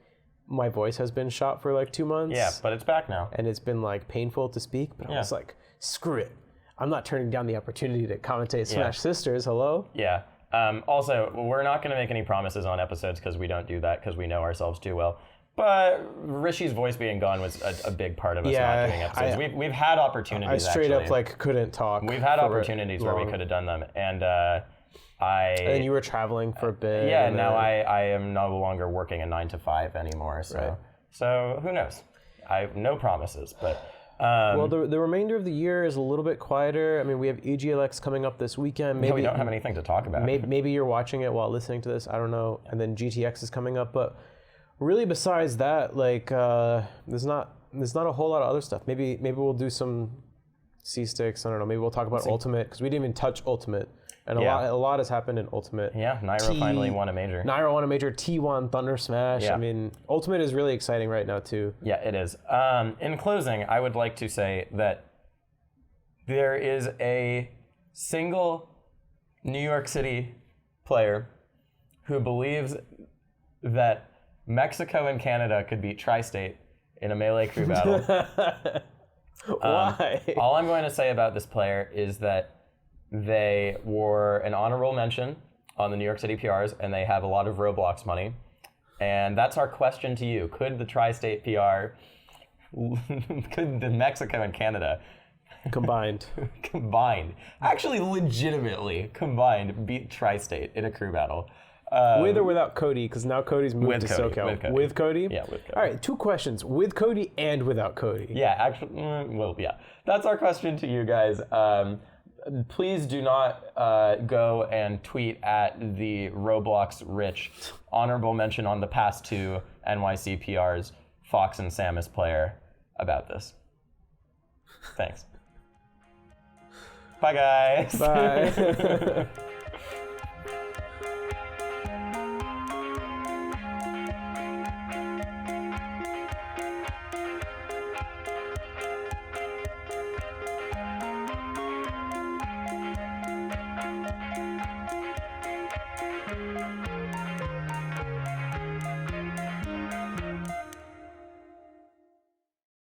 my voice has been shot for like 2 months. Yeah, but it's back now. And it's been like painful to speak, but I was like, screw it. I'm not turning down the opportunity to commentate Smash Sisters. Hello? Yeah. Also, we're not going to make any promises on episodes because we don't do that because we know ourselves too well. But Rishi's voice being gone was a big part of us not doing episodes. We've had opportunities. I straight actually. up like couldn't talk. We've had opportunities where we could have done them, and And you were traveling for a bit. Yeah. Now I am no longer working a 9 to 5 anymore. So who knows? I have no promises, but. Well, the remainder of the year is a little bit quieter. I mean, we have EGLX coming up this weekend. Maybe we don't have anything to talk about. Maybe you're watching it while listening to this. I don't know. And then GTX is coming up, but really, besides that, like, there's not a whole lot of other stuff. Maybe we'll do some C-Sticks. I don't know. Maybe we'll talk about Ultimate because we didn't even touch Ultimate. And a lot has happened in Ultimate. Yeah, Nairo finally won a major. Nairo won a major. T1 Thunder Smash. Yeah. I mean, Ultimate is really exciting right now too. Yeah, it is. In closing, I would like to say that there is a single New York City player who believes that Mexico and Canada could beat Tri-State in a melee crew battle. Why? All I'm going to say about this player is that they were an honorable mention on the New York City PRs, and they have a lot of Roblox money. And that's our question to you. Could the Tri-State PR, could the Mexico and Canada Combined, actually legitimately combined, beat Tri-State in a crew battle? With or without Cody? Because now Cody's moved to Socal. With Cody? Yeah, with Cody. All right, 2 questions. With Cody and without Cody. Yeah, actually, well, yeah. That's our question to you guys. Please do not go and tweet at the Roblox Rich honorable mention on the past 2 NYC PRs, Fox and Samus player, about this. Thanks. Bye, guys. Bye.